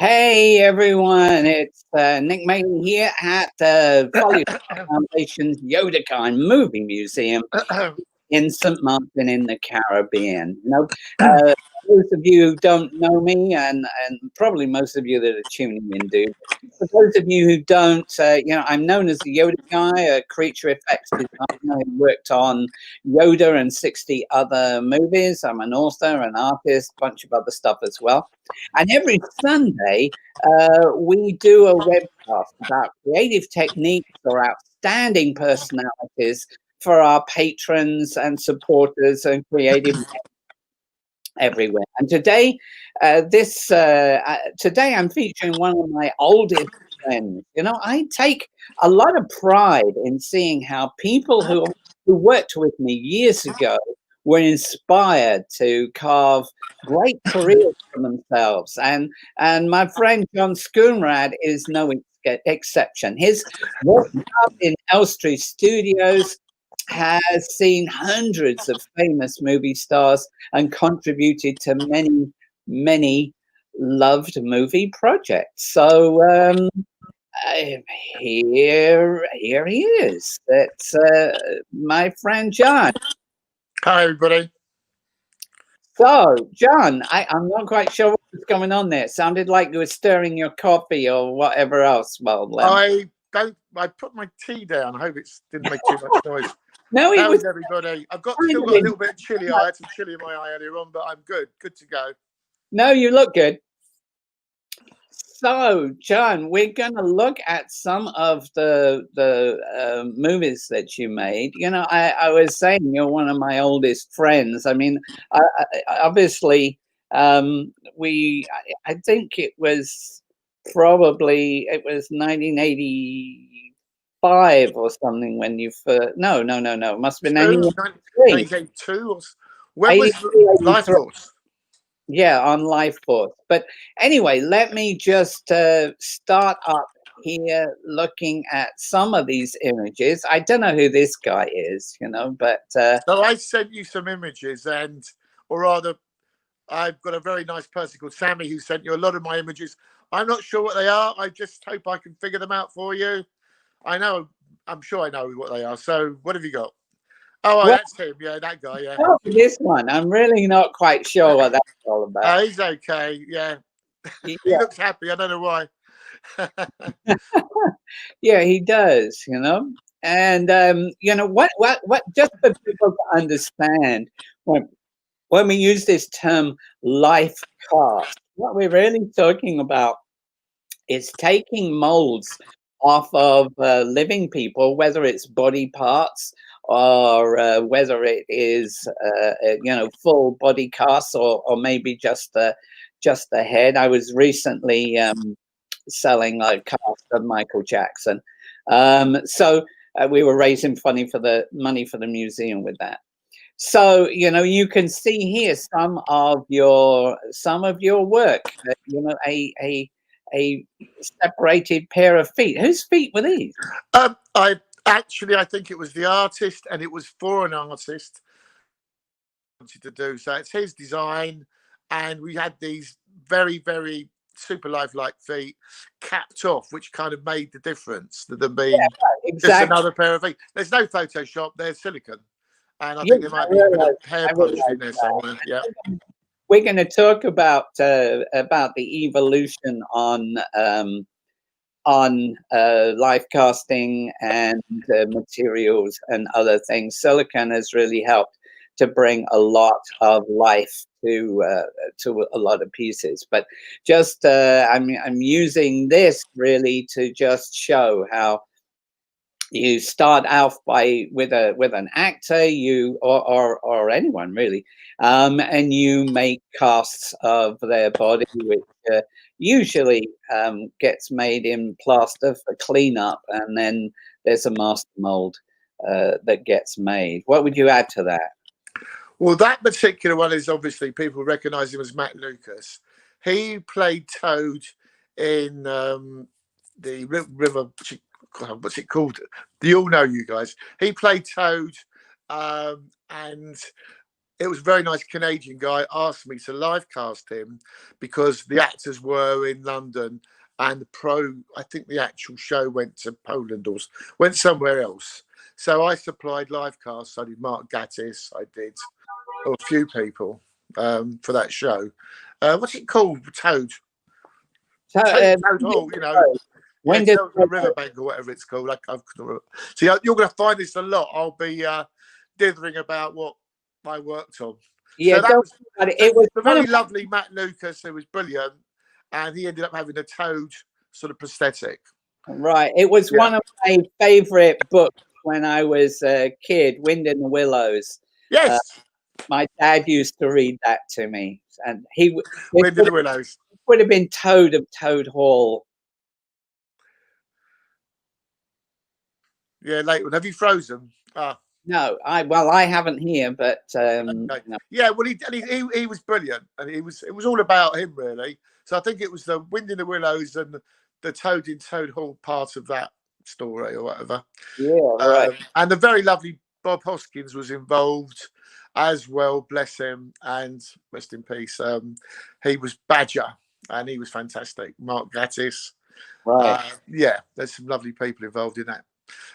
Hey everyone, it's Nick Maley here at the Folly Foundation's Yodakind Movie Museum in St. Martin in the Caribbean. Those of you who don't know me, and probably most of you that are tuning in do. For those of you who don't, I'm known as the Yoda guy, a creature effects designer who worked on Yoda and 60 other movies. I'm an author, an artist, a bunch of other stuff as well. And every Sunday, we do a webcast about creative techniques or outstanding personalities for our patrons and supporters and creative everywhere. And today, today I'm featuring one of my oldest friends. I take a lot of pride in seeing how people who worked with me years ago were inspired to carve great careers for themselves. And my friend John Schoonraad is no exception. His work up in Elstree Studios has seen hundreds of famous movie stars and contributed to many, many loved movie projects. So here he is. That's my friend John. Hi, everybody. So, John, I'm not quite sure what was going on there. It sounded like you were stirring your coffee or whatever else. Well, I put my tea down. I hope it didn't make too much noise. No, How is everybody? I've still got a little bit of chilly. I had some chilly in my eye earlier on, but I'm good to go. No, you look good. So, John, we're going to look at some of the movies that you made. I was saying you're one of my oldest friends. I mean, obviously, I think it was 1985 or something when you first. No. It must have been 1982. When was Lifecorce? Yeah, on Lifecorce. But anyway, let me just start up here looking at some of these images. I don't know who this guy is, but... So I sent you some images, or rather, I've got a very nice person called Sammy who sent you a lot of my images. I'm not sure what they are. I just hope I can figure them out for you. I'm sure I know what they are. So what have you got? Oh, that's him. Yeah, that guy. Yeah. Oh, this one. I'm really not quite sure what that's all about. He's okay. Yeah. He looks happy. I don't know why. Yeah, he does, And, what, just for people to understand, when we use this term life cast, what we're really talking about is taking molds off of living people, whether it's body parts or whether it is full body cast or maybe just the head. I was recently selling a cast of Michael Jackson, so we were raising money for the museum with that. So you can see here some of your work. A separated pair of feet. Whose feet were these? I think it was the artist, and it was for an artist wanted to do. So it's his design, and we had these very, very super lifelike feet capped off, which kind of made the difference. That there being just another pair of feet. There's no Photoshop. There's silicone, and I think there might be a bit of hair polish in there somewhere. Yeah. We're going to talk about the evolution on life casting and materials and other things. Silicone has really helped to bring a lot of life to a lot of pieces. But just I'm using this really to just show how you start out with an actor, or anyone really, and you make casts of their body, which usually gets made in plaster for cleanup, and then there's a master mold that gets made. What would you add to that? Well, that particular one is obviously people recognize him as Matt Lucas. He played Toad in the River. What's it called? You all know, you guys. He played Toad, and it was a very nice Canadian guy asked me to live cast him because the actors were in London and I think the actual show went to Poland or went somewhere else. So I supplied live casts. I did Mark Gatiss. I did a few people for that show. What's it called? Toad Toad Hall, you know. When Yeah, did the Riverbank or whatever it's called. So you're going to find this a lot. I'll be dithering about what I worked on. Yeah, so that was, it was a very lovely Matt Lucas, who was brilliant, and he ended up having a toad sort of prosthetic. Right. It was one of my favorite books when I was a kid, Wind in the Willows. Yes. My dad used to read that to me, and Wind in the Willows would have been Toad of Toad Hall. Yeah, late one. Have you frozen? No, I haven't here, but okay. no. Yeah, well, he was brilliant, and it was all about him really. So I think it was the Wind in the Willows and the Toad in Toad Hall part of that story or whatever. Yeah, right. And the very lovely Bob Hoskins was involved as well, bless him, and rest in peace. He was Badger, and he was fantastic. Mark Gatiss. Right. Yeah, there's some lovely people involved in that.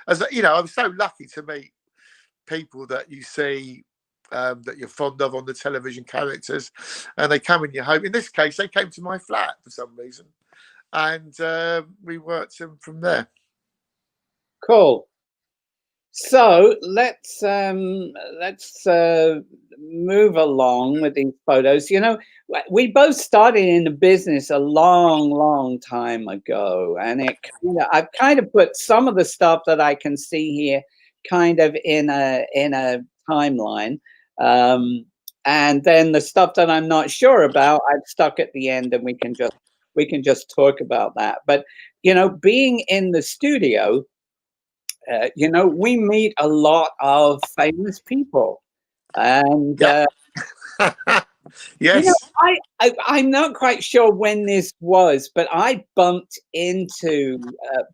As you know, I'm so lucky to meet people that you see that you're fond of on the television characters, and they come in your home. In this case, they came to my flat for some reason, and we worked them from there. Cool. So let's move along with these photos. You know, we both started in the business a long time ago, and I've kind of put some of the stuff that I can see here kind of in a timeline, and then the stuff that I'm not sure about, I've stuck at the end, and we can just talk about that. But you know, being in the studio. You know, we meet a lot of famous people, and yes, you know, I'm not quite sure when this was, but I bumped into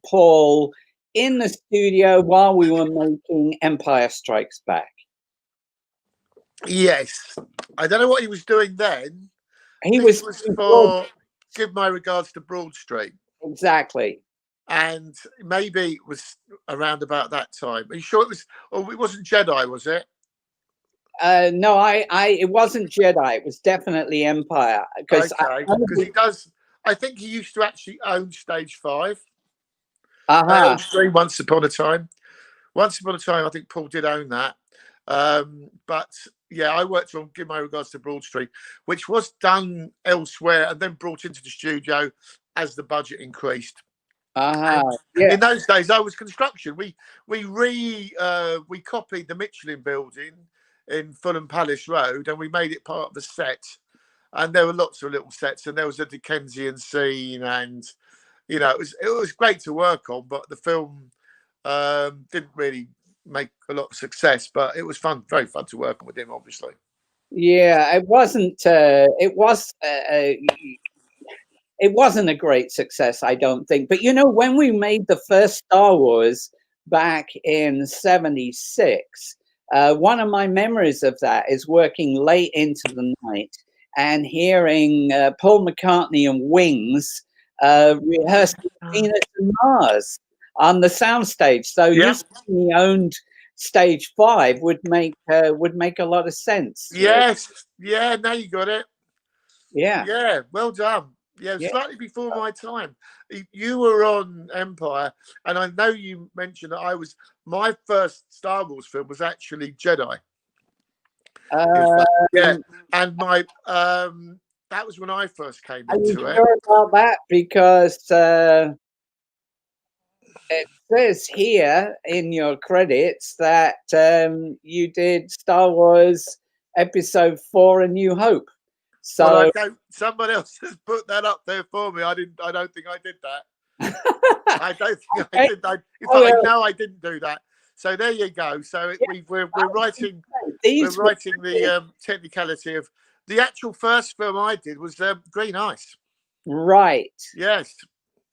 Paul in the studio while we were making Empire Strikes Back. Yes, I don't know what he was doing then. He was for Give My Regards to Broad Street. Exactly. And maybe it was around about that time. Are you sure it was? Oh, it wasn't Jedi, was it? No, it wasn't Jedi. It was definitely Empire. Because he does. I think he used to actually own Stage 5. Elstree, Once Upon a Time. Once Upon a Time, I think Paul did own that. But yeah, I worked on Give My Regards to Broad Street, which was done elsewhere and then brought into the studio as the budget increased. In those days, I was construction. We copied the Michelin building in Fulham Palace Road, and we made it part of the set. And there were lots of little sets, and there was a Dickensian scene, and you know, it was great to work on. But the film didn't really make a lot of success. But it was fun, very fun to work on with him, obviously. Yeah, it wasn't. It wasn't a great success, I don't think. But, you know, when we made the first Star Wars back in '76, one of my memories of that is working late into the night and hearing Paul McCartney and Wings rehearsing Venus and Mars on the soundstage. So he owned Stage 5 would make a lot of sense. Yes. Yeah, now you got it. Yeah. Yeah, well done. Yeah, slightly before my time. You were on Empire, and I know you mentioned that my first Star Wars film was actually Jedi. And my that was when I first came into it. Sure about that? Because it says here in your credits that you did Star Wars Episode 4: A New Hope. So someone else has put that up there for me. I don't think I did that. I don't think I did that. In fact, I know I didn't do that. So there you go. So we're writing the technicality of the actual first film I did was Green Ice. Right. Yes.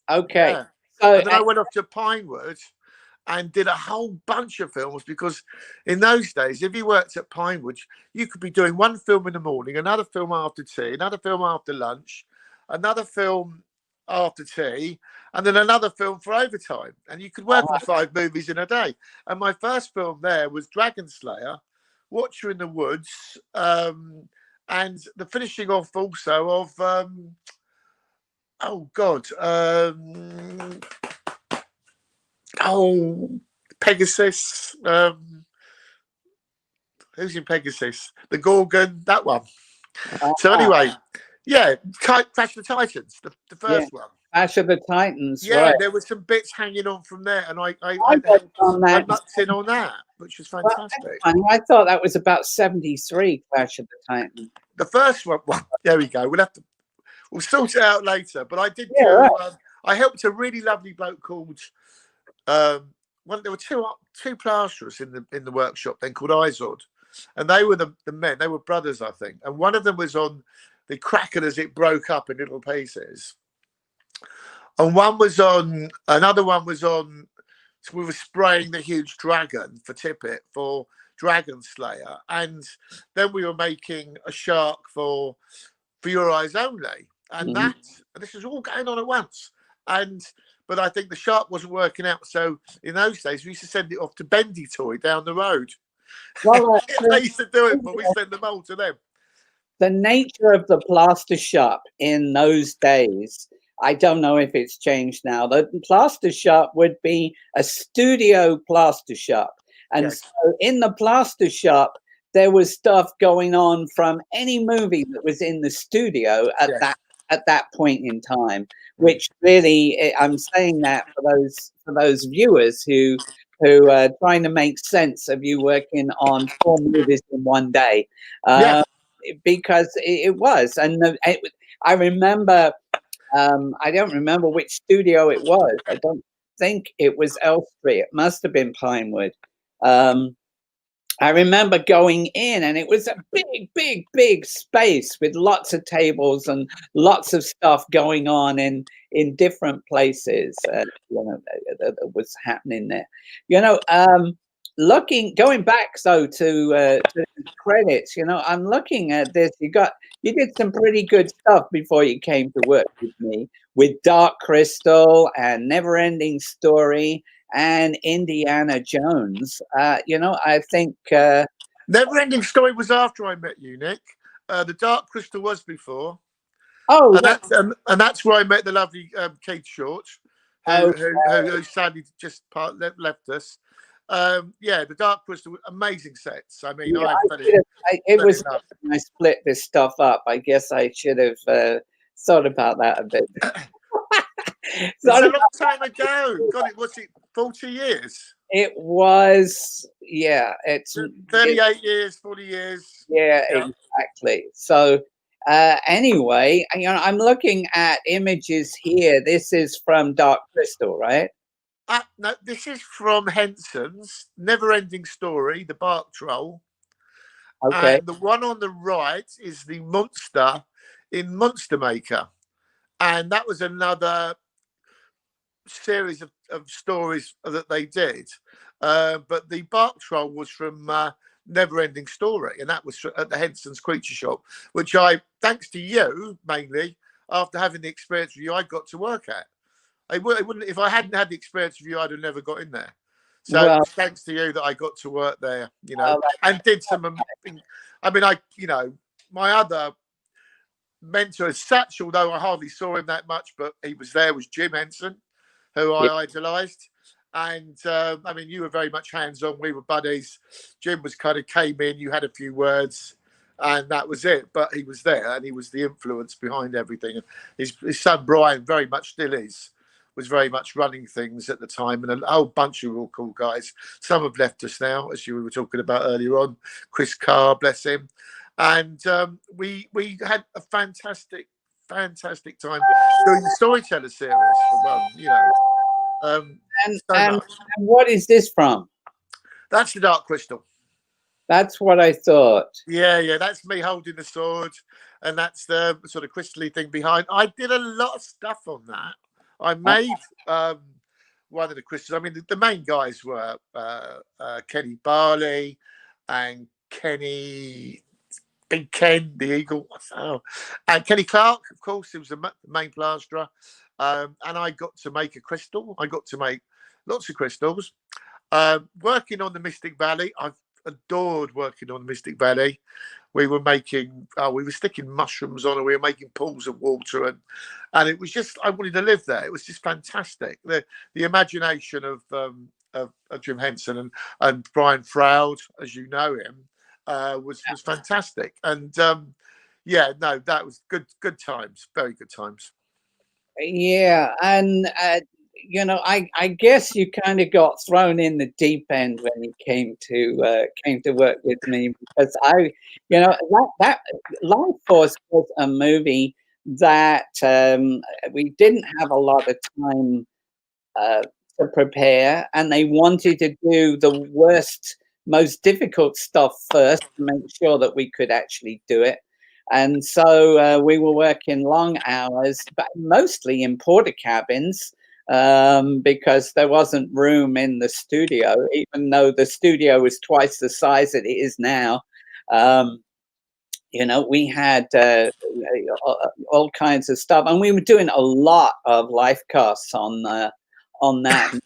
Okay. Yeah. So and then I went off to Pinewood, and did a whole bunch of films, because in those days, if you worked at Pinewood, you could be doing one film in the morning, another film after tea, another film after lunch, another film after tea, and then another film for overtime. And you could work on 5 movies in a day. And my first film there was Dragon Slayer, Watcher in the Woods, and the finishing off also of Pegasus. Who's in Pegasus? The Gorgon, that one. So anyway, yeah, Clash of the Titans, the first one. Clash of the Titans, Yeah, right. there were some bits hanging on from there, and I nuts in on that, which was fantastic. Well, I thought that was about 73, Clash of the Titans. The first one, well, there we go. We'll sort it out later. But I did I helped a really lovely bloke called there were two plasterers in the workshop then called Izod, and they were the men. They were brothers, I think, and one of them was on the Kraken as it broke up in little pieces, and another one was on. So we were spraying the huge dragon for Tippett for Dragon Slayer, and then we were making a shark for Your Eyes Only, and this was all going on at once. But I think the shark wasn't working out, so in those days we used to send it off to Bendy Toy down the road. Well, they used to do it, but we sent them all to them. The nature of the plaster shop in those days, I don't know if it's changed now. The plaster shop would be a studio plaster shop. And so in the plaster shop, there was stuff going on from any movie that was in the studio at that point in time, which really, I'm saying that for those viewers who are trying to make sense of you working on 4 movies in one day, because it was. And I remember, I don't remember which studio it was. I don't think it was Elstree. It must have been Pinewood. I remember going in, and it was a big space with lots of tables and lots of stuff going on in different places. That was happening there. Going back to credits. I'm looking at this. You did some pretty good stuff before you came to work with me, with Dark Crystal and Never Ending Story and Indiana Jones. I think Never Ending Story was after I met you, Nick. The Dark Crystal was before. Oh, and that's where I met the lovely Keith Short, who sadly just left us. The Dark Crystal, amazing sets. I mean, I split this stuff up. I guess I should have thought about that a bit. It's a long time ago. God, was it 40 years? It was, it's 38 years, 40 years. Yeah, exactly. So anyway, I'm looking at images here. This is from Dark Crystal, right? No, this is from Henson's Never Ending Story, the Bark Troll. Okay. And the one on the right is the monster in Monster Maker. And that was another series of stories that they did. But the Bark Troll was from Never Ending Story. And that was at the Henson's Creature Shop, which thanks to you, mainly, after having the experience with you, I got to work at. I wouldn't, if I hadn't had the experience with you, I'd have never got in there. So thanks to you that I got to work there, and did some. I mean, my other mentor as such, although I hardly saw him that much, but he was there, was Jim Henson, who I idolised. And I mean, you were very much hands-on. We were buddies. Jim was kind of came in, you had a few words, and that was it. But he was there, and he was the influence behind everything. His son Brian very much still was very much running things at the time, and a whole bunch of real cool guys. Some have left us now, as you were talking about earlier on. Chris Carr, bless him. And we had a fantastic time doing the Storyteller series for one, and what is this from? That's the Dark Crystal. That's what I thought. Yeah, that's me holding the sword, and that's the sort of crystally thing behind. I did a lot of stuff on that. I made one of the crystals. I mean, the main guys were Kenny Barley and Big Ken, the Eagle, and Kenny Clark, of course, he was the main plasterer. And I got to make a crystal. I got to make lots of crystals. Working on the Mystic Valley, I've adored working on the Mystic Valley. We were sticking mushrooms on, and we were making pools of water, and it was just, I wanted to live there. It was just fantastic. The imagination of Jim Henson and Brian Froud, as you know him, was fantastic. And that was good times, very good times. Yeah, and I guess you kind of got thrown in the deep end when you came to work with me, because that Lifecorce was a movie that we didn't have a lot of time to prepare, and they wanted to do the worst, most difficult stuff first to make sure that we could actually do it. And so we were working long hours, but mostly in porta cabins, because there wasn't room in the studio, even though the studio was twice the size that it is now. We had all kinds of stuff, and we were doing a lot of life casts on that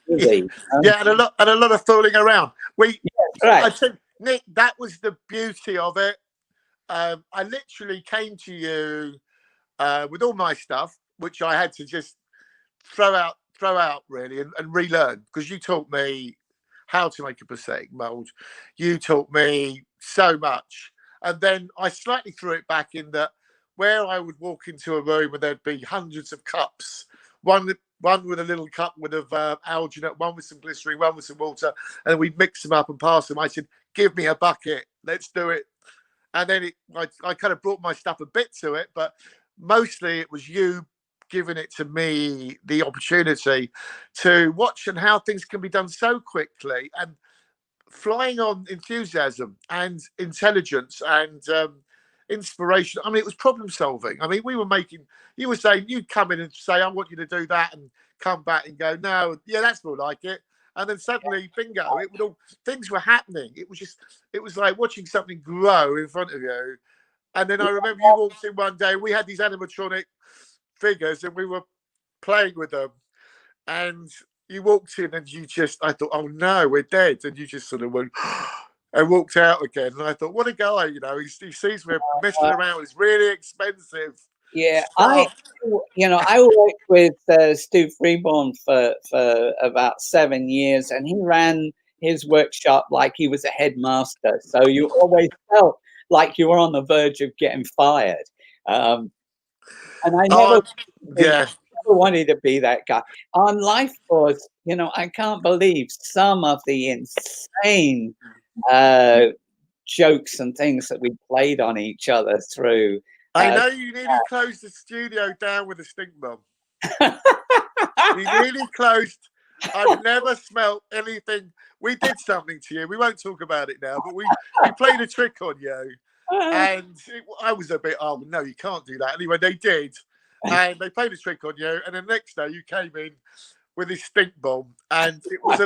movie. Yeah, and a lot of fooling around. Right. I think, Nick, that was the beauty of it. I literally came to you with all my stuff, which I had to just throw out really and relearn, because you taught me how to make a prosthetic mold. You taught me so much. And then I slightly threw it back in that where I would walk into a room and there'd be hundreds of cups, one with a little cup with alginate, one with some glycerin, one with some water, and we'd mix them up and pass them. I said, give me a bucket, let's do it. And then I kind of brought my stuff a bit to it, but mostly it was you giving it to me, the opportunity to watch and how things can be done so quickly, and flying on enthusiasm and intelligence and inspiration. I mean, it was problem solving. I mean, you were saying, you'd come in and say, I want you to do that, and come back and go, no, yeah, that's more like it. And then suddenly, bingo, things were happening. It was like watching something grow in front of you. And then I remember you walked in one day, we had these animatronic figures and we were playing with them. And you walked in and I thought, oh no, we're dead. And you just sort of went and walked out again. And I thought, what a guy, he sees we're messing around. It's really expensive. Yeah, stuff. I worked with Stu Freeborn for about 7 years, and he ran his workshop like he was a headmaster. So you always felt like you were on the verge of getting fired. And I never wanted to be that guy. On Lifecorce, I can't believe some of the insane jokes and things that we played on each other through. I know you nearly closed the studio down with a stink bomb. You nearly closed. I've never smelt anything. We did something to you. We won't talk about it now, but we played a trick on you. And I was a bit, oh, no, you can't do that. Anyway, they did. And they played a trick on you. And the next day you came in with this stink bomb. And it was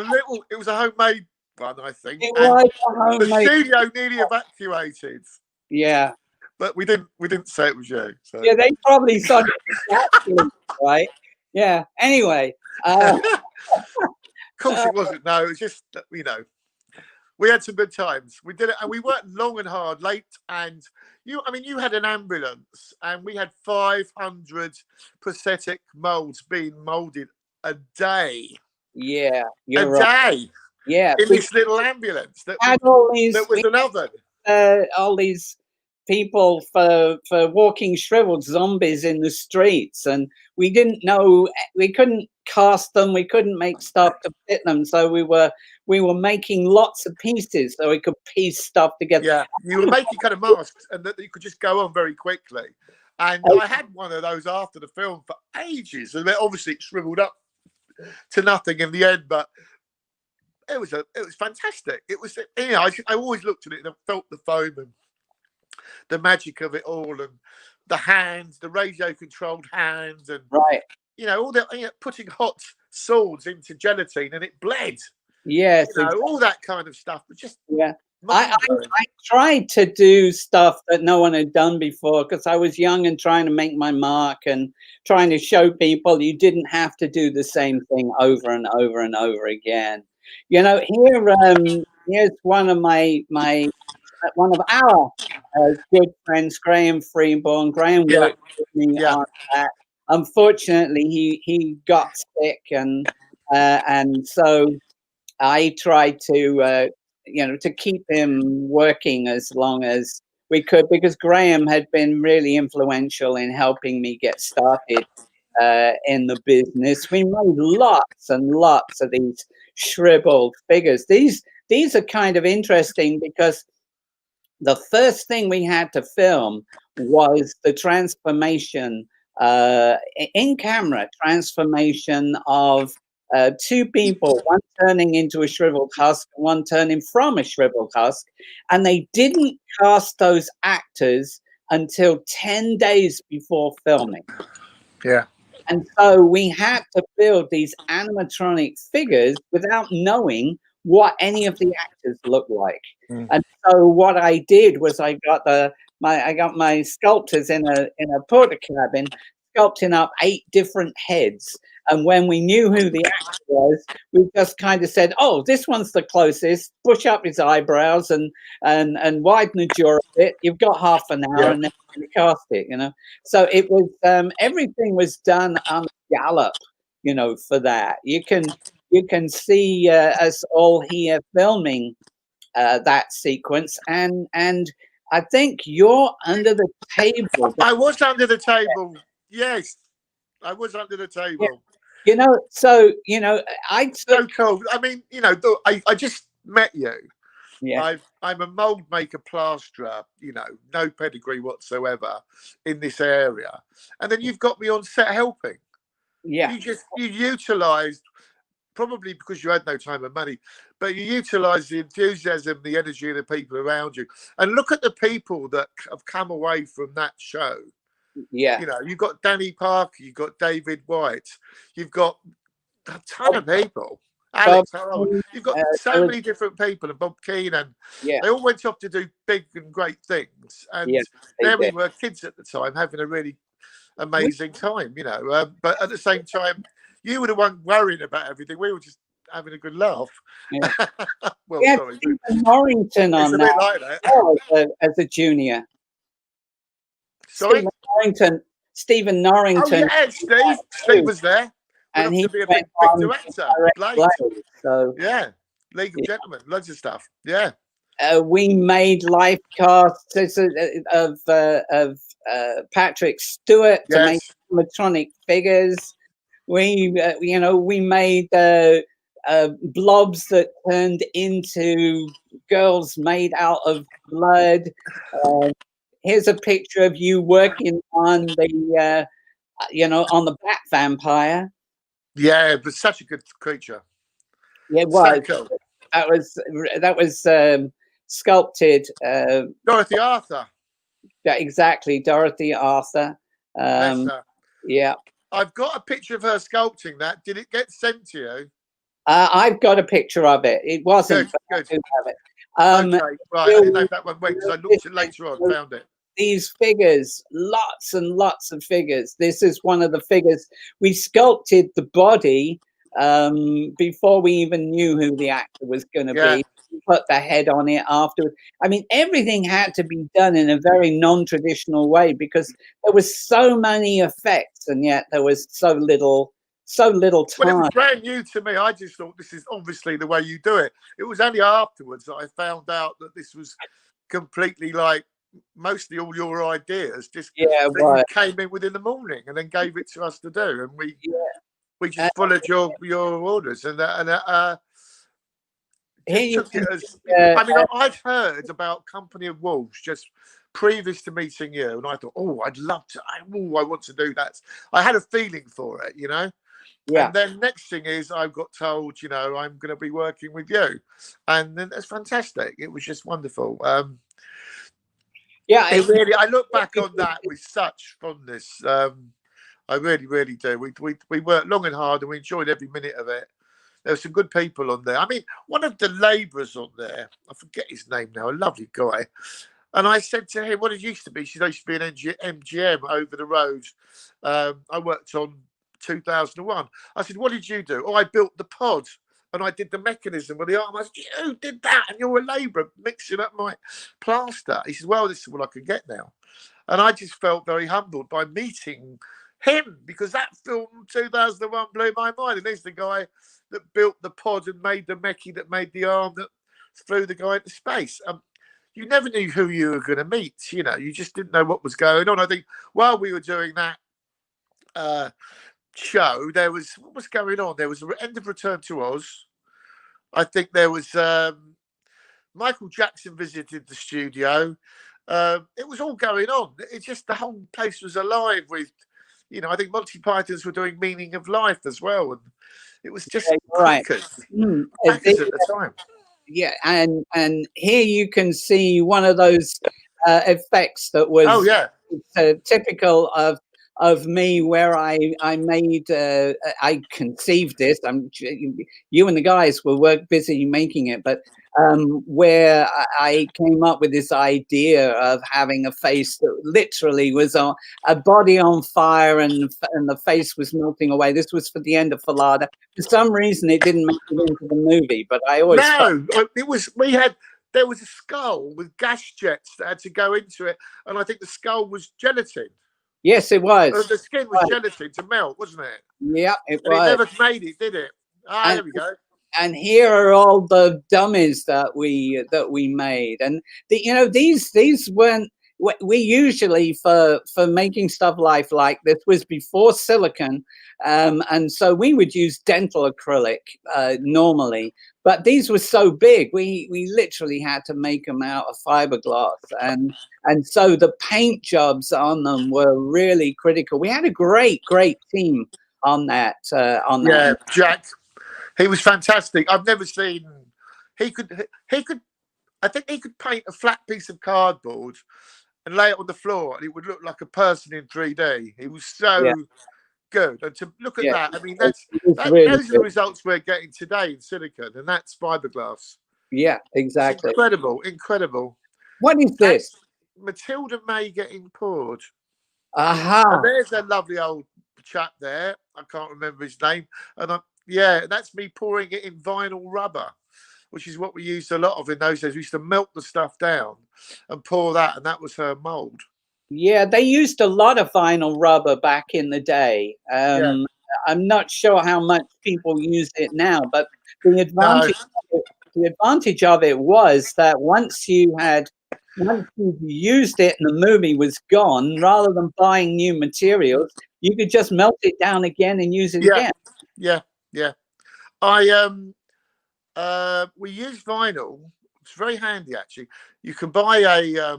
a homemade one, I think. It was a homemade. The studio nearly evacuated. Yeah. But we didn't say it was you. So. Yeah, they probably thought it was right? Yeah. Anyway. Of course it wasn't. No, it was just, we had some good times. We did it, and we worked long and hard, late. And you had an ambulance, and we had 500 prosthetic molds being molded a day. Yeah. A day. Yeah. In this little ambulance that was an oven. All these people for walking shriveled zombies in the streets, and we didn't know, we couldn't cast them, we couldn't make stuff to fit them, so we were making lots of pieces so we could piece stuff together. Yeah, you were making kind of masks and that you could just go on very quickly. And I had one of those after the film for ages, and obviously it shriveled up to nothing in the end, but it was fantastic. It was, I always looked at it and felt the foam and the magic of it all, and the hands, the radio controlled hands, and right. all the putting hot swords into gelatine and it bled. Yes, exactly. All that kind of stuff. But just I tried to do stuff that no one had done before because I was young and trying to make my mark and trying to show people you didn't have to do the same thing over and over and over again. Here's one of one of our good friends, Graham Freeborn. Graham worked with me on that. Unfortunately, he got sick, and so I tried to to keep him working as long as we could, because Graham had been really influential in helping me get started in the business. We made lots and lots of these shriveled figures. These are kind of interesting because the first thing we had to film was the transformation in camera transformation of two people, one turning into a shriveled husk, one turning from a shriveled husk, and they didn't cast those actors until 10 days before filming. Yeah. And so we had to build these animatronic figures without knowing what any of the actors looked like. And so what I did was I got my sculptors in a porta cabin sculpting up 8 different heads. And when we knew who the actor was, we just kind of said, "Oh, this one's the closest. Push up his eyebrows and widen the jaw a bit. You've got half an hour, and then you cast it." So it was everything was done on gallop. For that you can see us all here filming that sequence, and I think you're under the table. I was under the table. Yes, I was under the table. So so cool. I mean, I just met you. Yeah. I'm a mold maker plasterer, no pedigree whatsoever in this area. And then you've got me on set helping. Yeah. You utilised, probably because you had no time and money, but you utilised the enthusiasm, the energy of the people around you. And look at the people that have come away from that show. Yeah. You've got Danny Parker, you've got David White, you've got a ton of people. Alex Harold, you've got so many different people, and Bob Keenan. They all went off to do big and great things. And there we were, kids at the time, having a really amazing time, but at the same time, you were the one worrying about everything. We were just having a good laugh. Yeah. Well, sorry. Stephen Norrington on it's a bit like that. As a junior. Sorry? Stephen Norrington. Oh, yeah, Steve was there. And he to be a big director. So yeah, League of Gentlemen, loads of stuff. Yeah. We made lifecasts of Patrick Stewart to make animatronic figures. We made blobs that turned into girls made out of blood. Here's a picture of you working on the on the bat vampire. Yeah, it was such a good creature. Yeah, it was. So cool. That was sculpted. Dorothy Arthur. Yeah, exactly, Dorothy Arthur. Yeah. I've got a picture of her sculpting that. Did it get sent to you? I've got a picture of it. It wasn't. Good. I do have it. Okay, right. I didn't know if that one went because I looked at it later on, found it. These figures, lots and lots of figures. This is one of the figures. We sculpted the body before we even knew who the actor was going to be. We put the head on it afterwards. I mean, everything had to be done in a very non-traditional way because there was so many effects, and yet there was so little time. Well, it was brand new to me. I just thought this is obviously the way you do it. It was only afterwards that I found out that this was completely like mostly all your ideas just you came in within the morning and then gave it to us to do, and we just followed your orders and I mean, I'd heard about Company of Wolves just previous to meeting you, and I thought, I'd love to. I want to do that. I had a feeling for it, Yeah. And then next thing is I got told, I'm going to be working with you, and then that's fantastic. It was just wonderful. I look back on that with such fondness. I really, really do. We worked long and hard, and we enjoyed every minute of it. There were some good people on there. I mean, one of the labourers on there, I forget his name now, a lovely guy. And I said to him, what it used to be, she used to be an MGM over the road. I worked on 2001. I said, what did you do? Oh, I built the pod and I did the mechanism with the arm. I said, you did that and you're a labourer mixing up my plaster. He said, well, this is what I can get now. And I just felt very humbled by meeting him, because that film 2001 blew my mind. And he's the guy that built the pod and made the mechie that made the arm that flew the guy into space. You never knew who you were going to meet. You know, you just didn't know what was going on. I think while we were doing that show, there was, what was going on? There was the end of Return to Oz. I think there was Michael Jackson visited the studio. It was all going on. It's just the whole place was alive with, you know, I think Monty Python's were doing Meaning of Life as well. And it was just crackers at the time. Yeah, and here you can see one of those effects that was typical of me, where I made I conceived this. You and the guys were busy making it, but where I came up with this idea of having a face that literally was a body on fire, and the face was melting away. This was for the end of Falada. For some reason, it didn't make it into the movie, but I always it was. There was a skull with gas jets that had to go into it, and I think the skull was gelatin. Yes, it was. The skin was gelatin to melt, wasn't it? Yeah, it was. It never made it, did it? There we go. And here are all the dummies that we made, and these weren't. We usually for making stuff like this was before silicone, and so we would use dental acrylic normally, but these were so big we literally had to make them out of fiberglass, and so the paint jobs on them were really critical. We had a great team on that. Jack, he was fantastic. I've never seen. He could. I think he could paint a flat piece of cardboard and lay it on the floor, and it would look like a person in 3D. He was so good. And to look at that, I mean, those are the results we're getting today in silicone, and that's fiberglass. Yeah, exactly. It's incredible. What is this? Matilda May getting poured. Aha. And there's a lovely old chap there. I can't remember his name. And that's me pouring it in vinyl rubber, which is what we used a lot of in those days. We used to melt the stuff down and pour that, and that was her mold. Yeah, they used a lot of vinyl rubber back in the day. I'm not sure how much people use it now, but the advantage of it was that once you used it and the movie was gone, rather than buying new materials, you could just melt it down again and use it again. Yeah. We use vinyl. It's very handy, actually. You can buy a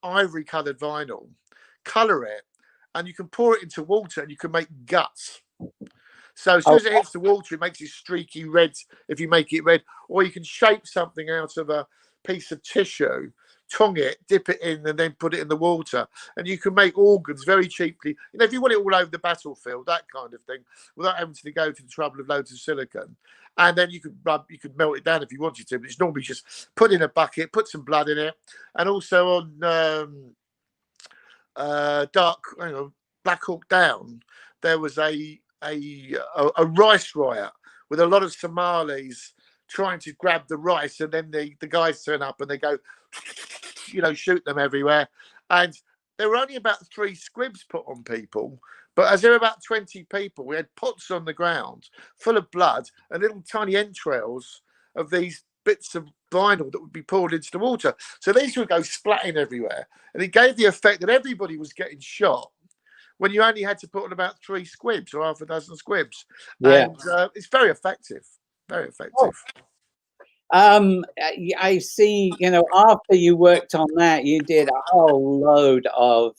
ivory coloured vinyl, colour it, and you can pour it into water, and you can make guts. So as soon as it hits the water, it makes it streaky red if you make it red. Or you can shape something out of a piece of tissue, tongue it, dip it in, and then put it in the water. And you can make organs very cheaply. You know, if you want it all over the battlefield, that kind of thing, without having to go to the trouble of loads of silicone. And then you could melt it down if you wanted to, but it's normally just put in a bucket, put some blood in it. And also on Black Hawk Down, there was a rice riot with a lot of Somalis trying to grab the rice, and then the guys turn up and they go, shoot them everywhere. And there were only about 3 squibs put on people, but as there were about 20 people, we had pots on the ground full of blood and little tiny entrails of these bits of vinyl that would be poured into the water. So these would go splatting everywhere, and it gave the effect that everybody was getting shot when you only had to put on about 3 squibs or half a dozen squibs. Yeah. And it's very effective. Very effective. I see, after you worked on that, you did a whole load of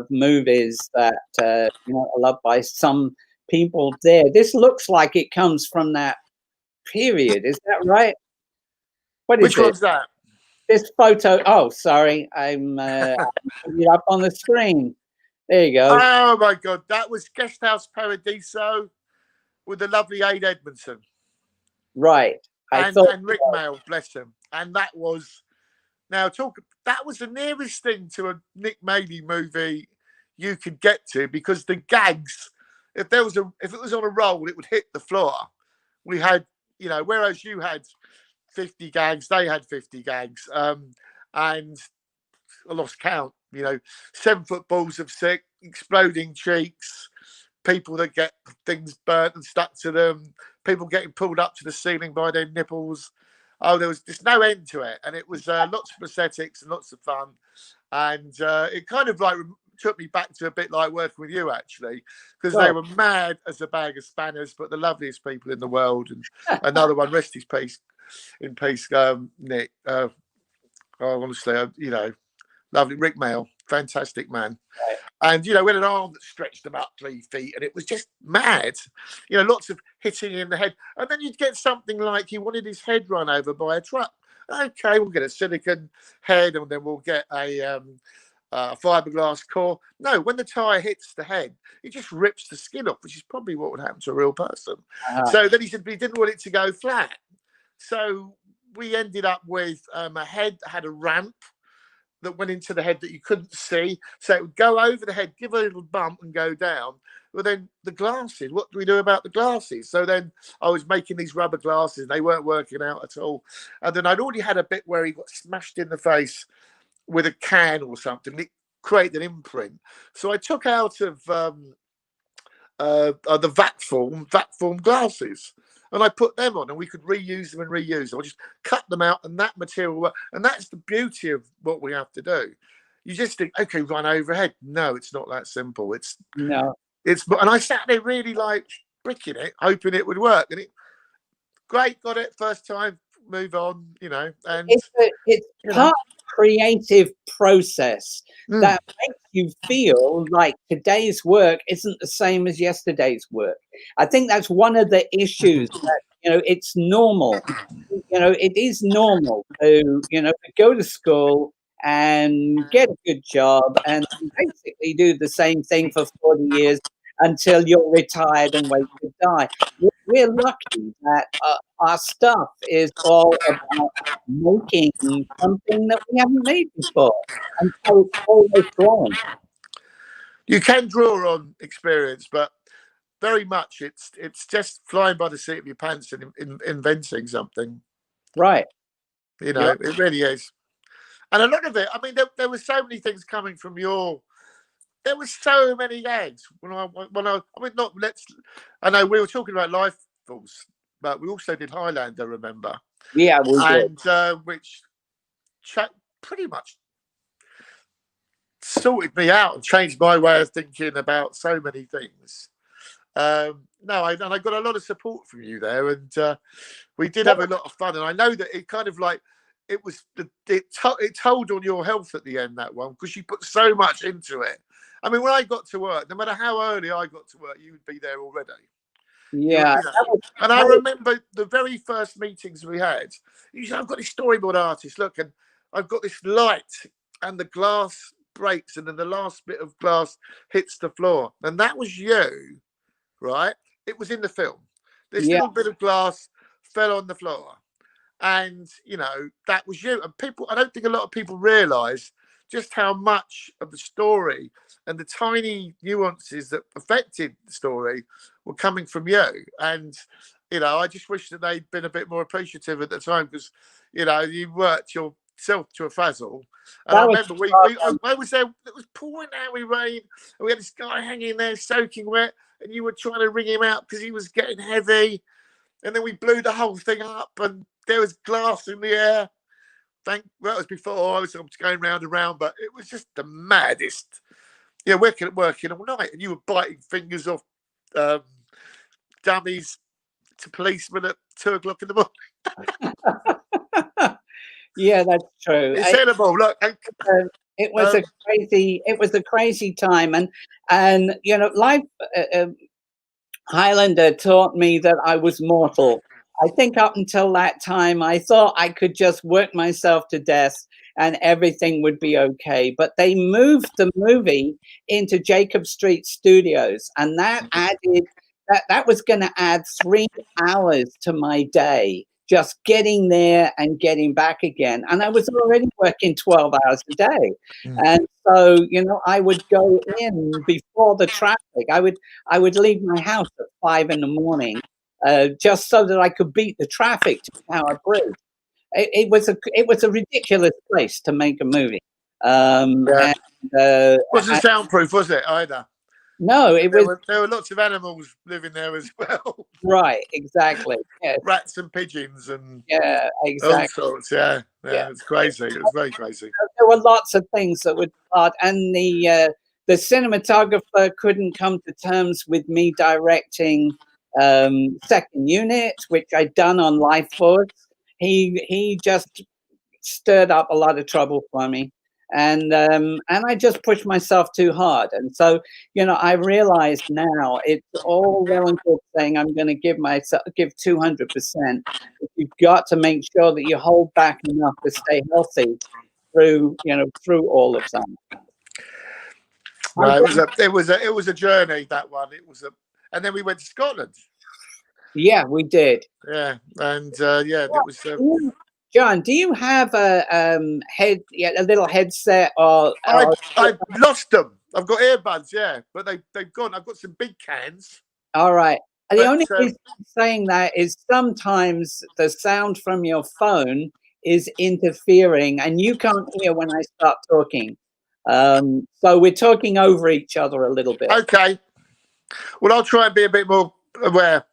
movies that, are loved by some people there. This looks like it comes from that period. Is that right? Which one's that? This photo. Oh, sorry. I'm putting it up on the screen. There you go. Oh my God, that was Guest House Paradiso with the lovely Aid Edmondson. Right. And Rick Mail, bless him. And that was that was the nearest thing to a Nick Maley movie you could get to, because the gags, if it was on a roll, it would hit the floor. We had, whereas you had 50 gags, they had 50 gags. And I lost count, 7-foot balls of sick, exploding cheeks, people that get things burnt and stuck to them, people getting pulled up to the ceiling by their nipples. Oh, there was just no end to it. And it was lots of prosthetics and lots of fun. And it kind of like took me back to a bit like working with you, actually, because they were mad as a bag of spanners, but the loveliest people in the world. And another one, rest his peace, in peace, Nick. Honestly, lovely Rick Mail, fantastic man. Right. And, we had an arm that stretched them up 3 feet, and it was just mad. Lots of hitting in the head. And then you'd get something like he wanted his head run over by a truck. Okay, we'll get a silicon head, and then we'll get a fiberglass core. No, when the tyre hits the head, it just rips the skin off, which is probably what would happen to a real person. So then he said he didn't want it to go flat. So we ended up with a head that had a ramp that went into the head that you couldn't see. So it would go over the head, give a little bump and go down. Well, then the glasses, what do we do about the glasses? So then I was making these rubber glasses, and they weren't working out at all. And then I'd already had a bit where he got smashed in the face with a can or something. It created an imprint. So I took out of the vat form glasses, and I put them on, and we could reuse them. I just cut them out, and that material. And that's the beauty of what we have to do. You just think, okay, run overhead. No, it's not that simple. And I sat there really like bricking it, hoping it would work. And great, got it first time, move on, And it's part of the creative process that makes you feel like today's work isn't the same as yesterday's work. I think that's one of the issues that, it's normal. It is normal to, to go to school and get a good job and basically do the same thing for 40 years until you're retired and wait to die. We're lucky that our stuff is all about making something that we haven't made before, and so it's always growing. You can draw on experience, but very much it's just flying by the seat of your pants and inventing something. Right. It really is. And a lot of it, I mean, there were so many things coming from there were so many gags I know we were talking about Lifecorce, but we also did Highlander, remember? Yeah, we did. And which pretty much sorted me out and changed my way of thinking about so many things. And I got a lot of support from you there, and we did have a lot of fun. And I know that it kind of like it told on your health at the end, that one, because you put so much into it. I mean, when I got to work, no matter how early I got to work, you would be there already. Yeah. And I remember the very first meetings we had. You said, I've got this storyboard artist, look, and I've got this light, and the glass breaks, and then the last bit of glass hits the floor. And that was you, right? It was in the film. This little bit of glass fell on the floor. And, that was you. And I don't think a lot of people realise just how much of the story and the tiny nuances that affected the story were coming from you. And, I just wish that they'd been a bit more appreciative at the time, because, you worked yourself to a frazzle. And I remember I was there, it was pouring down with rain, and we had this guy hanging there soaking wet, and you were trying to ring him out because he was getting heavy. And then we blew the whole thing up, and there was glass in the air. That was before I was going round and round, but it was just the maddest. Working all night, and you were biting fingers off dummies to policemen at 2:00 in the morning. Yeah, that's true. It's edible. Look, it was a crazy time, and life. Highlander taught me that I was mortal. I think up until that time, I thought I could just work myself to death and everything would be okay. But they moved the movie into Jacob Street Studios, and that added that was going to add 3 hours to my day, just getting there and getting back again. And I was already working 12 hours a day. And so, I would go in before the traffic. I would leave my house at 5 in the morning, just so that I could beat the traffic to Tower Bridge. It was a ridiculous place to make a movie. Yeah. And, wasn't soundproof, was it, either? No, there were lots of animals living there as well. Right, exactly. Yes. Rats and pigeons and exactly. all sorts. Yeah, it's crazy. It was very crazy. There were lots of things that would hard, and the cinematographer couldn't come to terms with me directing second unit, which I'd done on Lifecorce. He just stirred up a lot of trouble for me, and I just pushed myself too hard. And so, I realize now it's all well and good saying I'm going to give 200%. You've got to make sure that you hold back enough to stay healthy through all of that. No, it was a journey, that one. And then we went to Scotland. Yeah, we did. Yeah, and it was. John, do you have a little headset or? I've lost them. I've got earbuds, but they've gone. I've got some big cans. All right. The only reason I'm saying that is sometimes the sound from your phone is interfering, and you can't hear when I start talking. So we're talking over each other a little bit. Okay. Well, I'll try and be a bit more aware.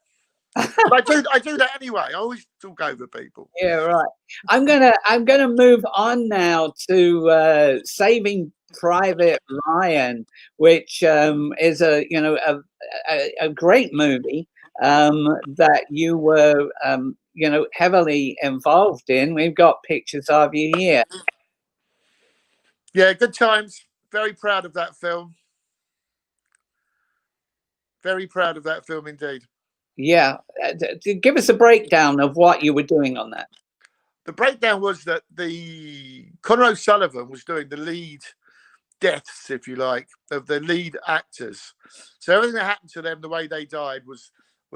But I do that anyway. I always talk over people. Yeah, right. I'm gonna move on now to Saving Private Ryan, which is a great movie that you were heavily involved in. We've got pictures of you here. Yeah, good times. Very proud of that film. Very proud of that film indeed. Yeah, give us a breakdown of what you were doing on that. The breakdown was that the Conrad O'Sullivan was doing the lead deaths, if you like, of the lead actors. So everything that happened to them, the way they died, was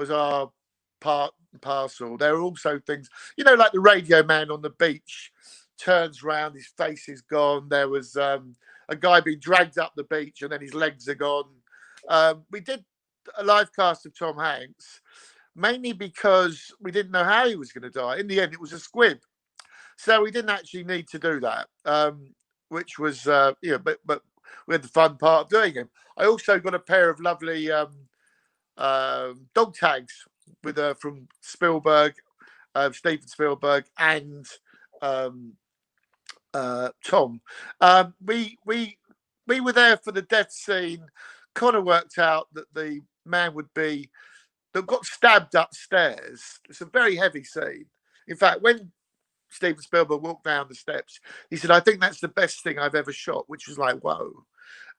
our part and parcel. There were also things, like the radio man on the beach turns round, his face is gone. There was a guy being dragged up the beach and then his legs are gone. We did a live cast of Tom Hanks, mainly because we didn't know how he was going to die. In the end, it was a squib, so we didn't actually need to do that, which was but we had the fun part of doing him. I also got a pair of lovely dog tags with from Spielberg, Steven Spielberg, and Tom. We were there for the death scene. Connor worked out that the man that got stabbed upstairs. It's a very heavy scene. In fact, when Steven Spielberg walked down the steps, he said, "I think that's the best thing I've ever shot," which was like, whoa.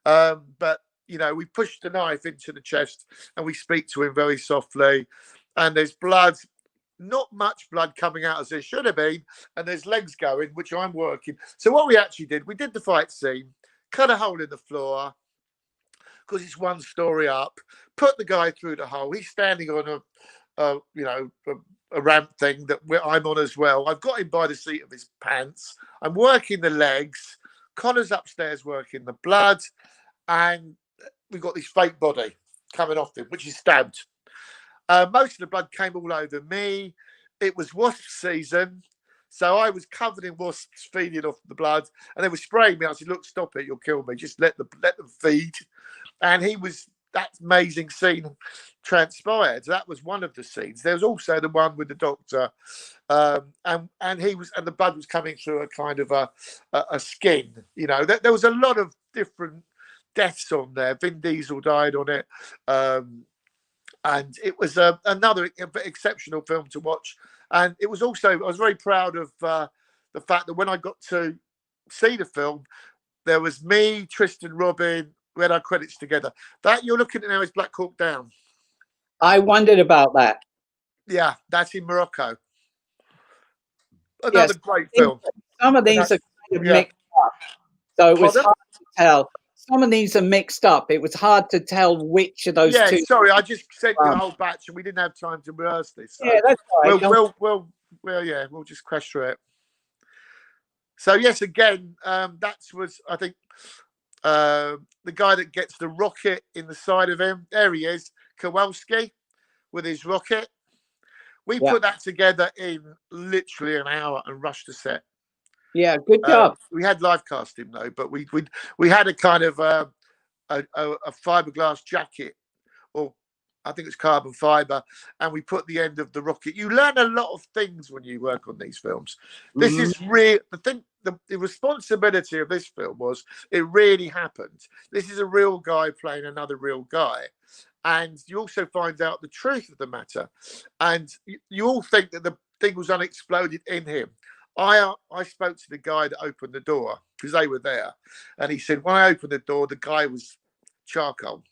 But we pushed the knife into the chest and we speak to him very softly, and there's blood, not much blood coming out as there should have been, and there's legs going, which I'm working. So what we actually did, we did the fight scene, cut a hole in the floor, because it's 1 story up, put the guy through the hole. He's standing on a ramp thing that I'm on as well. I've got him by the seat of his pants. I'm working the legs. Connor's upstairs working the blood, and we've got this fake body coming off him, which is stabbed. Most of the blood came all over me. It was wasp season, so I was covered in wasps feeding off the blood, and they were spraying me. I said, "Look, stop it! You'll kill me. Just let them feed." And that amazing scene transpired. That was one of the scenes. There was also the one with the doctor, and the blood was coming through a kind of a skin. There was a lot of different deaths on there. Vin Diesel died on it, and it was another exceptional film to watch. And it was also, I was very proud of the fact that when I got to see the film, there was me, Tristan, Robin. We had our credits together. That you're looking at now is Black Hawk Down. I wondered about that. Yeah, that's in Morocco. Yes, Another great film. some of these are kind of mixed up, so it was hard to tell. Some of these are mixed up. It was hard to tell which of those two. Sorry, I just sent you a whole batch, and we didn't have time to rehearse this. So yeah, that's all right. We'll just crash through it. So yes, again, that was, I think, the guy that gets the rocket in the side of him. There he is, Kowalski, with his rocket. We put that together in literally an hour and rushed the set. Yeah, good job. We had live casting though, but we had a kind of a fiberglass jacket, or I think it's carbon fiber, and we put the end of the rocket. You learn a lot of things when you work on these films. This is real. The responsibility of this film was it really happened. This is a real guy playing another real guy. And you also find out the truth of the matter. And you all think that the thing was unexploded in him. I spoke to the guy that opened the door because they were there. And he said, when I opened the door, the guy was charcoal.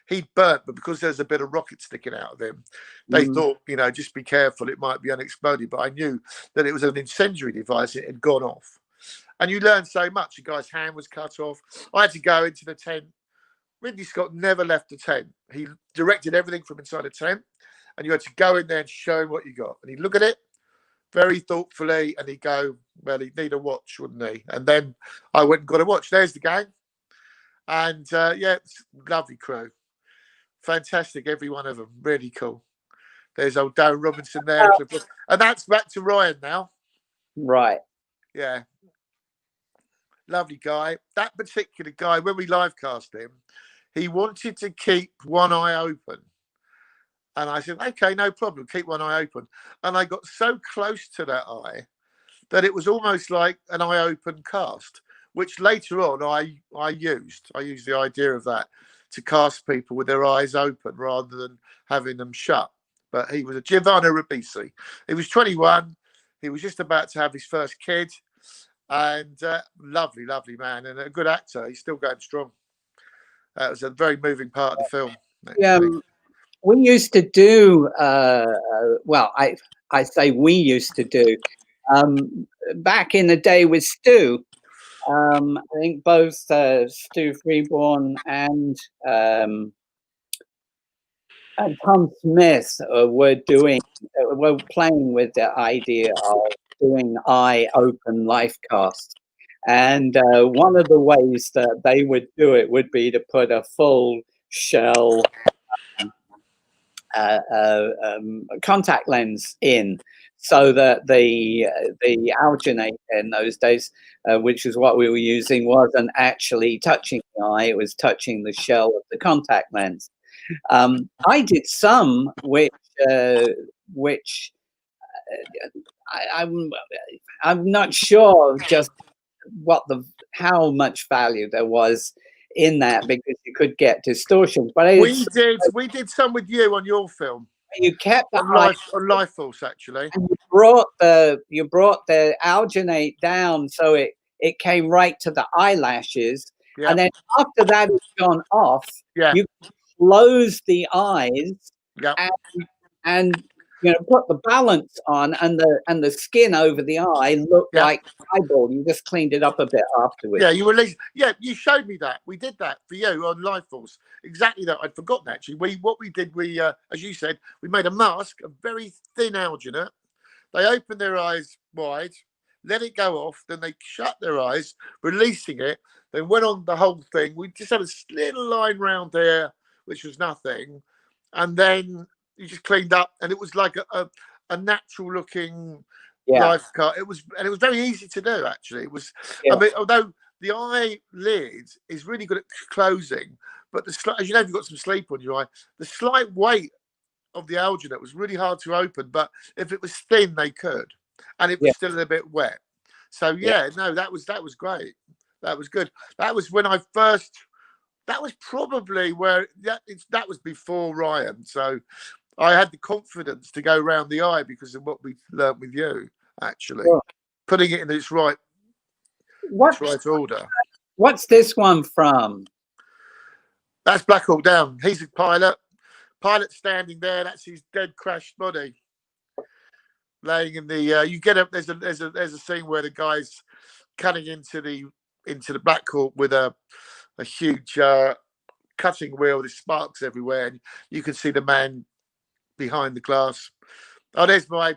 He'd burnt, but because there's a bit of rocket sticking out of him, they thought, just be careful, it might be unexploded. But I knew that it was an incendiary device, it had gone off. And you learn so much. The guy's hand was cut off. I had to go into the tent. Ridley Scott never left the tent. He directed everything from inside the tent, and you had to go in there and show him what you got. And he'd look at it very thoughtfully, and he'd go, well, he'd need a watch, wouldn't he? And then I went and got a watch. There's the gang. And it's lovely crew. Fantastic, every one of them. Really cool. There's old Darren Robinson there. And that's back to Ryan now. Right. Yeah. Lovely guy. That particular guy, when we live cast him, he wanted to keep one eye open. And I said, okay, no problem. Keep one eye open. And I got so close to that eye that it was almost like an eye open cast, which later on I used. I used the idea of that to cast people with their eyes open rather than having them shut. But he was a Giovanni Ribisi. He was 21. He was just about to have his first kid. And lovely man, and a good actor. He's still going strong. That was a very moving part of the film. We used to do. Well, I say we used to do. Back in the day with Stu, I think both Stu Freeborn and Tom Smith were playing with the idea of doing eye open life cast. And one of the ways that they would do it would be to put a full shell contact lens in, so that the alginate in those days, which is what we were using, wasn't actually touching the eye, it was touching the shell of the contact lens. I did some which I'm not sure just how much value there was in that, because you could get distortions. But we did some with you on your film. You kept the on Lifecorce, actually. And you brought the alginate down so it came right to the eyelashes, and then after that has gone off, you close the eyes, and put the balance on, and the skin over the eye looked like eyeball. You just cleaned it up a bit afterwards. Yeah, you released. Yeah, you showed me that. We did that for you on Lifecorce. Exactly that. I'd forgotten actually. We as you said, we made a mask, a very thin alginate. They opened their eyes wide, let it go off, then they shut their eyes, releasing it. Then went on the whole thing. We just had a little line round there, which was nothing, and then you just cleaned up, and it was like a natural looking life cut. It was very easy to do, actually. It was, I mean, although the eyelid is really good at closing, but as you know, if you've got some sleep on your eye, the slight weight of the alginate was really hard to open. But if it was thin, they could, and it was still a little bit wet. So no, that was great. That was good. That was when I first. That was probably where that was before Ryan. So I had the confidence to go around the eye because of what we learnt with you, actually. Putting it in its right order. What's this one from? That's Black Hawk Down. He's a pilot standing there. That's his dead crashed body. laying in the. You get up. There's a scene where the guy's cutting into the backcourt with a huge cutting wheel. There's sparks everywhere, and you can see the man behind the glass. Oh, there's my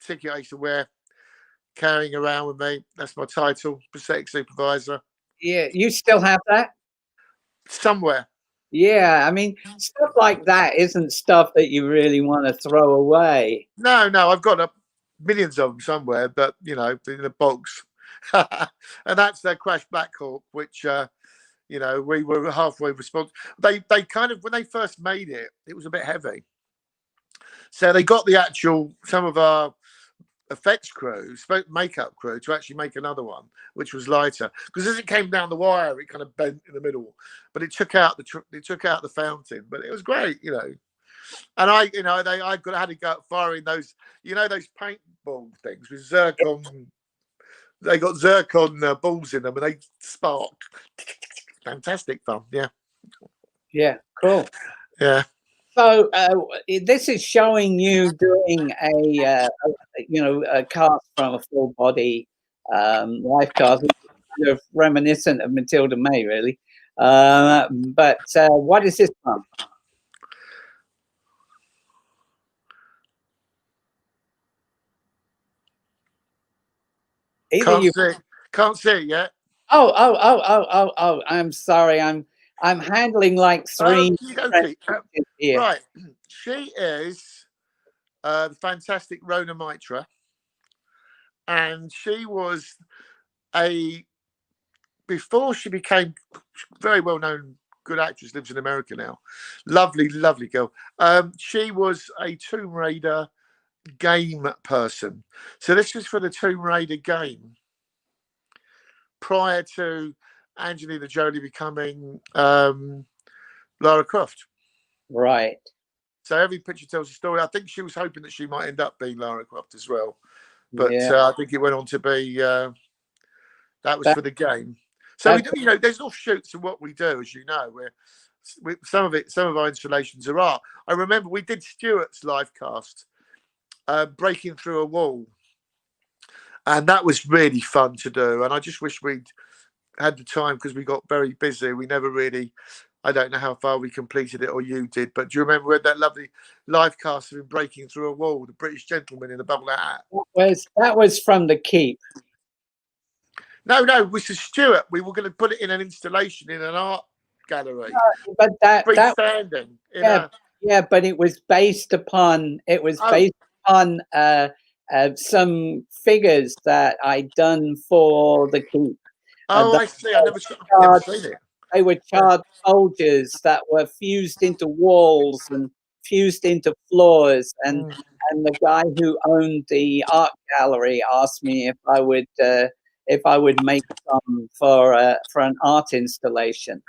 ticket I used to wear, carrying around with me. That's my title, prosthetic supervisor. Yeah, you still have that? Somewhere. Yeah, I mean, stuff like that isn't stuff that you really want to throw away. No, I've got millions of them somewhere, but in a box. And that's their crash backcourt, which we were halfway responsible. They kind of, when they first made it, it was a bit heavy. So they got some of our effects crew, makeup crew, to actually make another one, which was lighter. Because as it came down the wire, it kind of bent in the middle. But it took out the fountain. But it was great, And I had to go firing those, those paintball things with zircon. They got zircon balls in them, and they spark. Fantastic fun, yeah. Yeah, cool. Yeah. So this is showing you doing a cast from a full body life cast, kind of reminiscent of Matilda May, really. But what is this from? Can't see it yet. Oh! I'm sorry. I'm handling like three. Here. Right, she is the fantastic Rona Mitra, and she was before she became very well known, good actress, lives in America now. Lovely girl. She was a Tomb Raider game person. So this was for the Tomb Raider game prior to Angelina Jolie becoming Lara Croft. Right. So every picture tells a story. I think she was hoping that she might end up being Lara Croft as well. But I think it went on to be that was for the game. So we do, there's offshoots of what we do, as you know, where some of our installations are art. I remember we did Stuart's live cast, breaking through a wall, and that was really fun to do. And I just wish we'd had the time, because we got very busy. We never really, I don't know how far we completed it, or you did, but do you remember we had that lovely live cast of him breaking through a wall, the British gentleman in the bubble hat? That was from the Keep. No, this is Stuart. We were going to put it in an installation in an art gallery. But freestanding. But it was based upon some figures that I'd done for the Keep. I see. I've never seen it. They were charred soldiers that were fused into walls and fused into floors, and the guy who owned the art gallery asked me if I would make some for an art installation.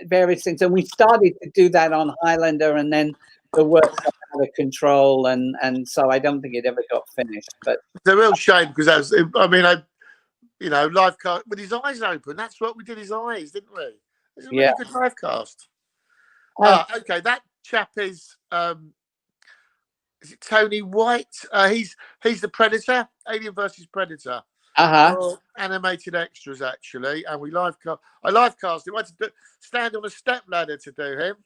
Various things, and we started to do that on Highlander, and then the work got out of control, and so I don't think it ever got finished. But it's a real shame, because that was, live cast with his eyes open. That's what we did, his eyes, didn't we? It's a really good live cast. Okay, that chap is it Tony White? He's the Predator, Alien versus Predator. Animated extras, actually, and I live cast him. I had to stand on a step ladder to do him.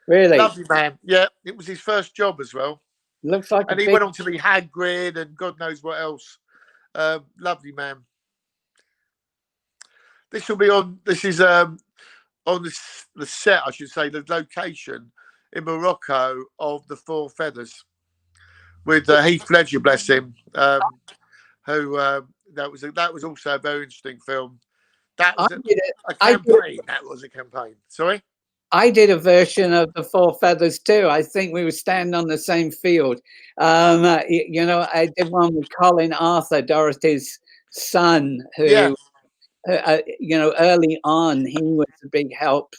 Really? Lovely man. Yeah, it was his first job as well. Looks like, and he went on to be Hagrid and God knows what else. Lovely man. This will be on. This is on the set, I should say, the location in Morocco of The Four Feathers, with Heath Ledger, bless him, who that was also a very interesting film. That was a campaign. That was a campaign. Sorry? I did a version of The Four Feathers too. I think we were standing on the same field. I did one with Colin Arthur, Dorothy's son, who, early on, he was a big help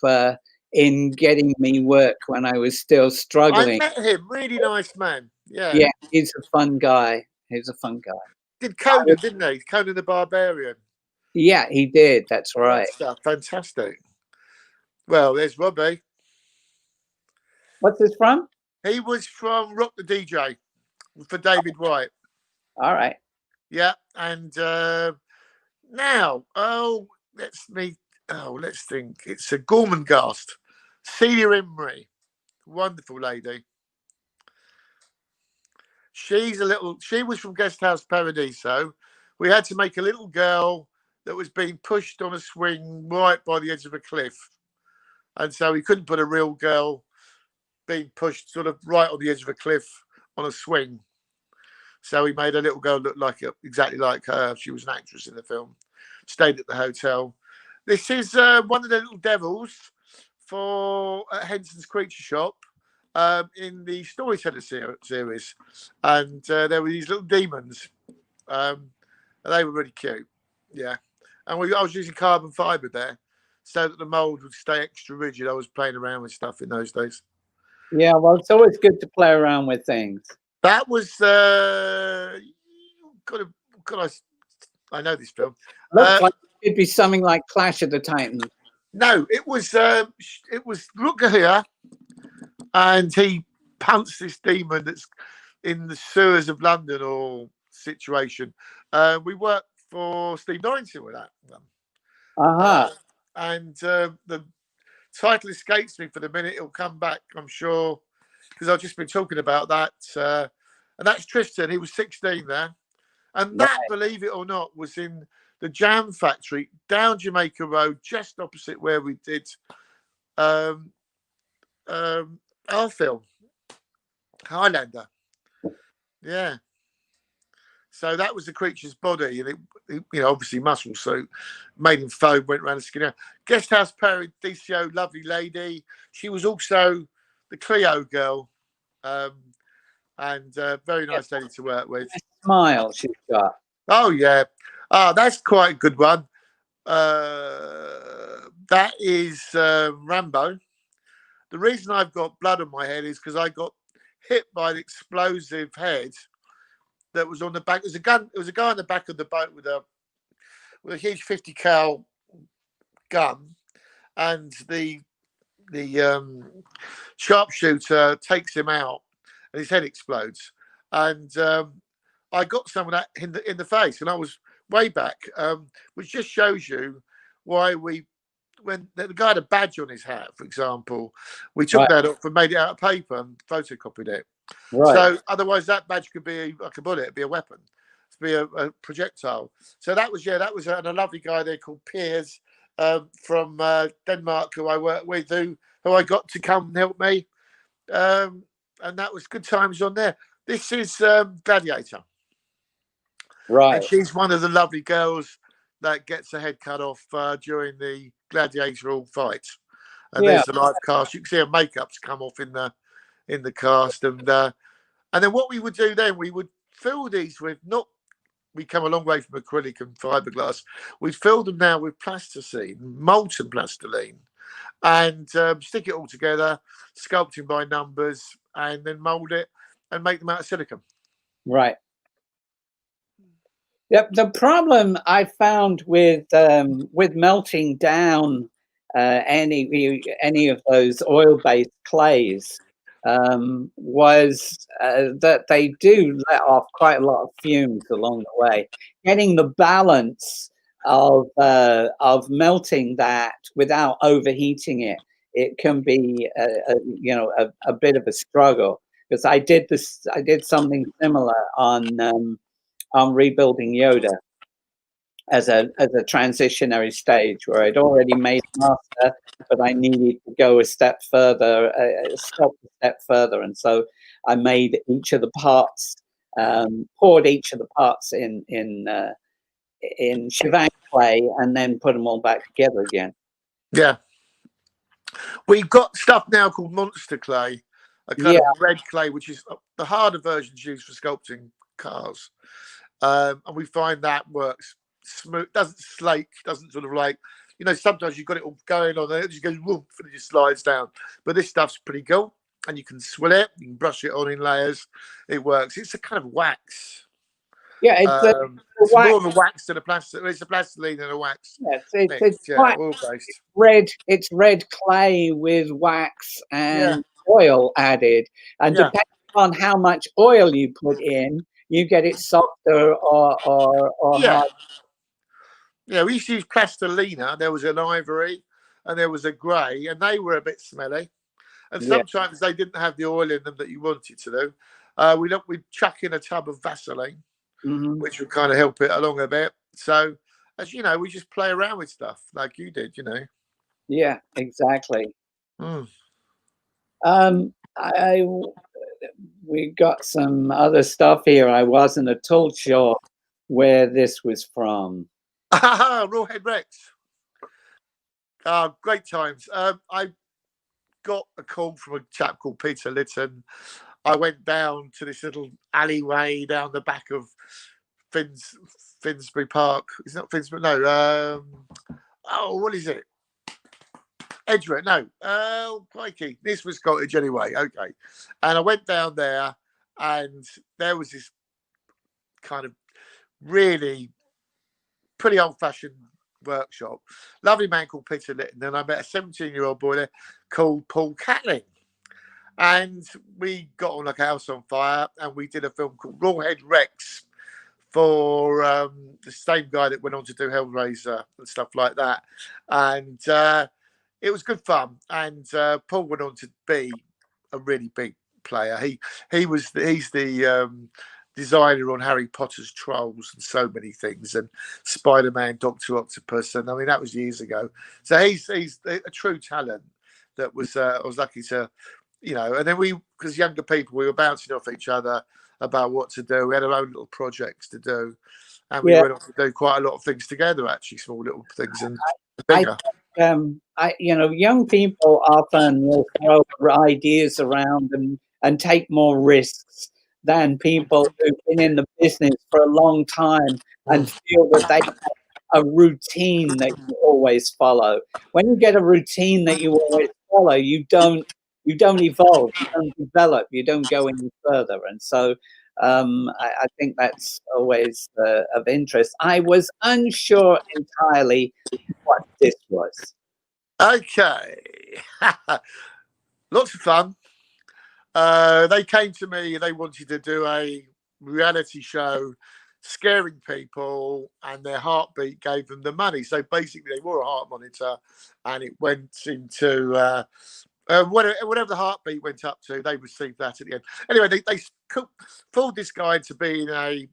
in getting me work when I was still struggling. I met him. Really nice man. Yeah. Yeah, he's a fun guy. Did Conan, didn't he? Conan the Barbarian. Yeah, he did. That's right. Fantastic. Well, there's Robbie. What's this from? He was from Rock the DJ. for David White. All right. Yeah, and now, let's think. It's a Gormenghast, Celia Imrie, wonderful lady. She was from Guest House Paradiso. We had to make a little girl that was being pushed on a swing right by the edge of a cliff. And so we couldn't put a real girl being pushed sort of right on the edge of a cliff on a swing. So we made a little girl look exactly like her. She was an actress in the film. Stayed at the hotel. This is one of the little devils for Henson's Creature Shop. In the Storyteller series, and there were these little demons. They were really cute, yeah. And I was using carbon fibre there, so that the mould would stay extra rigid. I was playing around with stuff in those days. Yeah, well, it's always good to play around with things. That was I know this film. Looks like it'd be something like Clash of the Titans. No, it was Rutger here. And he punts this demon that's in the sewers of London or situation. We worked for Steve Norrington with that one. And the title escapes me for the minute. It'll come back, I'm sure, because I've just been talking about that. And that's Tristan. He was 16 there. And that, believe it or not, was in the Jam Factory down Jamaica Road, just opposite where we did our film, Highlander. Yeah. So that was the creature's body, and it obviously muscle suit, made in foam, went around the skin out. Guest House Paradiso, lovely lady. She was also the Cleo girl, and very nice lady to work with. Smile she's got. Oh yeah. That's quite a good one. That is Rambo. The reason I've got blood on my head is because I got hit by an explosive head that was on the back. There was a guy on the back of the boat with a huge 50 cal gun, and the sharpshooter takes him out, and his head explodes. And I got some of that in the face, and I was way back, which just shows you why when the guy had a badge on his hat, for example, we took that off and made it out of paper and photocopied it. Right. So otherwise that badge could be like a bullet, it'd be a weapon, it'd be a projectile. So that was a lovely guy there called Piers from Denmark, who I worked with, who I got to come and help me. And that was good times on there. This is Gladiator. Right. And she's one of the lovely girls that gets her head cut off during the gladiatoral fight. And there's the live cast. You can see her makeup's come off in the cast. And then what we would do then, we would fill these with we come a long way from acrylic and fiberglass. We'd fill them now with plasticine, molten plastiline, and stick it all together, sculpting by numbers, and then mold it and make them out of silicone. Right. Yep. The problem I found with melting down any of those oil-based clays was that they do let off quite a lot of fumes along the way. Getting the balance of melting that without overheating it can be a bit of a struggle, because I did something similar on rebuilding Yoda as a transitionary stage, where I'd already made master, but I needed to go a step further, and so I made each of the parts, poured each of the parts in shivang clay, and then put them all back together again. Yeah, we've got stuff now called monster clay, a kind of red clay, which is the harder versions used for sculpting cars. And we find that works smooth, doesn't slake, doesn't sort of like, sometimes you've got it all going on there, it just goes whoop and it just slides down. But this stuff's pretty cool, and you can swill it, you can brush it on in layers. It works. It's a kind of wax. Yeah, it's more of a wax than a plastic. It's a plastiline and a wax. Yes, it's oil-based. It's red clay with wax and oil added, and on how much oil you put in, you get it softer or Yeah. hard. Yeah, we used to use plastilina. There was an ivory and there was a grey, and they were a bit smelly. And Yeah. sometimes they didn't have the oil in them that you wanted to do. We'd chuck in a tub of Vaseline, which would kind of help it along a bit. So, as you know, we just play around with stuff like you did, you know. Yeah, exactly. Mm. We got some other stuff here. I wasn't at all sure where this was from. Rawhead Rex. Great times. I got a call from a chap called Peter Litton. I went down to this little alleyway down the back of Finsbury Park. It's not Finsbury, no. What is it? Edgware, no. Oh, crikey. This was Cottage anyway. Okay. And I went down there, and there was this kind of really pretty old-fashioned workshop. Lovely man called Peter Litton, and I met a 17-year-old boy there called Paul Catling. And we got on like a house on fire, and we did a film called Rawhead Rex for the same guy that went on to do Hellraiser and stuff like that. And it was good fun. And Paul went on to be a really big player. He's the designer on Harry Potter's Trolls and so many things, and Spider-Man, Doctor Octopus, and I mean that was years ago. So he's a true talent that was I was lucky to, you know. And then because younger people, we were bouncing off each other about what to do. We had our own little projects to do, and we went on to do quite a lot of things together, actually, small little things and bigger. Young people often will throw ideas around and take more risks than people who've been in the business for a long time and feel that they have a routine that you always follow. When you get a routine that you always follow, you don't evolve, you don't develop, you don't go any further. And so I think that's always of interest. I was unsure entirely what this was. Okay. Lots of fun. They came to me, they wanted to do a reality show scaring people, and their heartbeat gave them the money. So basically, they wore a heart monitor, and it went into whatever the heartbeat went up to, they received that at the end. Anyway, they fooled this guy into being a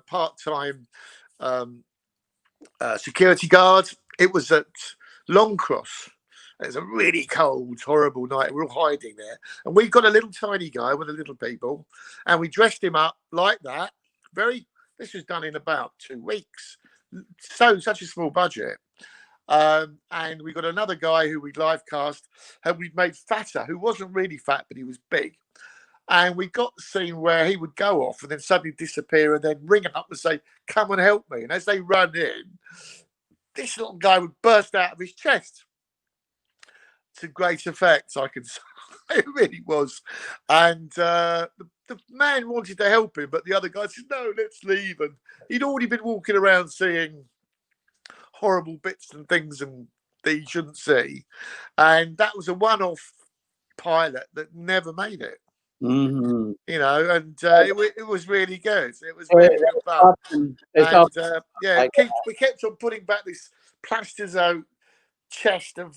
part-time security guard. It was at Longcross. It was a really cold, horrible night. We're all hiding there. And we got a little tiny guy with the little people, and we dressed him up like that. This was done in about 2 weeks. Such a small budget. And we got another guy who we'd live cast, and we'd made fatter, who wasn't really fat, but he was big. And we got the scene where he would go off and then suddenly disappear and then ring up and say, "Come and help me." And as they run in, this little guy would burst out of his chest. To great effect, I can say. It really was. And the man wanted to help him, but the other guy said, "No, let's leave." And he'd already been walking around seeing horrible bits and things and that he shouldn't see. And that was a one-off pilot that never made it. Mm-hmm. You know, and it was really good. It was really good fun. We kept on putting back this plastizo chest of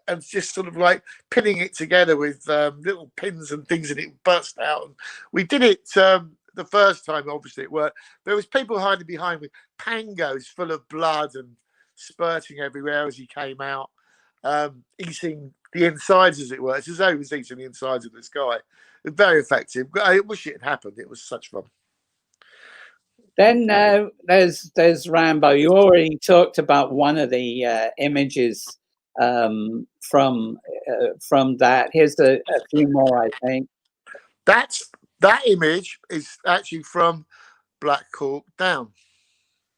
and just sort of like pinning it together with little pins and things, and it burst out. And we did it the first time, obviously it worked. There was people hiding behind with pangos full of blood and spurting everywhere as he came out, eating the insides, as it were. It's as though he was eating the insides of this guy. It was very effective. I wish it had happened. It was such fun. Then there's Rambo. You already talked about one of the images from that. Here's a few more, I think. That image is actually from Black Hawk Down.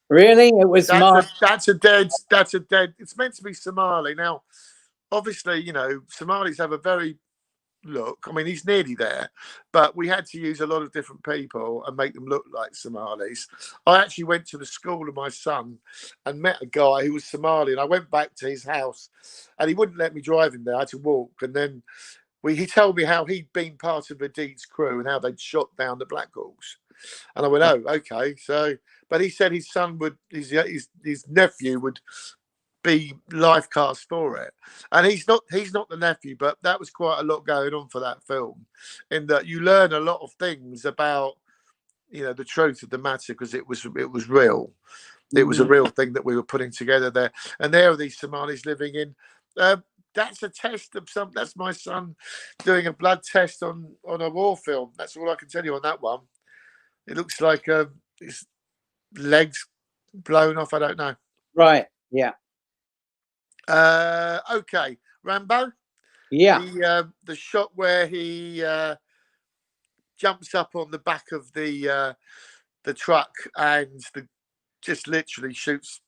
Really? It was that's a dead. It's meant to be Somali. Now, obviously, you know, Somalis have a very look. I mean, he's nearly there, but we had to use a lot of different people and make them look like Somalis. I actually went to the school of my son and met a guy who was Somali, and I went back to his house, and he wouldn't let me drive him there. I had to walk, and then he told me how he'd been part of the Deeds crew and how they'd shot down the Black Hawks. And I went, oh, okay. So, but he said his son would, his nephew would be lifecast for it, and he's not the nephew, but that was quite a lot going on for that film, in that you learn a lot of things about, you know, the truth of the matter, because it was real. It was a real thing that we were putting together there, and there are these Somalis living in. That's a test of some. That's my son doing a blood test on a war film. That's all I can tell you on that one. It looks like his legs blown off. I don't know. Right. Yeah. Okay, Rambo. Yeah. The shot where he jumps up on the back of the truck and just literally shoots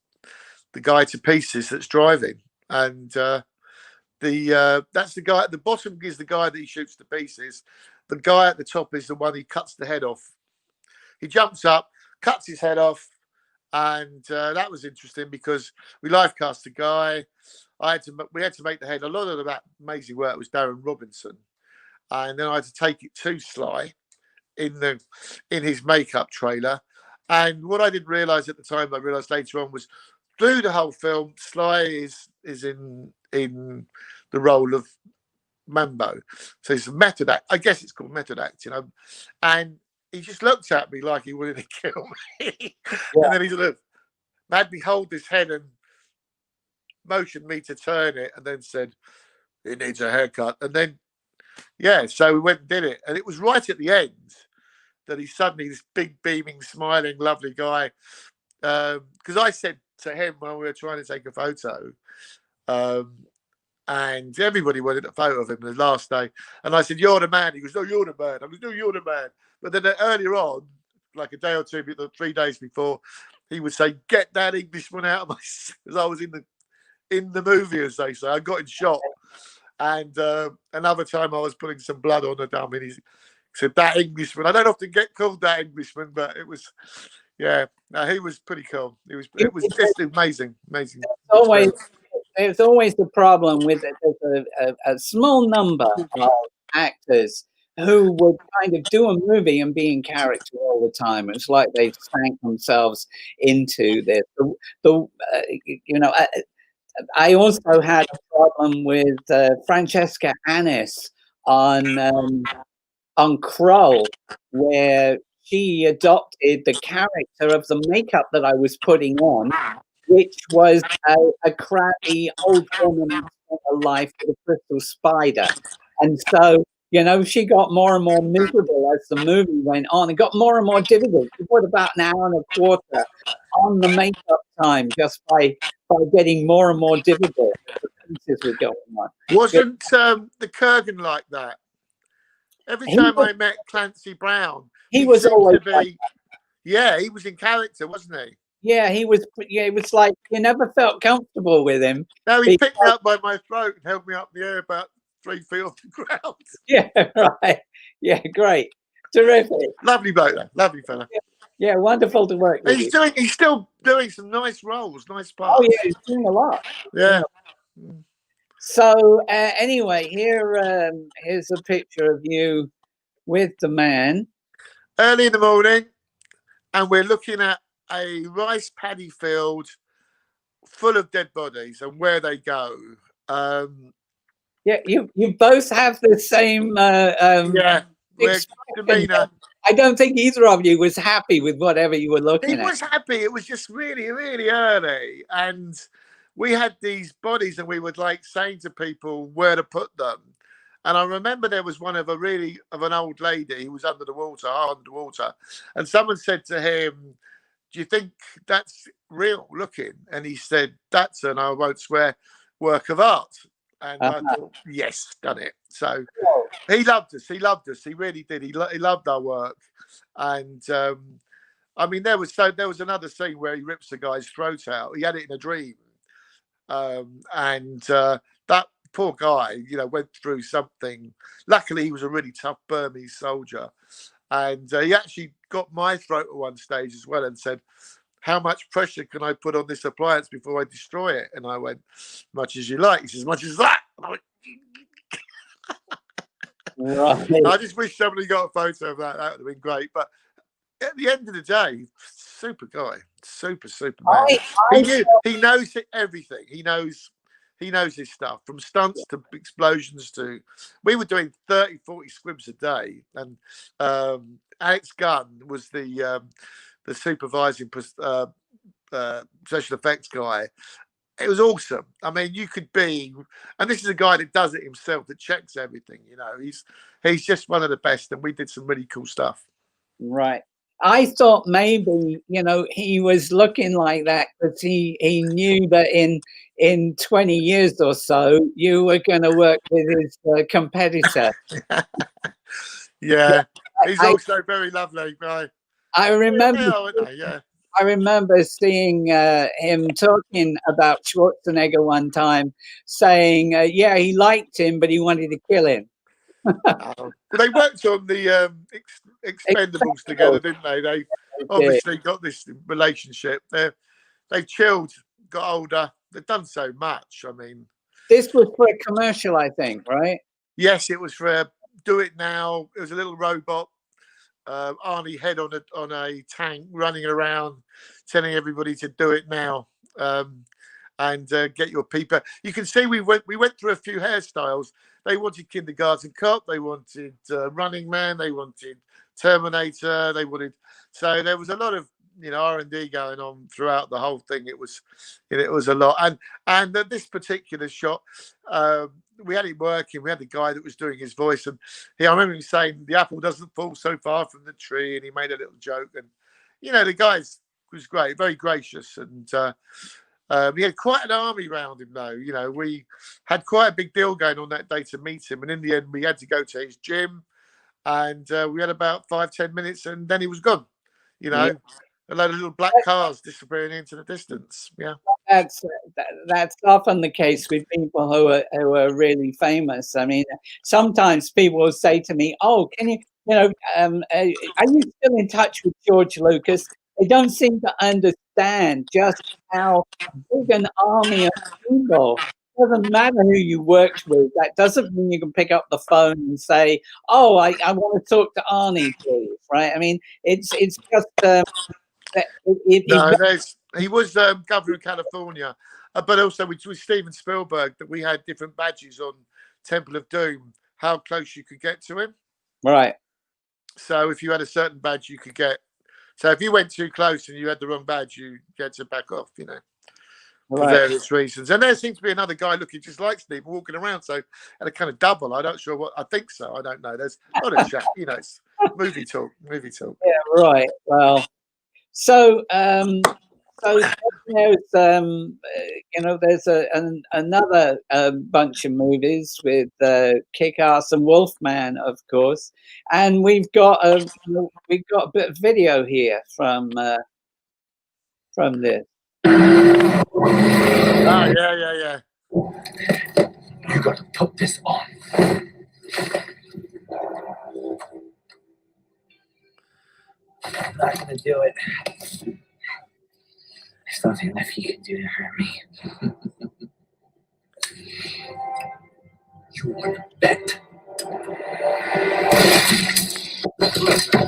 the guy to pieces that's driving, and that's the guy at the bottom is the guy that he shoots to pieces. The guy at the top is the one he cuts the head off. He jumps up, cuts his head off, and that was interesting because we live cast a guy. We had to make the head. A lot of that amazing work was Darren Robinson, and then I had to take it to Sly in his makeup trailer. And what I didn't realise at the time, I realised later on, was through the whole film, Sly is in the role of Mambo. So it's a method act. I guess it's called method act, you know. And he just looked at me like he wanted to kill me. Yeah. And then he sort of made me hold his head and motioned me to turn it, and then said, "It needs a haircut." And then, yeah, so we went and did it. And it was right at the end that he's suddenly this big, beaming, smiling, lovely guy. Because I said to him when we were trying to take a photo, and everybody wanted a photo of him the last day. And I said, "You're the man." He goes, "No, you're the man." I was, "No, you're the man." But then earlier on, like a day or two, 3 days before, he would say, "Get that Englishman out of my," because I was in the movie, as they say. I got in shot. And another time I was putting some blood on a dummy, and he said, "That Englishman." I don't often get called that Englishman, but it was, yeah, no, he was pretty cool. It was just amazing. There's always the problem with it. There's a small number of actors who would kind of do a movie and be in character all the time. It's like they've sank themselves into this. I also had a problem with Francesca Annis on Krull, where she adopted the character of the makeup that I was putting on, which was a crabby old woman who spent her life with a crystal spider. And so, you know, she got more and more miserable as the movie went on. It got more and more difficult. She put about an hour and a quarter on the makeup time just by getting more and more difficult. The pieces were going on. Wasn't the Kurgan like that? Every time I met Clancy Brown, he was always like yeah, he was in character, wasn't he? Yeah, he was. Yeah, it was like you never felt comfortable with him. No, he picked me up by my throat and held me up in the air about 3 feet off the ground. Yeah, right. Yeah, great, terrific. Lovely bloke, though. Lovely fella. Yeah, wonderful to work with. He's still doing some nice roles, nice parts. Oh yeah, he's doing a lot. Yeah. So anyway, here's a picture of you with the man. Early in the morning, and we're looking at a rice paddy field full of dead bodies and where they go. Yeah, you both have the same demeanor. I don't think either of you was happy with whatever you were looking at. He was happy. It was just really, really early. And we had these bodies and we would like saying to people where to put them. And I remember there was one of an old lady who was under the water. And someone said to him, "Do you think that's real looking?" And he said, "That's an, I won't swear, work of art." And I thought, yes, done it. So he loved us. He loved us. He really did. He loved our work. And I mean, there was another scene where he rips the guy's throat out. He had it in a dream. And that poor guy, you know, went through something. Luckily, he was a really tough Burmese soldier. And he actually got my throat at one stage as well and said, "How much pressure can I put on this appliance before I destroy it?" And I went, "Much as you like." He says, "Much as that." And I went, Right. I just wish somebody got a photo of that. That would have been great. But at the end of the day, super guy, super man. He knows everything. He knows his stuff, from stunts to explosions to. We were doing 30, 40 squibs a day, and Alex Gunn was the supervising special effects guy. It was awesome. I mean, you could be, and this is a guy that does it himself, that checks everything. You know, he's just one of the best, and we did some really cool stuff. Right. I thought maybe, he was looking like that because he knew that in 20 years or so you were going to work with his competitor. Yeah, he's also very lovely, right? I remember. I remember seeing him talking about Schwarzenegger one time, saying, "Yeah, he liked him, but he wanted to kill him." Well, they worked on the Expendables together, didn't they? They obviously got this relationship. They've chilled, got older. They've done so much. I mean, this was for a commercial, I think, right? Yes, it was for Do It Now. It was a little robot, Arnie head on a tank, running around, telling everybody to do it now. And get your peeper. You can see we went through a few hairstyles. They wanted Kindergarten Cop, they wanted Running Man, they wanted Terminator, so there was a lot of R&D going on throughout the whole thing. It was a lot, and this particular shot, we had it working. We had the guy that was doing his voice, and I remember him saying the apple doesn't fall so far from the tree, and he made a little joke, and the guy was great, very gracious, and we had quite an army around him, though. We had quite a big deal going on that day to meet him. And in the end, we had to go to his gym. And we had about 5-10 minutes, and then he was gone. A load of little black cars disappearing into the distance. Yeah. That's often the case with people who are really famous. I mean, sometimes people will say to me, "Oh, can you, are you still in touch with George Lucas?" They don't seem to understand just how big an army of people. It doesn't matter who you worked with. That doesn't mean you can pick up the phone and say, "Oh, I want to talk to Arnie, please." Right? I mean, it's just. He was governor of California, but also with Steven Spielberg, that we had different badges on Temple of Doom, how close you could get to him. Right. So if you had a certain badge, you could get. So if you went too close and you had the wrong badge, you get to back off, for various reasons. And there seems to be another guy looking just like Steve walking around. So at a kind of double, I'm not sure what. I think so. I don't know. There's a lot of chat. It's movie talk. Yeah. Right. Well. So there's there's another bunch of movies with Kick-Ass and Wolfman, of course, and we've got a bit of video here from this. Oh yeah. You got to put this on. I'm not gonna do it. There's nothing left you can do to hurt me. You want to bet? Let's go!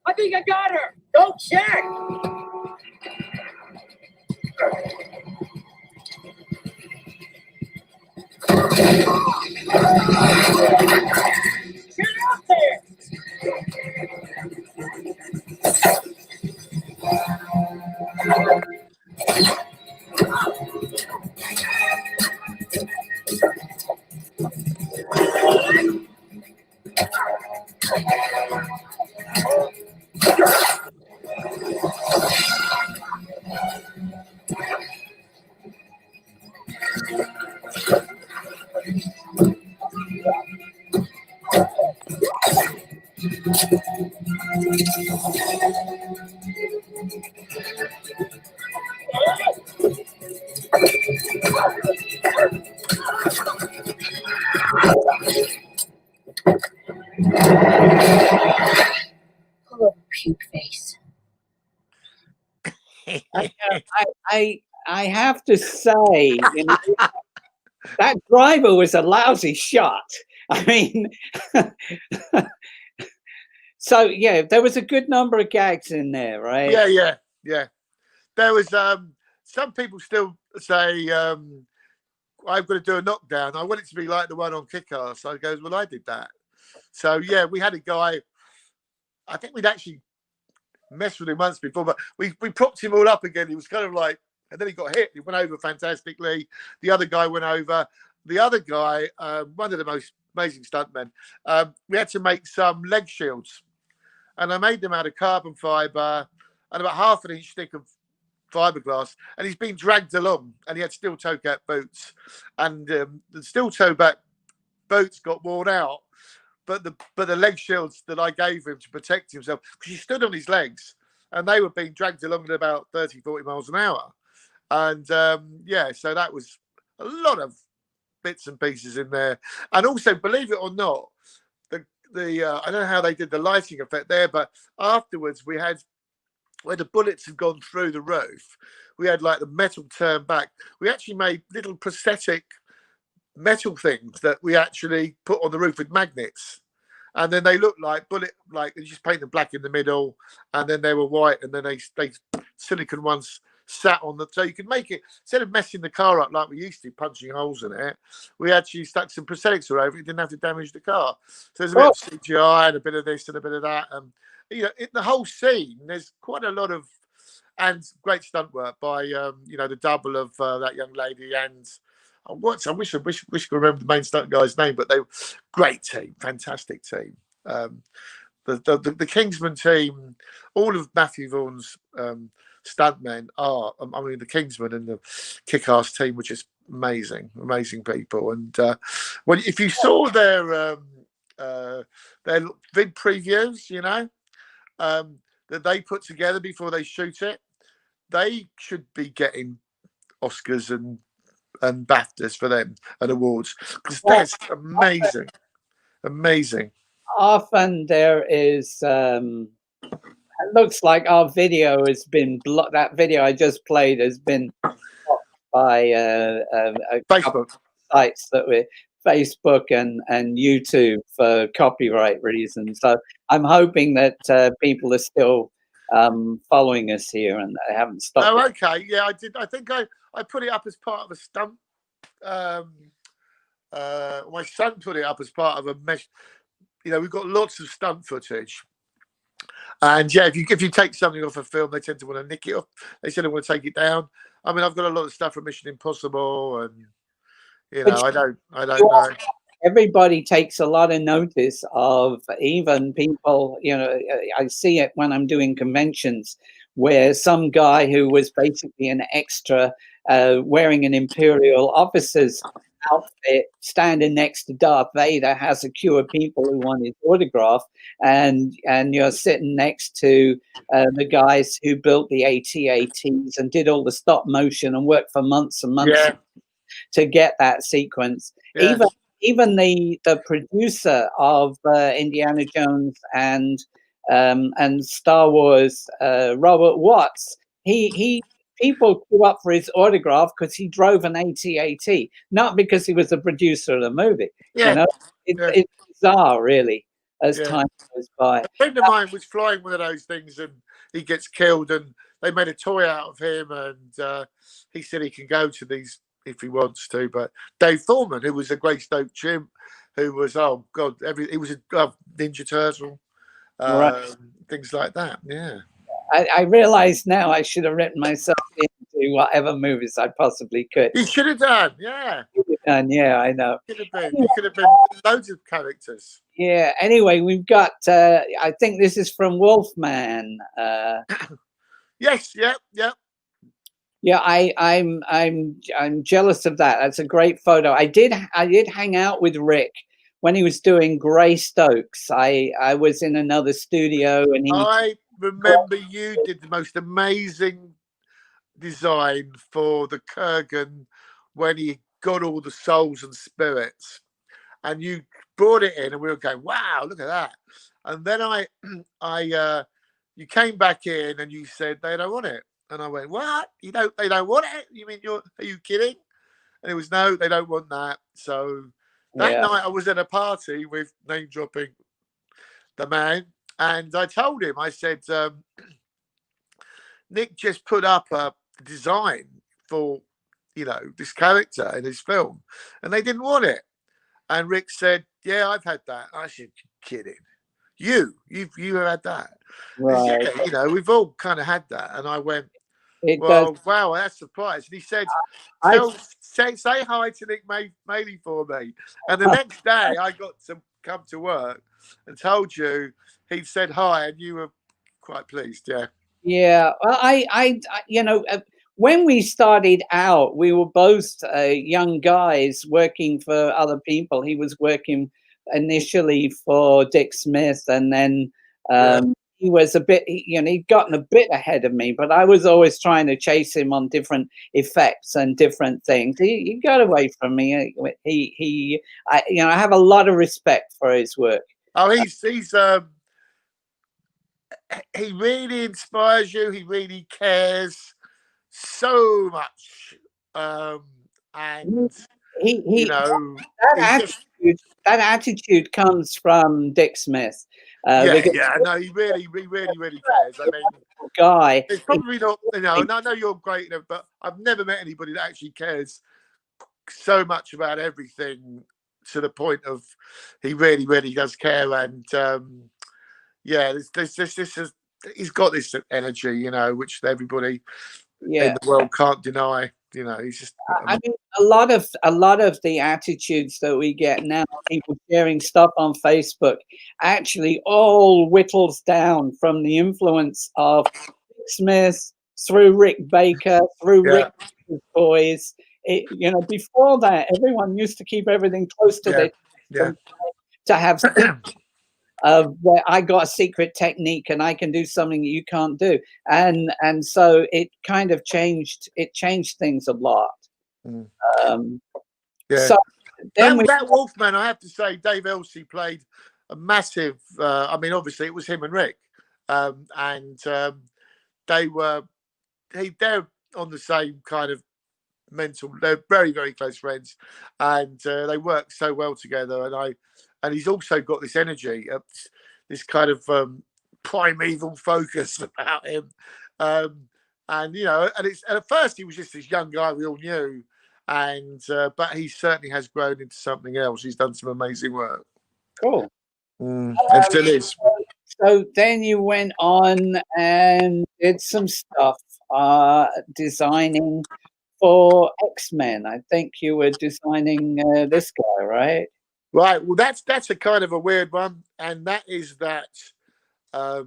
I think I got her. Go check. Get out there. I have to say, that driver was a lousy shot. I mean, so yeah, there was a good number of gags in there, right? Yeah. There was some people still say I've got to do a knockdown. I want it to be like the one on Kick-Ass. So I goes, well, I did that. So yeah, we had a guy. I think we'd actually messed with him once before, but we propped him all up again. He was kind of like, and then he got hit. He went over fantastically. The other guy went over. The other guy, one of the most amazing stuntmen, we had to make some leg shields. And I made them out of carbon fibre and about half an inch thick of fiberglass. And he's been dragged along, and he had steel toe cap boots. And the steel toe back boots got worn out. But the leg shields that I gave him to protect himself, because he stood on his legs, and they were being dragged along at about 30, 40 miles an hour. And yeah, so that was a lot of bits and pieces in there. And also, believe it or not, the I don't know how they did the lighting effect there, but afterwards we had, where the bullets had gone through the roof, we had like the metal turned back. We actually made little prosthetic metal things that we actually put on the roof with magnets, and then they looked like bullet, like you just paint them black in the middle, and then they were white, and then they silicon ones sat on the, so you could make it, instead of messing the car up like we used to, punching holes in it, we actually stuck some prosthetics all over it. It didn't have to damage the car. So there's a bit of CGI and a bit of this and a bit of that, and you know, the whole scene, there's quite a lot of, and great stunt work by you know, the double of that young lady, and I wish I could remember the main stunt guy's name, but they were great team, fantastic team. The Kingsman team, all of Matthew Vaughan's stuntmen are, I mean, the Kingsman and the Kick-Ass team, which is amazing people. And when, if you saw their vid previews, you know, that they put together before they shoot it, they should be getting Oscars and BAFTAs for them and awards, because that's amazing. Often there is it looks like our video has been blocked. That video I just played has been blocked by a couple of sites that were Facebook and YouTube for copyright reasons. So I'm hoping that people are still following us here and they haven't stopped. Oh, okay. Yeah, I did. I think I put it up as part of a stunt. My son put it up as part of a mesh. You know, we've got lots of stunt footage. And yeah, if you take something off a film, they tend to want to nick it off. They said they want to take it down. I mean, I've got a lot of stuff from Mission Impossible, and you know, I don't know. Everybody takes a lot of notice of, even people, you know, I see it when I'm doing conventions where some guy who was basically an extra wearing an Imperial officer's outfit standing next to Darth Vader has a queue of people who want his autograph, and you're sitting next to the guys who built the AT-ATs and did all the stop motion and worked for months and months to get that sequence. Even the producer of Indiana Jones and Star Wars, Robert Watts, he people queue up for his autograph because he drove an AT-AT, not because he was the producer of the movie. You know, it's bizarre, really, as time goes by. A friend of mine was flying one of those things, and he gets killed, and they made a toy out of him, and he said he can go to these if he wants to. But Dave Thorman, who was a Greystoke chimp, who was, oh god, he was a Ninja Turtle, things like that. Yeah. I realize now I should have written myself into whatever movies I possibly could. You should have done, yeah. Yeah, I know. You could have been loads of characters. Yeah. Anyway, we've got. I think this is from Wolfman. Yes. Yep. Yeah, I'm jealous of that. That's a great photo. I did hang out with Rick when he was doing Greystokes. I was in another studio, and I remember you did the most amazing design for the Kurgan when he got all the souls and spirits, and you brought it in, and we were going, wow, look at that. And then you came back in and you said they don't want it. And I went, what? They don't want it? You mean are you kidding? And it was, no, they don't want that. So that night I was at a party with name dropping the man, and I told him, I said, Nick just put up a design for, this character in his film, and they didn't want it. And Rick said, yeah, I've had that. I said, kidding. You had that. Right. Said, yeah, we've all kind of had that. And I went, wow, that's a surprise. And he said, say hi to Nick Maley for me. And the next day I got to come to work and told you he said hi, and you were quite pleased. Yeah. Yeah. Well, I when we started out, we were both young guys working for other people. He was working initially for Dick Smith, and then he was a bit, he'd gotten a bit ahead of me, but I was always trying to chase him on different effects and different things. He got away from me. I have a lot of respect for his work. Oh, he really inspires you. He really cares so much. And that attitude comes from Dick Smith. No, he really cares. I mean, guy. It's probably not, and I know you're great, but I've never met anybody that actually cares so much about everything to the point of he really does care. And he's got this energy, which everybody in the world can't deny. He's just. I mean, a lot of the attitudes that we get now, people sharing stuff on Facebook, actually all whittles down from the influence of Dick Smith through Rick Baker, through Rick Boys. Before that, everyone used to keep everything close to their to have where I got a secret technique and I can do something that you can't do, and so it kind of changed things a lot. So then that Wolfman, I have to say, Dave Elstree played a massive. I mean, obviously it was him and Rick, and they're on the same kind of mental. They're very close friends, and they work so well together. And he's also got this energy, this kind of primeval focus about him. And at first he was just this young guy we all knew, and but he certainly has grown into something else. He's done some amazing work. Cool. And still is. So then you went on and did some stuff designing for X-Men. I think you were designing this guy, right? Right. Well, that's a kind of a weird one, and that is that I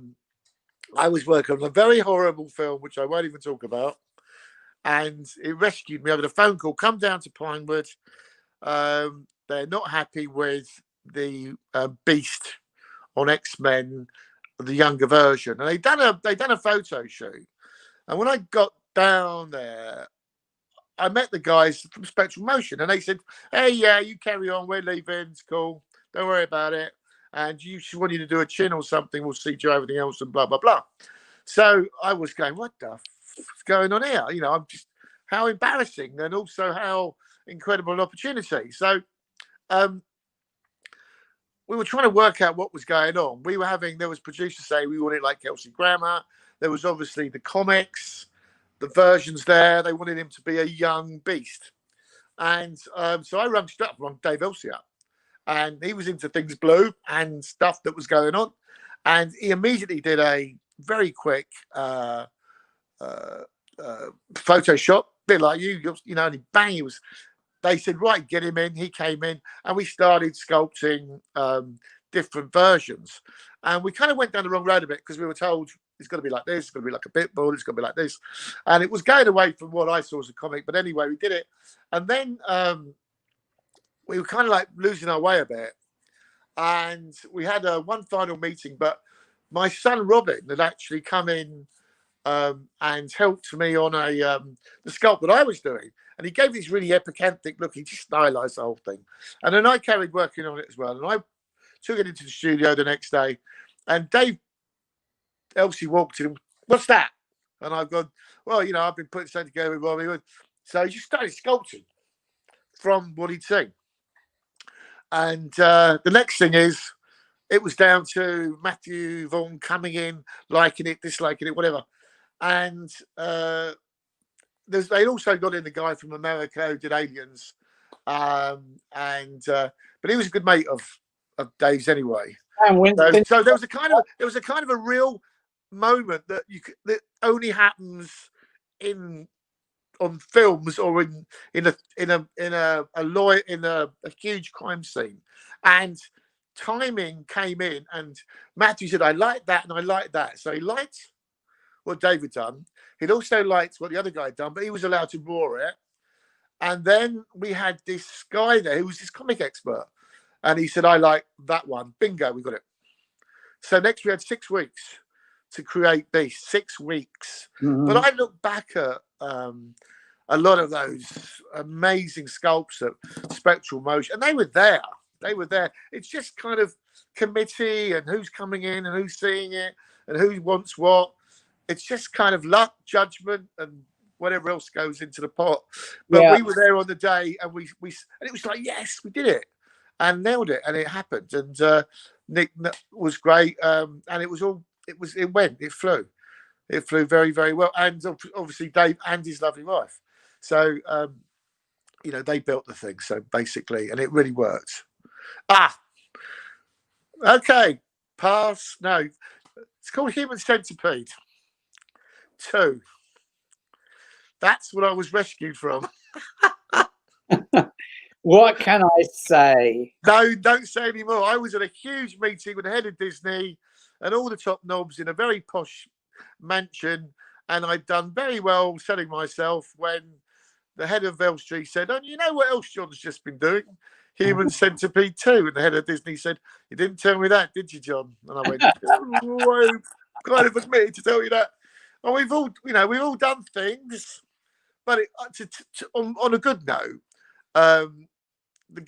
was working on a very horrible film, which I won't even talk about, and it rescued me. I got a phone call, come down to Pinewood. They're not happy with the Beast on X-Men, the younger version, and they'd done a photo shoot. And when I got down there, I met the guys from Spectral Motion, and they said, "Hey, yeah, you carry on. We're leaving. It's cool. Don't worry about it. And you want you to do a chin or something. We'll see you everything else and blah blah blah." So I was going, "What the f***'s going on here?" I'm just, how embarrassing, and also how incredible an opportunity. So we were trying to work out what was going on. There was producers saying we wanted like Kelsey Grammer. There was obviously the comics, the versions there. They wanted him to be a young Beast. And so I rung Dave Elstree up. And he was into things blue and stuff that was going on. And he immediately did a very quick Photoshop, a bit like and bang, they said, right, get him in. He came in, and we started sculpting different versions. And we kind of went down the wrong road a bit, because we were told it's going to be like this, it's going to be like a bitboard, it's going to be like this. And it was going away from what I saw as a comic. But anyway, we did it. And then we were kind of like losing our way a bit. And we had one final meeting, but my son Robin had actually come in and helped me on the sculpt that I was doing. And he gave this really epicanthic look. He just stylized the whole thing. And then I carried working on it as well. And I took it into the studio the next day. And Dave Elstree walked in. "What's that?" And I've gone, well, you know, I've been putting something together with Robbie. So he just started sculpting from what he'd seen. And the next thing is, it was down to Matthew Vaughn coming in, liking it, disliking it, whatever. And they'd also got in the guy from America who did Aliens. But he was a good mate of Dave's anyway. So there was a kind of a real moment that that only happens on films or in a huge crime scene. And timing came in, and Matthew said, I like that and I like that. So he liked what Dave had done. He'd also liked what the other guy had done, but he was allowed to draw it. And then we had this guy there who was this comic expert. And he said, I like that one. Bingo, we got it. So next we had 6 weeks to create these 6 weeks. Mm-hmm. But I look back at a lot of those amazing sculpts at Spectral Motion, and they were there. They were there. It's just kind of committee and who's coming in and who's seeing it and who wants what. It's just kind of luck, judgment, and whatever else goes into the pot. But we were there on the day, and we and it was like, yes, we did it and nailed it, and it happened. And Nick was great, and it flew very, very well. And obviously Dave and his lovely wife. So you know, they built the thing. So basically, and it really worked. Okay, pass. No, it's called Human Centipede 2. That's what I was rescued from. What can I say? No, don't say anymore. I was at a huge meeting with the head of Disney and all the top knobs in a very posh mansion, and I'd done very well selling myself when the head of Elstree said, "Oh, you know what else John's just been doing? Human Centipede 2." And the head of Disney said, "You didn't tell me that, did you, John?" And I went, "Oh, I kind of admitted to tell you that." And we've all done things, but on a good note, the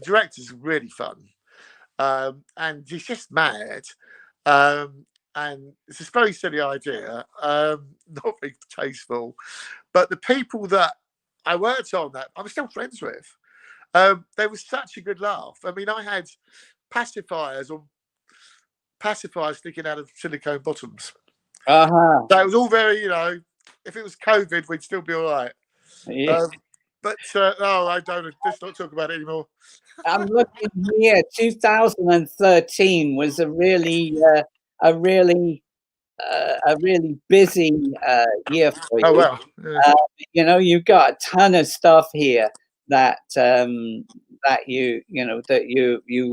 director's really fun, and he's just mad, and it's a very silly idea, not very tasteful, but the people that I worked on that I'm still friends with, they were such a good laugh. I mean, I had pacifiers sticking out of silicone bottoms. So it was all very, you know, if it was COVID, we'd still be all right. Yeah. But I don't. Let's not talk about it anymore. I'm looking here. 2013 was a really busy year for you. Oh well. Yeah. You know, you've got a ton of stuff here that you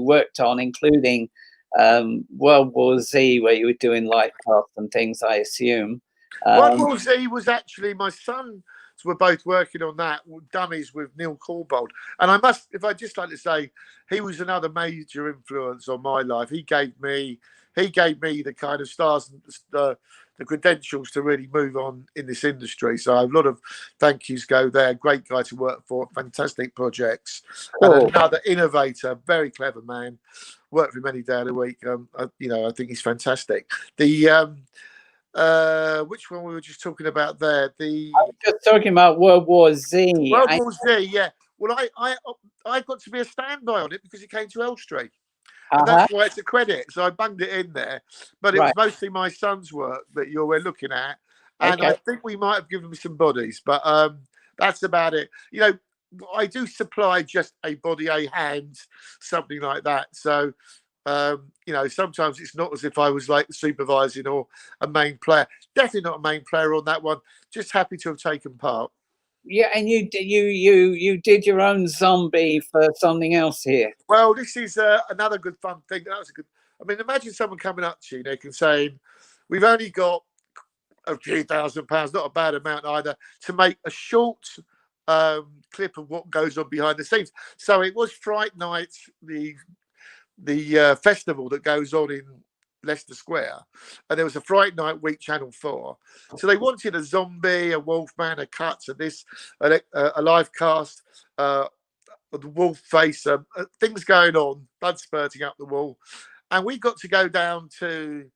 worked on, including World War Z, where you were doing lifecasting and things, I assume. World War Z was actually my son. We're both working on that, dummies with Neil Corbold. And I'd just like to say, he was another major influence on my life. He gave me the kind of stars and the credentials to really move on in this industry. So a lot of thank yous go there. Great guy to work for, fantastic projects. Cool. And another innovator, very clever man. Worked for him any day of the week. I think he's fantastic. Which one we were just talking about there? I was just talking about World War Z. War Z, yeah. Well, I got to be a standby on it because it came to Elstree. And that's why it's a credit. So I bunged it in there. But it was mostly my son's work that we're looking at. And I think we might have given him some bodies. But that's about it. You know, I do supply just a body, a hand, something like that. So sometimes it's not as if I was like supervising or a main player. Definitely not a main player on that one. Just happy to have taken part. Yeah, and you did your own zombie for something else here. Well, this is another good fun thing. That was a good. I mean, imagine someone coming up to you, Nick, and saying, "We've only got a few £1,000, not a bad amount either, to make a short clip of what goes on behind the scenes." So it was Fright Night, the festival that goes on in Leicester Square, and there was a Fright Night week, Channel 4. So they wanted a zombie, a wolfman, a cut, and this, a live cast, the wolf face, things going on, blood spurting up the wall, and we got to go down to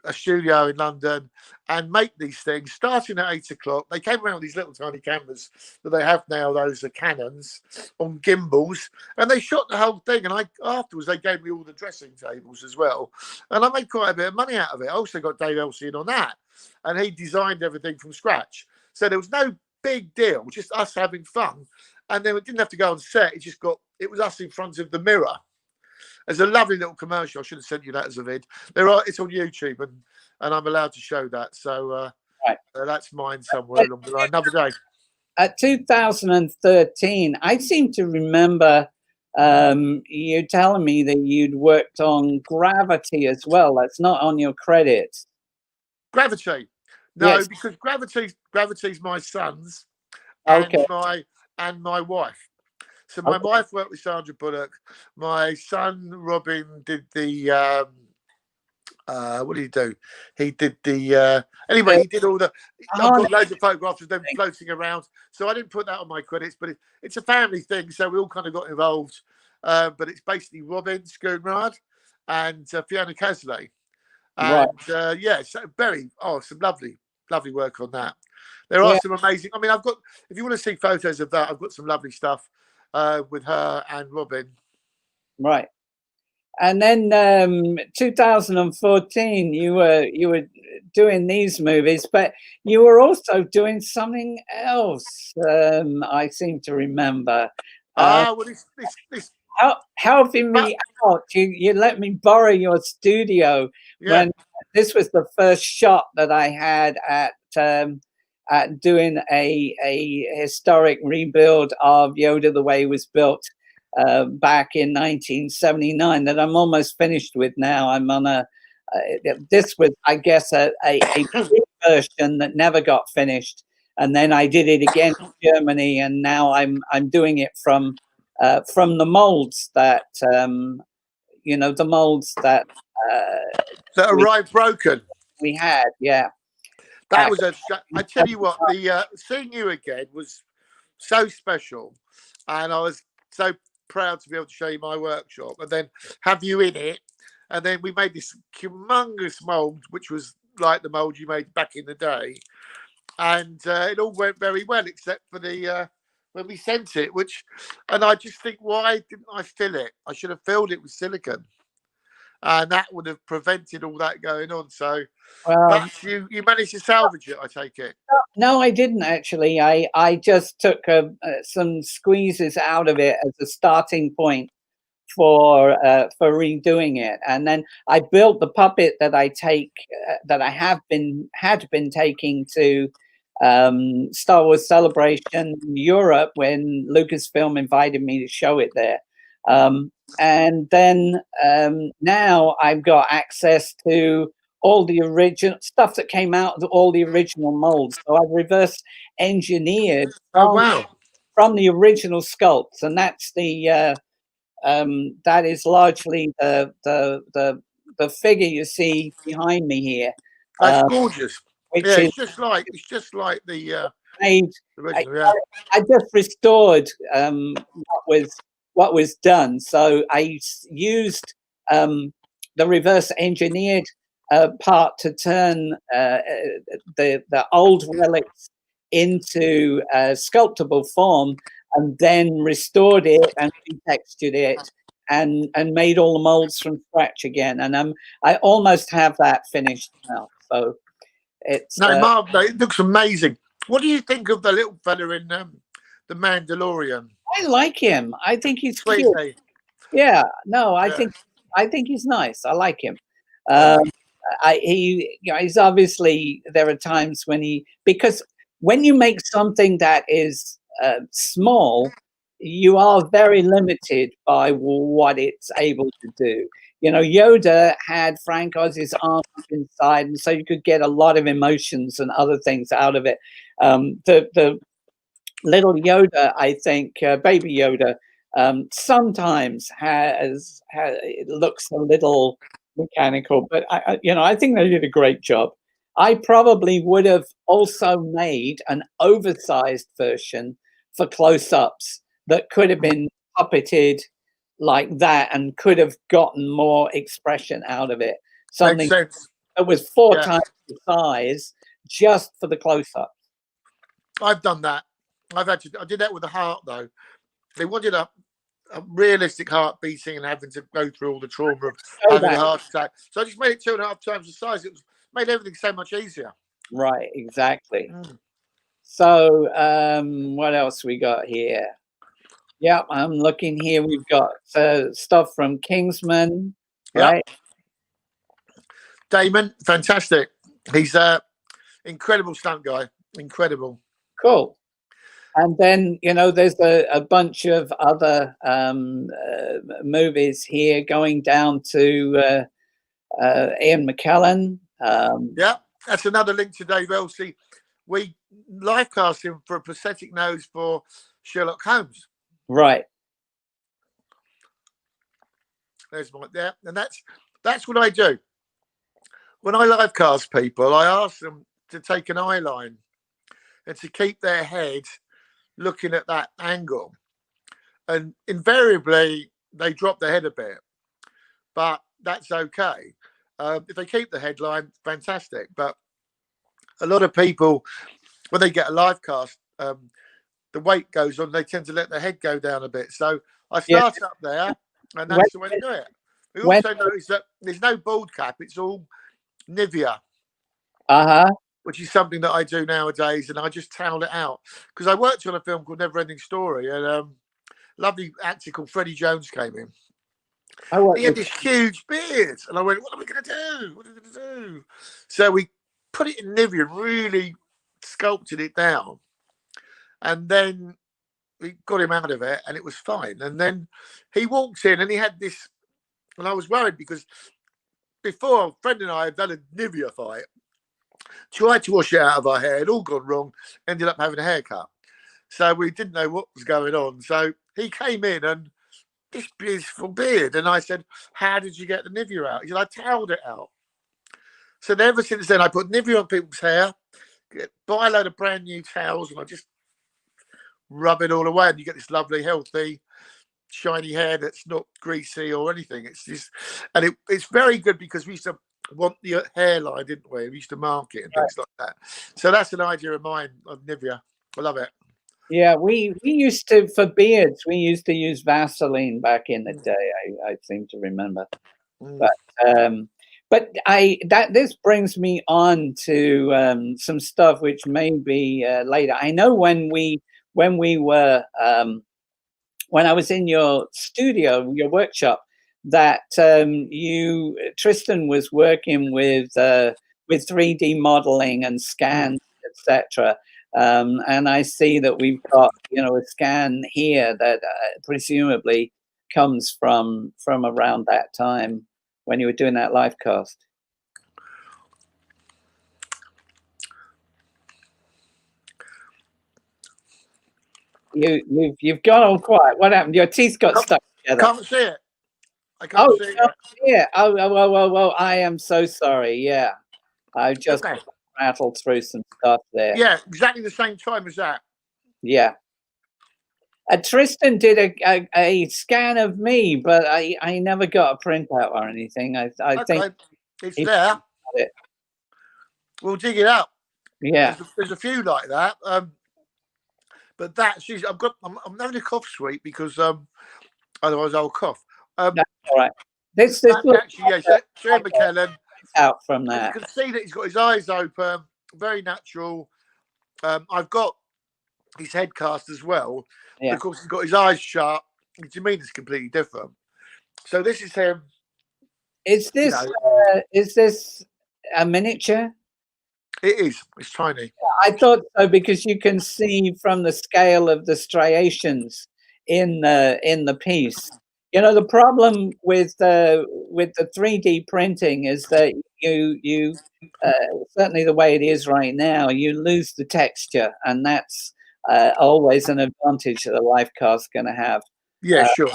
a studio in London and make these things starting at 8 o'clock. They came around with these little tiny cameras that they have now, those are Canons on gimbals, and they shot the whole thing. And afterwards they gave me all the dressing tables as well, and I made quite a bit of money out of it. I also got Dave Elstree in on that, and he designed everything from scratch. So there was no big deal, just us having fun. And then we didn't have to go on set. It was us in front of the mirror. There's a lovely little commercial. I should have sent you that as a vid. It's on YouTube, and I'm allowed to show that. So that's mine somewhere along the line. Another day. At 2013, I seem to remember you telling me that you'd worked on Gravity as well. That's not on your credits. Gravity. No, yes. Because Gravity's my son's okay. and my wife. So my wife worked with Sandra Bullock. My son Robin did the what did he do? He did the anyway. He did all the. I've got loads of photographs of them floating around. So I didn't put that on my credits, but it's a family thing. So we all kind of got involved. But it's basically Robin Schoonraad and Fiona Casley. And so some lovely work on that. There are some amazing. I mean, if you want to see photos of that, I've got some lovely stuff with her and Robin. Right. And then 2014, you were doing these movies, but you were also doing something else. I seem to remember. This helping me out. You let me borrow your studio when this was the first shot that I had at doing a historic rebuild of Yoda the way he was built back in 1979 that I'm almost finished with now. I'm on this was, I guess, a version that never got finished, and then I did it again in Germany, and now I'm doing it from the molds that the molds that arrived broken. We had, That was I tell you what, the seeing you again was so special, and I was so proud to be able to show you my workshop and then have you in it. And then we made this humongous mold, which was like the mold you made back in the day, and it all went very well except for the when we sent it, and I just think, why didn't I fill it? I should have filled it with silicone, and that would have prevented all that going on. So but you managed to salvage it, I take it. No, I didn't actually. I just took some squeezes out of it as a starting point for redoing it, and then I built the puppet that I had been taking to Star Wars Celebration Europe when Lucasfilm invited me to show it there. And then now I've got access to all the original stuff that came out of all the original molds. So I've reverse engineered from the original sculpts, and that's that is largely the figure you see behind me here. That's gorgeous. It's just like the original. I just restored what was done. So I used the reverse engineered part to turn the old relics into sculptable form, and then restored it and retextured it and made all the molds from scratch again. And I almost have that finished now. So it's it looks amazing. What do you think of the little fella in The Mandalorian? I like him. I think he's Sweet. cute. Yeah, no, I think he's nice. I like him. He's obviously, there are times when because when you make something that is small, you are very limited by what it's able to do. Yoda had Frank Oz's arm inside, and so you could get a lot of emotions and other things out of it. The little Yoda, I think, baby Yoda, sometimes it looks a little mechanical, but I think they did a great job. I probably would have also made an oversized version for close-ups that could have been puppeted like that and could have gotten more expression out of it. Something that was 4 Yeah. times the size just for the close-up. I've done that. I did that with the heart though. They wanted a realistic heart beating and having to go through all the trauma of having a heart attack. So I just made it 2.5 times the size. It made everything so much easier. Right, exactly. So what else we got here? Yeah, I'm looking here. We've got stuff from Kingsman, right? Damon, fantastic. He's a incredible stunt guy. Incredible. Cool. And then, you know, there's a bunch of other movies here going down to Ian McKellen. Yeah, that's another link to Dave Elstree. We live cast him for a prosthetic nose for Sherlock Holmes. Right. There's my there, and that's what I do. When I live cast people, I ask them to take an eye line and to keep their head looking at that angle. And invariably, they drop their head a bit, but that's okay. If they keep the headline, fantastic. But a lot of people, when they get a live cast, the weight goes on, they tend to let their head go down a bit. So I start up there, and that's the way to do it. We also notice that there's no bald cap, it's all Nivea. Which is something that I do nowadays, and I just towel it out. Because I worked on a film called Never Ending Story, and lovely actor called Freddie Jones came in. He had this huge beard, and I went, what are we going to do? What are we going to do? So we put it in Nivea and really sculpted it down. And then we got him out of it, and it was fine. And then he walked in, and he had this, and I was worried because before, a friend and I had done a Nivea fight, tried to wash it out of our hair, it all gone wrong, ended up having a haircut. So we didn't know what was going on. So he came in and this beautiful beard. And I said, how did you get the Nivea out? He said, I toweled it out. So ever since then, I put Nivea on people's hair, buy a load of brand new towels, and I just rub it all away. And you get this lovely, healthy, shiny hair that's not greasy or anything. It's just, and it's very good because we used to want the hairline, didn't we? We used to mark it and things like that. So that's an idea of mine of Nivea. I love it. Yeah, we used to, for beards, we used to use Vaseline back in the day. I seem to remember. But this brings me on to some stuff which may be later. I know when I was in your studio, your workshop, that Tristan was working with 3D modeling and scans, etc. And I see that we've got, you know, a scan here that presumably comes from around that time when you were doing that live cast. You've gone all quiet. What happened? Your teeth got stuck together. Can't see it. I can't see it. Yeah. Oh, I am so sorry. Yeah. I just rattled through some stuff there. Yeah, exactly the same time as that. Yeah. Tristan did a scan of me, but I never got a printout or anything. I think it's there. We'll dig it up. Yeah. There's a few like that. But that's usually, I'm having a cough sweep because otherwise I'll cough. That's all right. This actually, Jerry McKellen out from that. You can see that he's got his eyes open, very natural. I've got his head cast as well. Yeah. Of course, he's got his eyes shut. His demeanor is completely different. So this is him. Is this a miniature? It is. It's tiny. I thought so because you can see from the scale of the striations in the piece. You know, the problem with the 3D printing is that you certainly the way it is right now, you lose the texture, and that's always an advantage that a live cast is going to have. Yeah, sure.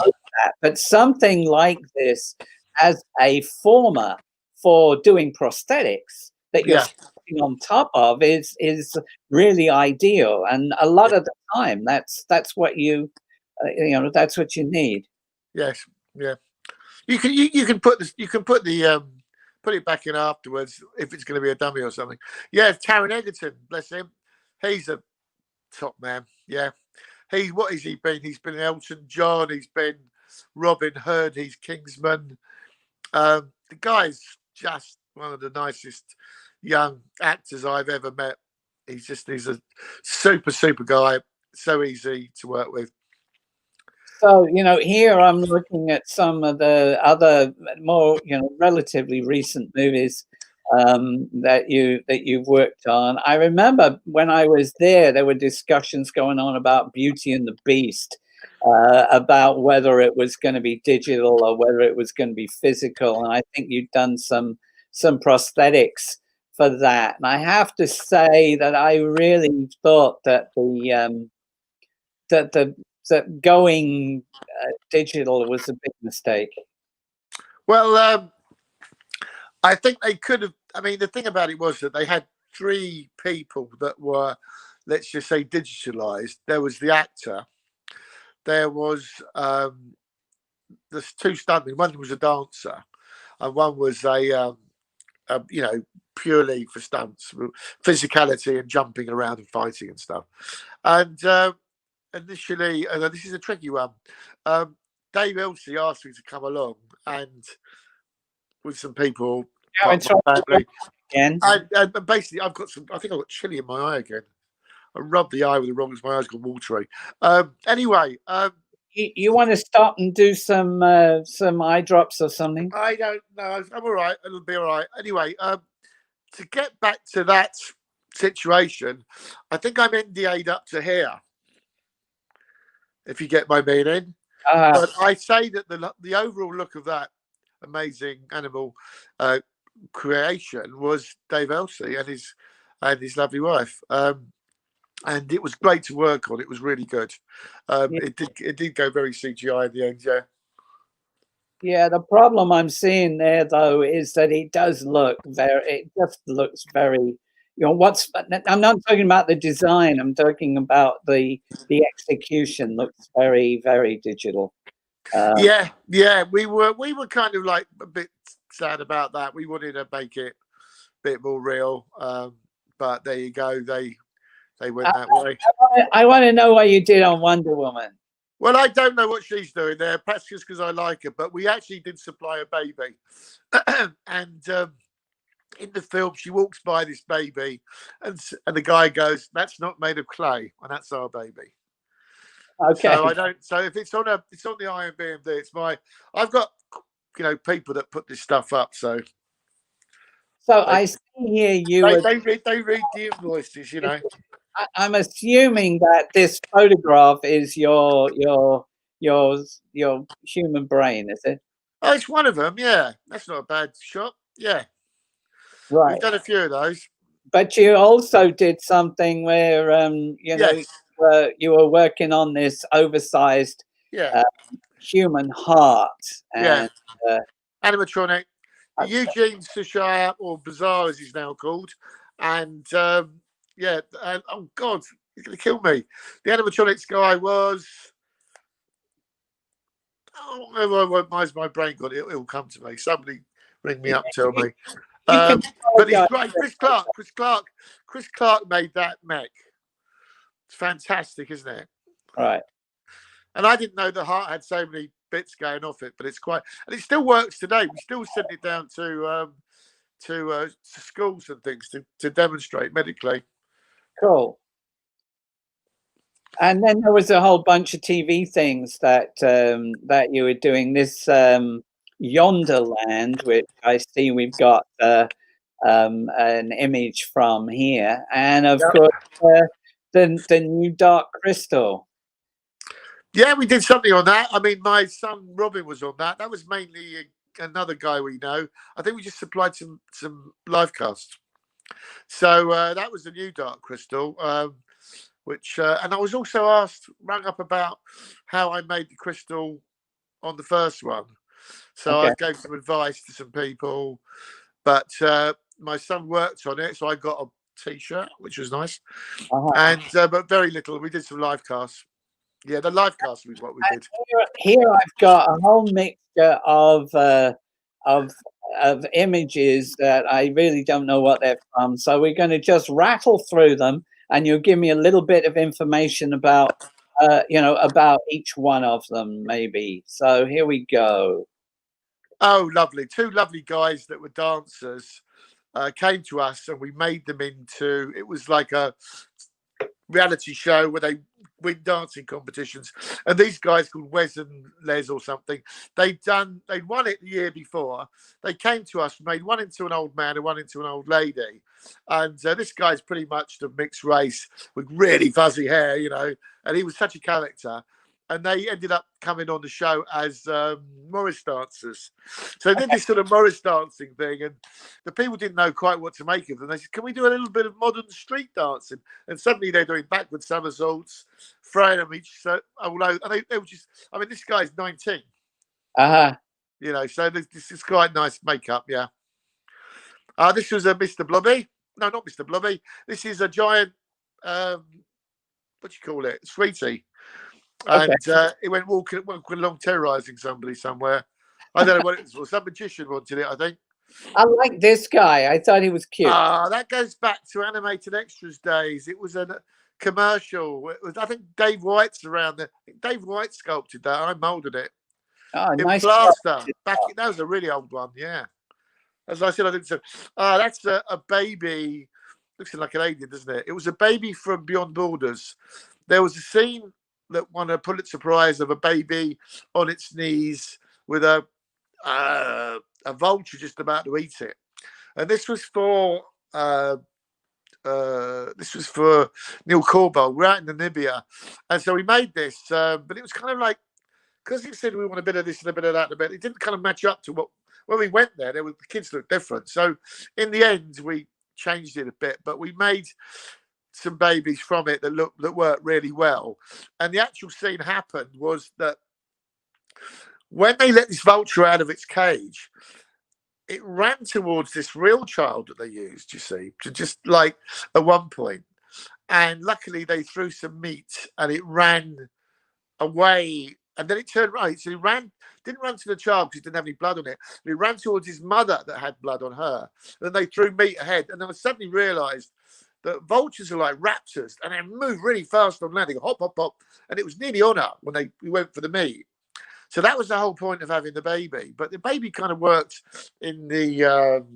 But something like this as a former for doing prosthetics that you're sitting on top of is really ideal, and a lot of the time that's what that's what you need. Yes, yeah. You can put the put it back in afterwards if it's going to be a dummy or something. Yeah, Taron Egerton, bless him. He's a top man. Yeah. What has he been? He's been Elton John. He's been Robin Hood. He's Kingsman. The guy's just one of the nicest young actors I've ever met. He's a super guy. So easy to work with. So, here I'm looking at some of the other more, relatively recent movies that you've worked on. I remember when I was there were discussions going on about Beauty and the Beast, about whether it was going to be digital or whether it was going to be physical. And I think you've done some prosthetics for that. And I have to say that I really thought that that going digital was a big mistake. Well, I think they could have. I mean, the thing about it was that they had 3 people that were, let's just say, digitalized. There was the actor. There was there's 2 stuntmen. One was a dancer, and one was a purely for stunts, physicality and jumping around and fighting and stuff. And initially, this is a tricky one. Dave Elstree asked me to come along and with some people. Again. And basically, I think I've got chili in my eye again. I rubbed the eye with the wrong because my eyes got watery. Anyway, you want to stop and do some eye drops or something? I don't know. I'm all right. It'll be all right. Anyway, to get back to that situation, I think I'm NDA'd up to here. If you get my meaning, but I say that the overall look of that amazing animal creation was Dave Elstree and his lovely wife, and it was great to work on. It was really good. It did go very CGI in the end. Yeah. Yeah, the problem I'm seeing there though is that it just looks very. I'm not talking about the design. I'm talking about the execution. Looks very, very digital. Yeah. We were kind of like a bit sad about that. We wanted to make it a bit more real, but there you go. They went that way. I want to know what you did on Wonder Woman. Well, I don't know what she's doing there. Perhaps just because I like her, but we actually did supply a baby, and. In the film, she walks by this baby, and the guy goes, "That's not made of clay, and that's our baby." Okay. So I don't. So if it's on the IMDb, it's my. I've got people that put this stuff up. So I see here they read the invoices. I'm assuming that this photograph is your human brain, is it? Oh, it's one of them. Yeah, that's not a bad shot. Yeah. Right. We've done a few of those. But you also did something where Yes. you were working on this oversized human heart. And, animatronic. Eugene Sushaya, or Bizarre as he's now called. And oh God, he's going to kill me. The animatronics guy was... why's my brain got it? It'll come to me. Somebody ring me up, tell me. But he's great. Chris Clark made that mech. It's fantastic, isn't it? Right. And I didn't know the heart had so many bits going off it, but it's quite, and it still works today. We still send it down to schools and things to demonstrate medically. Cool. And then there was a whole bunch of TV things that you were doing. This Yonderland, which I see we've got an image from here, and of course the new Dark Crystal. Yeah, we did something on that. I mean, my son Robin was on that. That was mainly another guy we know. I think we just supplied some lifecasts. So that was the new Dark Crystal, which and I was also rung up about how I made the crystal on the first one. So I gave some advice to some people, but my son worked on it, so I got a T-shirt, which was nice, and but very little. We did some live casts. Yeah, the live cast was what we did. Here I've got a whole mixture of of images that I really don't know what they're from. So we're going to just rattle through them, and you'll give me a little bit of information about, about each one of them, maybe. So here we go. Oh, lovely. Two lovely guys that were dancers came to us, and we made them into, it was like a reality show where they win dancing competitions. And these guys called Wes and Les or something, they'd won it the year before. They came to us, made one into an old man and one into an old lady. And this guy's pretty much the mixed race with really fuzzy hair, and he was such a character. And they ended up coming on the show as Morris dancers. So they did this sort of Morris dancing thing, and the people didn't know quite what to make of them. They said, "Can we do a little bit of modern street dancing?" And suddenly they're doing backward somersaults, throwing them each. So, and they were just. I mean, this guy's 19. So this is quite nice makeup. Yeah. This was a Mr. Blobby. No, not Mr. Blobby. This is a giant. What do you call it? Sweetie. And he went walking along terrorizing somebody somewhere. I don't know what it was. Some magician wanted it, I think. I like this guy. I thought he was cute. That goes back to Animated Extras days. It was a commercial. It was, I think Dave White's around there. Dave White sculpted that. I molded it. Oh, in nice plaster. That was a really old one, yeah. As I said, I didn't say. That's a baby. Looks like an alien, doesn't it? It was a baby from Beyond Borders. There was a scene that won a Pulitzer Prize of a baby on its knees with a vulture just about to eat it, and this was for Neil Corbo. We're out in Namibia, and so we made this, but it was kind of like, because he said we want a bit of this and a bit of that, it didn't kind of match up to what when we went there. The kids looked different, so in the end we changed it a bit, but we made some babies from it that worked really well. And the actual scene happened was that when they let this vulture out of its cage, it ran towards this real child that they used, you see, to just like at one point. And luckily they threw some meat and it ran away, and then it turned right. So he didn't run to the child because he didn't have any blood on it. But he ran towards his mother that had blood on her. And then they threw meat ahead, and then I suddenly realized that vultures are like raptors, and they move really fast on land. They go hop, hop, hop, and it was nearly on her when we went for the meat. So that was the whole point of having the baby. But the baby kind of worked in the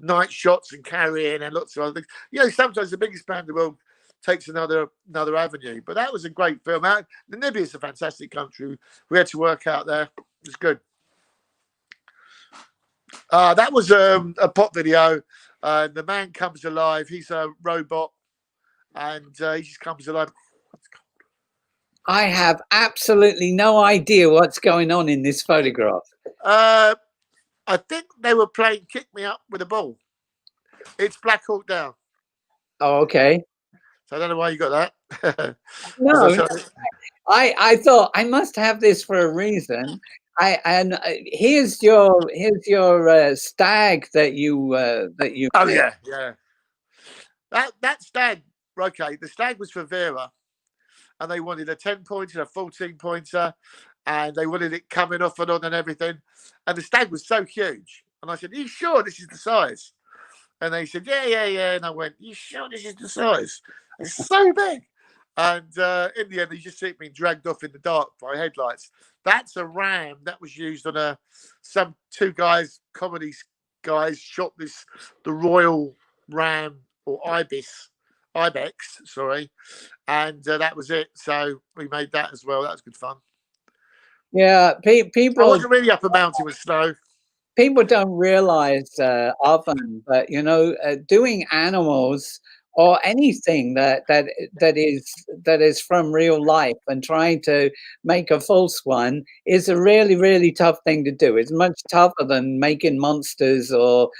night shots and carrying and lots of other things. Sometimes the biggest band in the world takes another avenue. But that was a great film. Namibia is a fantastic country. We had to work out there. It was good. That was a pop video. The man comes alive. He's a robot, and he just comes alive. I have absolutely no idea what's going on in this photograph. I think they were playing Kick Me Up with a ball. It's Black Hawk Down. Oh, okay. So I don't know why you got that. No, I thought I must have this for a reason. Here's your stag that you. Oh yeah. That stag. Okay, the stag was for Vera, and they wanted a 10-pointer, a 14-pointer, and they wanted it coming off and on and everything. And the stag was so huge, and I said, "Are you sure this is the size?" And they said, "Yeah." And I went, "You sure this is the size? It's so big." And in the end, you just see it being dragged off in the dark by headlights. That's a ram that was used on some two guys, comedy guys, shot the royal ram or ibex, sorry, and that was it. So we made that as well. That was good fun. Yeah, people. I wasn't really up a mountain with snow. People don't realize often, but doing animals or anything that is from real life and trying to make a false one is a really, really tough thing to do. It's much tougher than making monsters or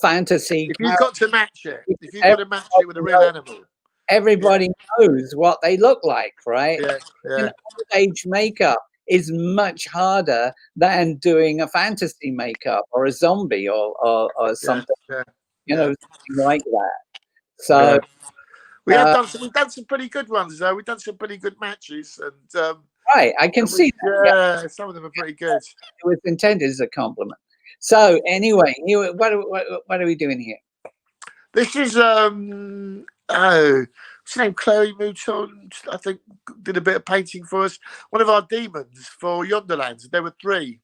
fantasy. If you've got to match it, with a real animal, everybody knows what they look like, right? Yeah. Old age makeup is much harder than doing a fantasy makeup or a zombie or something, something like that. So we've done some pretty good ones, though. We've done some pretty good matches, and right, I can see that. Yeah, some of them are pretty good. It was intended as a compliment. So anyway, what are we doing here? This is what's her name? Chloe Mootoon, I think, did a bit of painting for us. One of our demons for Yonderlands. There were 3.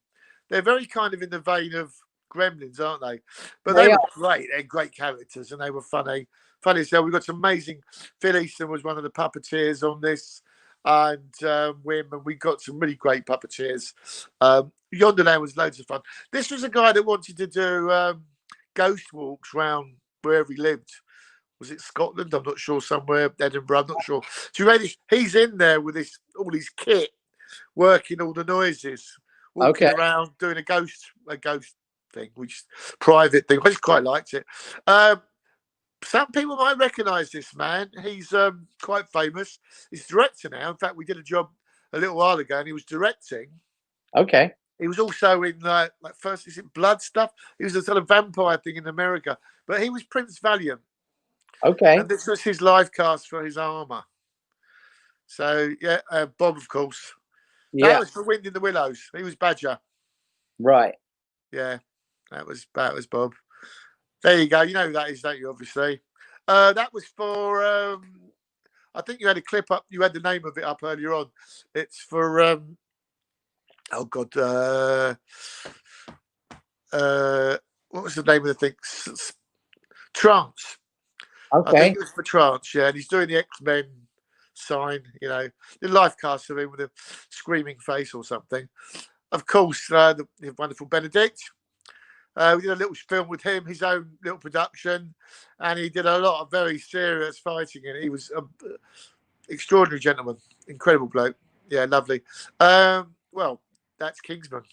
They're very kind of in the vein of Gremlins, aren't they? But they were great. They're great characters, and they were funny. Funny as hell. We've got some amazing. Phil Easton was one of the puppeteers on this, and Wim, and we got some really great puppeteers. Yonderland was loads of fun. This was a guy that wanted to do ghost walks round wherever he lived. Was it Scotland? I'm not sure. Somewhere Edinburgh. I'm not sure. So he's in there with all his kit, working all the noises, walking around doing a ghost thing, which private thing. I just quite liked it. Some people might recognise this man. He's quite famous. He's director now. In fact, we did a job a little while ago, and he was directing. Okay. He was also in like first, is it Blood stuff? He was a sort of vampire thing in America, but he was Prince Valiant. Okay. And this was his live cast for his armour. So yeah, Bob, of course. Yeah. That was for Wind in the Willows. He was Badger. Right. Yeah, that was Bob. There you go. You know who that is, don't you? Obviously. That was for. I think you had a clip up. You had the name of it up earlier on. It's for. Oh God. What was the name of the thing? Trance. Okay. I think it was for Trance. Yeah, and he's doing the X-Men sign. You know, the life cast of him with a screaming face or something. Of course, the wonderful Benedict. We did a little film with him, his own little production, and he did a lot of very serious fighting. And he was an extraordinary gentleman, incredible bloke. Yeah, lovely. Well, that's Kingsman,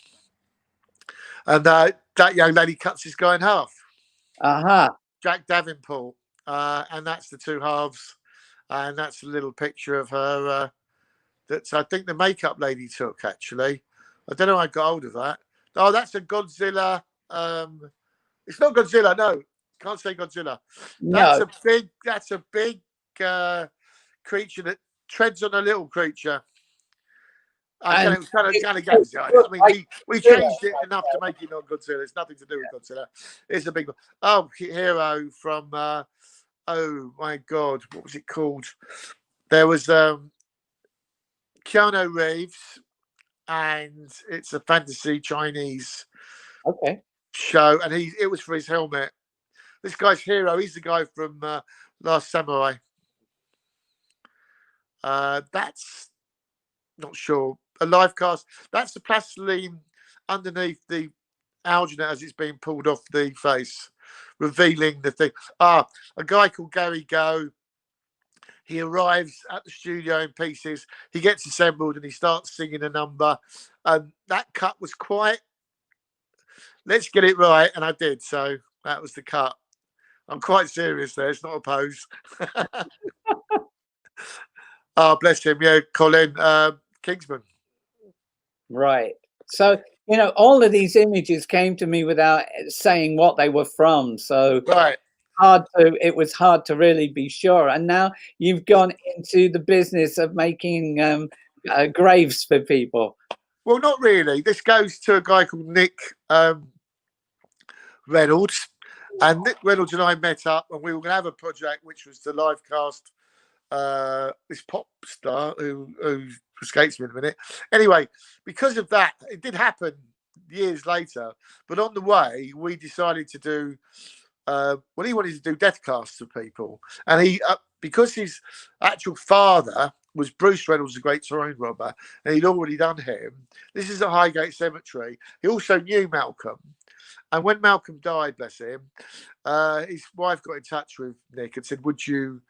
and that young lady cuts this guy in half. Jack Davenport, and that's the 2 halves, and that's a little picture of her. That's I think the makeup lady took actually. I don't know how I got hold of that. Oh, that's a Godzilla. It's not Godzilla. No, can't say Godzilla. No. That's a big creature that treads on a little creature. And it was kind of Godzilla. I mean, we changed it enough to make it not Godzilla. It's nothing to do with Godzilla. It's a big one. Oh, Hero from. Oh my God, what was it called? There was Keanu Reeves, and it's a fantasy Chinese. Okay. Show, and it was for his helmet. This guy's Hero. He's the guy from Last Samurai. That's not sure. A live cast. That's the plastiline underneath the alginate as it's being pulled off the face, revealing the thing. A guy called Gary Go. He arrives at the studio in pieces. He gets assembled and he starts singing a number. That cut was quite. Let's get it right, and I did. So that was the cut. I'm quite serious there. It's not a pose. Oh, bless him. Yeah, Colin Kingsman. Right. So, all of these images came to me without saying what they were from. So right. It was hard to really be sure. And now you've gone into the business of making graves for people. Well, not really. This goes to a guy called Nick Reynolds. And Nick Reynolds and I met up, and we were going to have a project which was the live cast this pop star who escapes me in a minute. Anyway, because of that, it did happen years later. But on the way, we decided to do. He wanted to do death casts of people, and he because his actual father was Bruce Reynolds, the great time robber, and he'd already done him. This is at Highgate Cemetery. He also knew Malcolm. And when Malcolm died, bless him, his wife got in touch with Nick and said, "Would you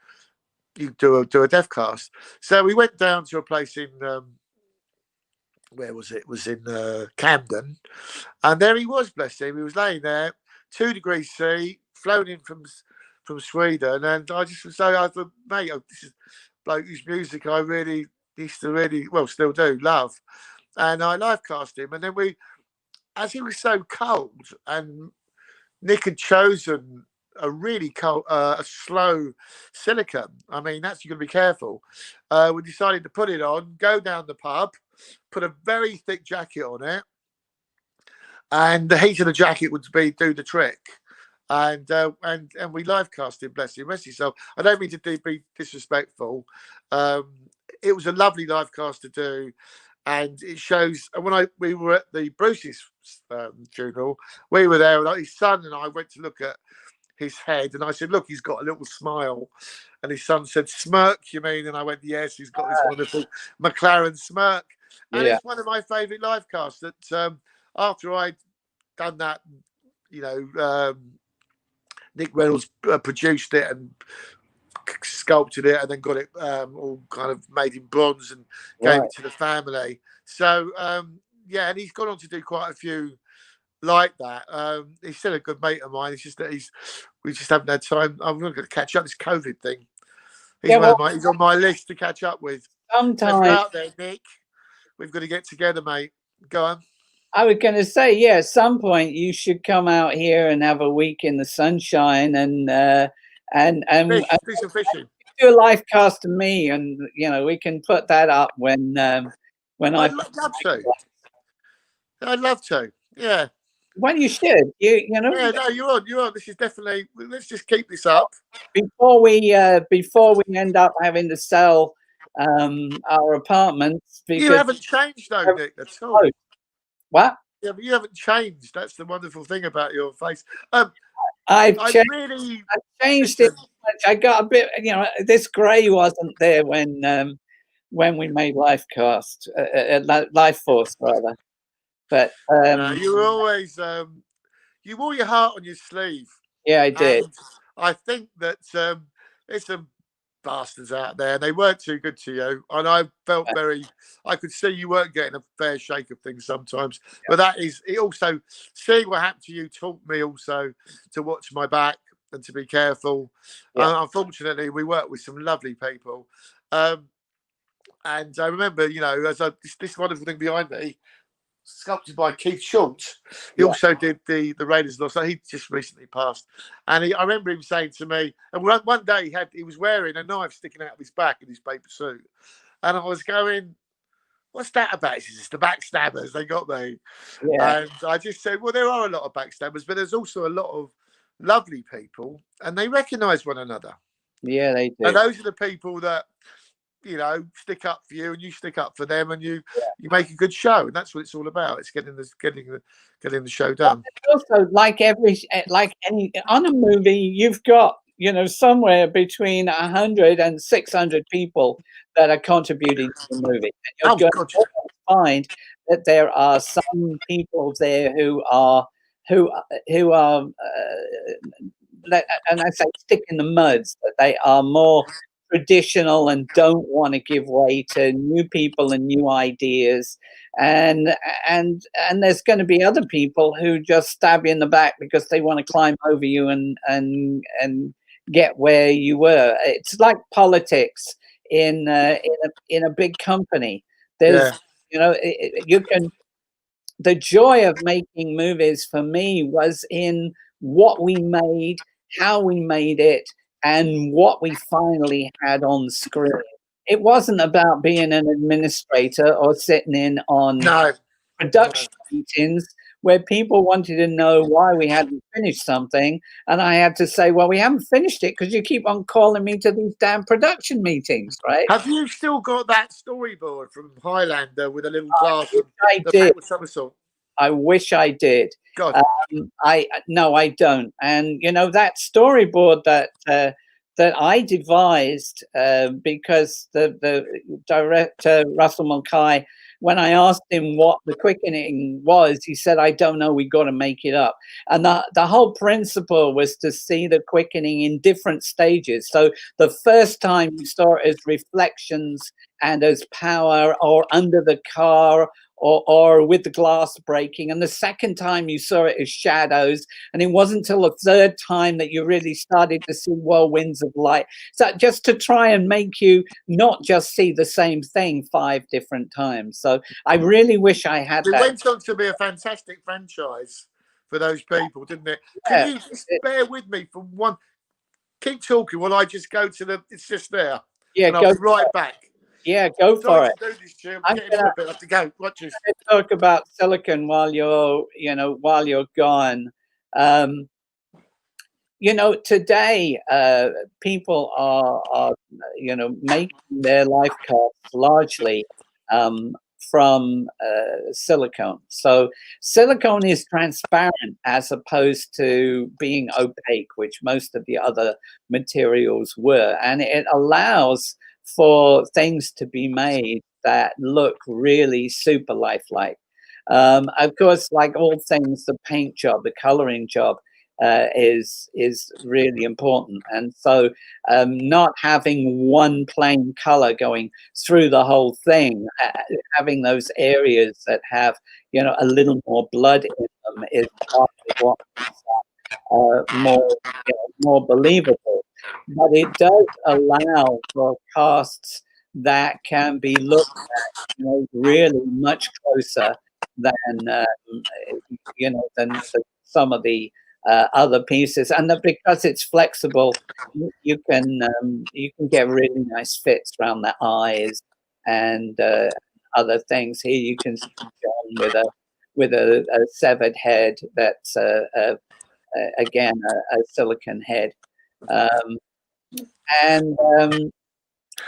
do a death cast?" So we went down to a place in where was it? It was in Camden, and there he was, bless him. He was laying there, 2 degrees C, flown in from Sweden, and I just was I thought, mate, this is bloke whose music I really used to still do love, and I live cast him, and then as he was so cold, and Nick had chosen a really cold, a slow silicone. I mean, that's, you've got to be careful. We decided to put it on, go down the pub, put a very thick jacket on it, and the heat of the jacket would do the trick. And we live cast him, bless him, rest his soul. I don't mean to be disrespectful. It was a lovely live cast to do, and it shows. And when we were at the Bruce's funeral, we were there, and his son and I went to look at his head, and I said, "Look, he's got a little smile." And his son said, "Smirk, you mean?" And I went, "Yes, he's got this wonderful McLaren smirk." And it's one of my favourite live casts. That after I'd done that, Nick Reynolds produced it and sculpted it, and then got it all kind of made in bronze and gave it to the family. So and he's gone on to do quite a few like that. He's still a good mate of mine. It's just that we just haven't had time. I'm not going to catch up this COVID thing. He's on my list to catch up with. Sometimes out there, Nick. We've got to get together, mate. Go on. I was going to say, at some point you should come out here and have a week in the sunshine and do some fishing. Do a live cast to me, and we can put that up when I'd love to. I'd love to. Yeah. Well, you should. Yeah, no, you're on. This is definitely. Let's just keep this up before we end up having to sell our apartments. Because you haven't changed, though, Nick, at all. What? Yeah, but you haven't changed. That's the wonderful thing about your face. I've changed it. I got a bit. This grey wasn't there when we made Lifecast, Lifeforce rather. But you were always you wore your heart on your sleeve. Yeah, I did. And I think that there's some bastards out there, and they weren't too good to you. And I felt I could see you weren't getting a fair shake of things sometimes. Yeah. But that is it. Also, seeing what happened to you taught me also to watch my back and to be careful. Yeah. Unfortunately, we worked with some lovely people, and I remember, as this wonderful thing behind me, sculpted by Keith Schultz. He also did the Raiders Lost. So he just recently passed, and I remember him saying to me, and one day he was wearing a knife sticking out of his back in his paper suit, and I was going, "What's that about?" He says, "It's the backstabbers. They got me." Yeah. And I just said, "Well, there are a lot of backstabbers, but there's also a lot of lovely people, and they recognise one another." Yeah, they do. And those are the people that stick up for you, and you stick up for them, and you make a good show, and that's what it's all about. It's getting the show done. Also, like any on a movie, you've got somewhere between 100 and 600 people that are contributing to the movie. And you're going to find that there are some people there who are and I say stick in the muds, that they are more traditional and don't want to give way to new people and new ideas, and there's going to be other people who just stab you in the back because they want to climb over you and get where you were. It's like politics in a big company. There's you can. The joy of making movies for me was in what we made, how we made it, and what we finally had on screen. It wasn't about being an administrator or sitting in on production meetings where people wanted to know why we hadn't finished something. And I had to say, well, we haven't finished it because you keep on calling me to these damn production meetings, right? Have you still got that storyboard from Highlander with a little glass? I did. Somersault? I wish I did. God. No, I don't. And that storyboard that I devised because the director Russell Mulcahy, when I asked him what the quickening was, he said, "I don't know. We got to make it up." And the whole principle was to see the quickening in different stages. So the first time you saw it as reflections and as power, or under the car, or with the glass breaking, and the second time you saw it as shadows, and it wasn't until the third time that you really started to see whirlwinds of light. So just to try and make you not just see the same thing 5 different times. So I really wish I had that. It went on to be a fantastic franchise for those people, didn't it? Can you just bear with me for one? Keep talking while I just go to it's just there. Yeah, and I'll be right back. Yeah, go for Sorry it. to do this, Jim. I'm Getting on a bit. I have to go. Watch this. talk about silicon while you're gone. Today people are making their life casts largely from silicone. So silicone is transparent as opposed to being opaque, which most of the other materials were, and it allows for things to be made that look really super lifelike. Of course, like all things, the paint job, the coloring job is really important, and so not having one plain color going through the whole thing, having those areas that have a little more blood in them is part of what makes more believable. But it does allow for casts that can be looked at really much closer than than some of the other pieces, and that because it's flexible, you can get really nice fits around the eyes and other things. Here you can see John with a severed head that's again a silicon head, and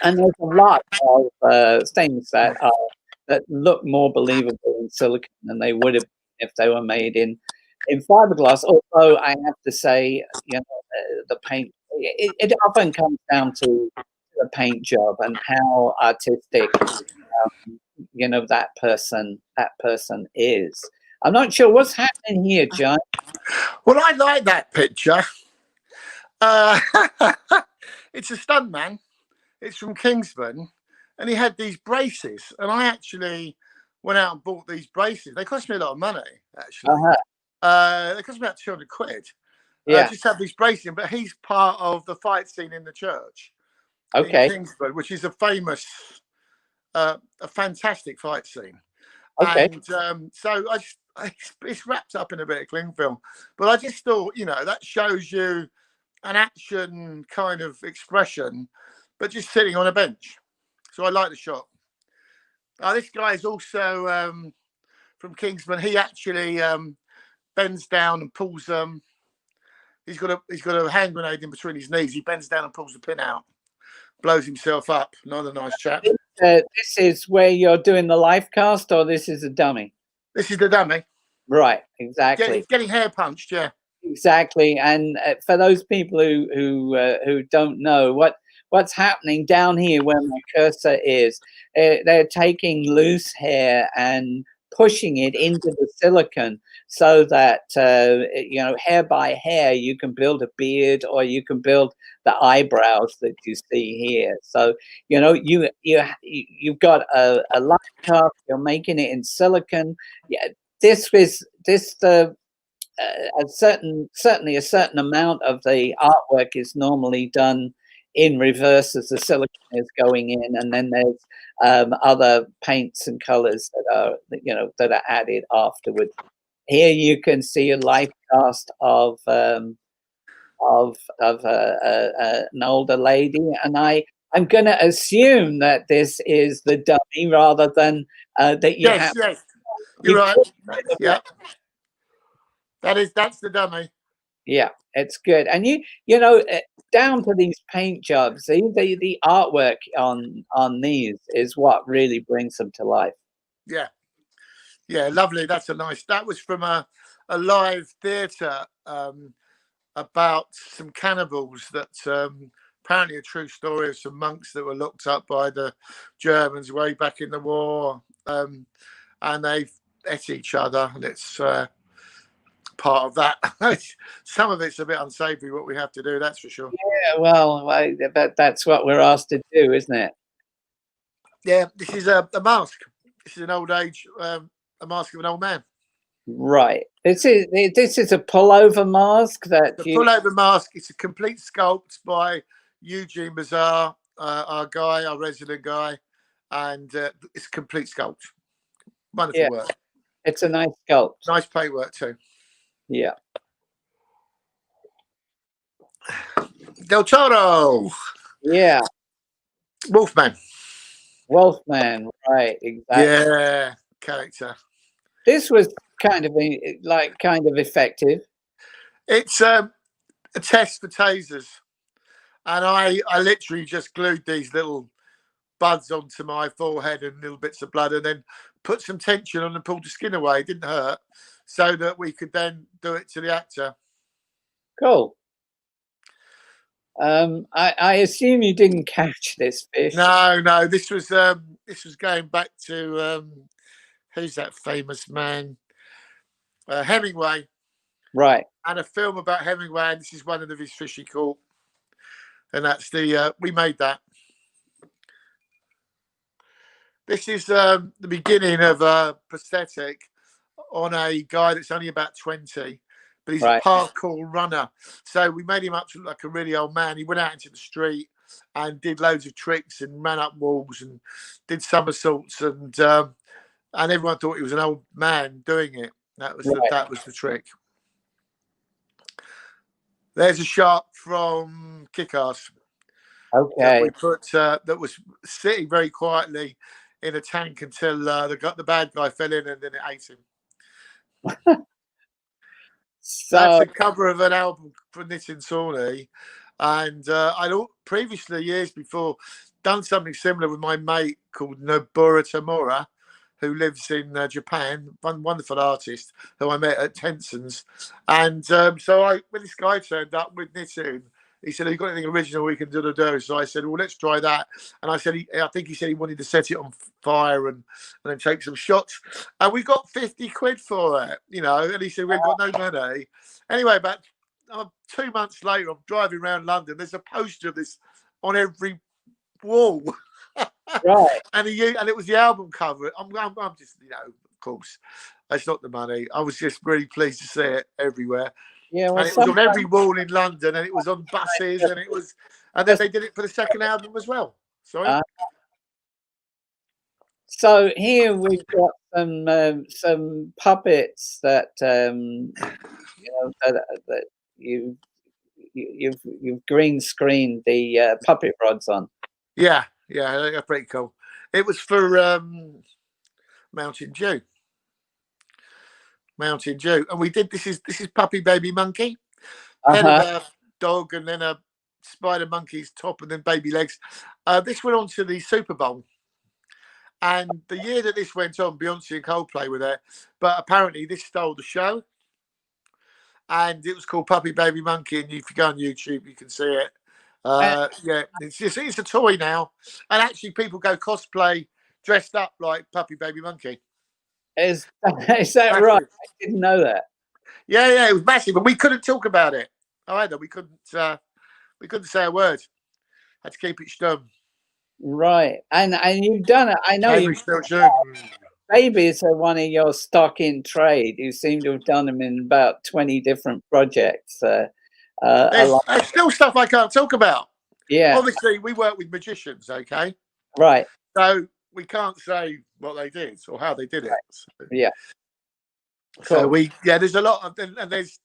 there's a lot of things that look more believable in silicon than they would have if they were made in fiberglass. Although I have to say, the paint, it often comes down to the paint job and how artistic that person is. I'm not sure what's happening here, John. Well, I like that picture. It's a stuntman. It's from Kingsman, and he had these braces, and I actually went out and bought these braces. They cost me a lot of money, actually. They cost me about 200 quid. Yeah. Just have these braces, but he's part of the fight scene in the church. Okay. In Kingsman, which is a famous, a fantastic fight scene. Okay. And so it's wrapped up in a bit of cling film, but I just thought, that shows you an action kind of expression, but just sitting on a bench. So I like the shot. This guy is also from Kingsman. He actually bends down and pulls. He's got a hand grenade in between his knees. He bends down and pulls the pin out, blows himself up. Another nice chap. This is where you're doing the life cast, or this is a dummy? This is the dummy. Right. Exactly. He's getting hair punched. Yeah. Exactly. And for those people who don't know what's happening down here where my cursor is, they're taking loose hair and pushing it into the silicon so that hair by hair you can build a beard, or you can build the eyebrows that you see here. So you've got a life cast, you're making it in silicon. Yeah, certainly a certain amount of the artwork is normally done in reverse as the silicon is going in, and then there's other paints and colors that are added afterwards. Here you can see a life cast of an older lady, and I'm going to assume that this is the dummy rather than that you have. Yes, you're right. Yeah. That's the dummy. Yeah, it's good. And down to these paint jobs, the artwork on these is what really brings them to life. Yeah, lovely. That was from a live theatre about some cannibals that apparently a true story of some monks that were looked up by the Germans way back in the war, and they ate each other, and it's part of that. Some of it's a bit unsavory what we have to do, that's for sure. Yeah, well, that's what we're asked to do, isn't it? Yeah, this is a mask. This is an old age, a mask of an old man. Right. This is a pullover mask pullover mask. It's a complete sculpt by Eugene Bazaar, our resident guy, and it's a complete sculpt. Wonderful work. It's a nice sculpt. Nice paintwork too. Yeah. Del Toro. Yeah. Wolfman. Wolfman, right? Exactly. Yeah, character. This was kind of effective. It's a test for tasers, and I literally just glued these little buds onto my forehead and little bits of blood, and then put some tension on and pulled the skin away. It didn't hurt, so that we could then do it to the actor. Cool. I assume you didn't catch this fish. No. This was going back to who's that famous man? Hemingway. Right. And a film about Hemingway, and this is one of his fish he caught. And that's the we made that. This is the beginning of a prosthetic on a guy that's only about 20, but he's a parkour runner. So we made him up to look like a really old man. He went out into the street and did loads of tricks and ran up walls and did somersaults, and everyone thought he was an old man doing it. That was the trick. There's a shot from Kick-Ass. Okay. That we put that was sitting very quietly in a tank until the bad guy fell in and then it ate him. So that's the cover of an album from Nitin Sawhney, and I'd previously, years before, done something similar with my mate called Nobura Tamura, who lives in Japan, one wonderful artist who I met at Tenson's. And so when this guy turned up with Nitin, he said, have you got anything original we can do? So I said, well, let's try that. And I said, I think he said he wanted to set it on fire and then take some shots. And we got 50 quid for it, and he said, we've got no money. Anyway, about 2 months later, I'm driving around London. There's a poster of this on every wall. Right. And it was the album cover. I'm just, of course, that's not the money. I was just really pleased to see it everywhere. Yeah, well, and it was on every wall in London, and it was on buses, and then they did it for the second album as well. Sorry. So here we've got some puppets that that you've green screened the puppet rods on. Yeah, they're pretty cool. It was for Mountain Dew. And we did this is Puppy Baby Monkey, head of a dog, and then a spider monkey's top, and then baby legs. This went on to the Super Bowl, and the year that this went on, Beyonce and Coldplay were there, but apparently this stole the show, and it was called Puppy Baby Monkey, and if you go on YouTube you can see it. It's a toy now, and actually people go cosplay dressed up like Puppy Baby Monkey. Is that right? I didn't know that. Yeah, it was massive, and we couldn't talk about it either. We couldn't say a word. Had to keep it stum. Right, and you've done it. I know you. Babies are one of your stock in trade. You seem to have done them in about 20 different projects. There's still stuff I can't talk about. Yeah. Obviously, we work with magicians, okay? Right. So we can't say what they did or how they did it. So, yeah. Cool. So there's a lot of, and there's,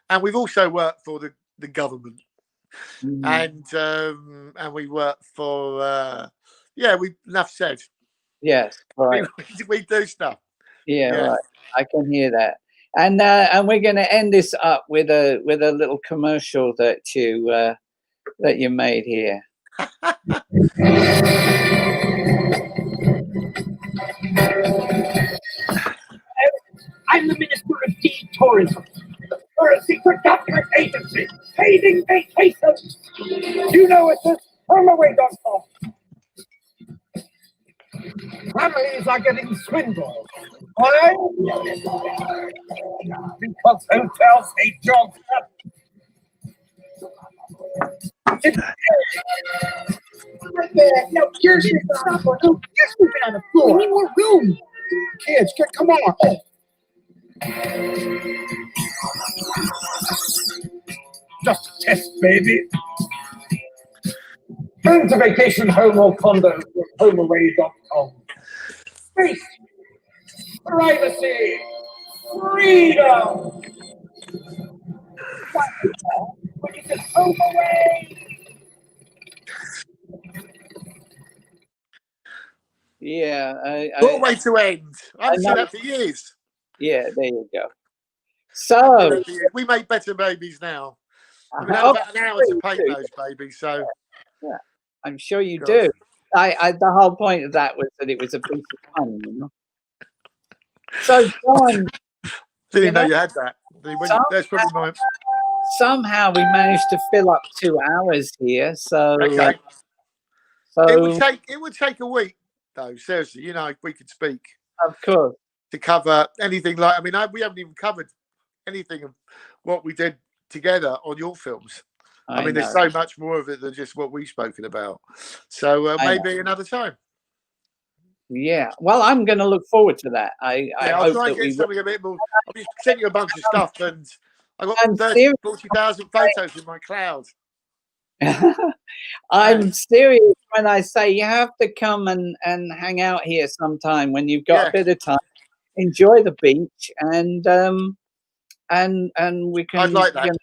and we've also worked for the government, and we work for, enough said. Yes. Right. We do stuff. Yeah. Right. I can hear that. And we're going to end this up with a little commercial that you made here. I'm the Minister of Tourism. We're a secret government agency, paving vacations. You know it's a HomeAway.com. Families are getting swindled. Why? Because hotels hate jobs. Right there. No, you're stop. No, you're sleeping on the floor. We need more room. Kids, come on. Just a test, baby. Rent a vacation home or condo with HomeAway.com. Space, privacy, freedom. What is it, HomeAway? Yeah. What a way to end. I haven't I seen know. that for years. Yeah, there you go. I haven't seen So, that for years. We make better babies now. I mean, I oh, had about an hour to paint those babies, so yeah, I'm sure you God. do. The whole point of that was that it was a piece of fun, you know. So, John, Didn't even know you had that. That's probably my. somehow we managed to fill up 2 hours here. So, Okay. so It would take a week though. Seriously, you know, if we could speak of course, to cover anything like. I mean, we haven't even covered anything of what we did together on your films. I mean, there's so much more of it than just what we've spoken about. So maybe another time. Yeah. Well, I'm going to look forward to that. I'll hope try and that get something a bit more. I'll just send you a bunch of stuff, and I got 40,000 photos in my cloud. I'm serious when I say you have to come and hang out here sometime when you've got a bit of time. Enjoy the beach, and we can, I'd like that.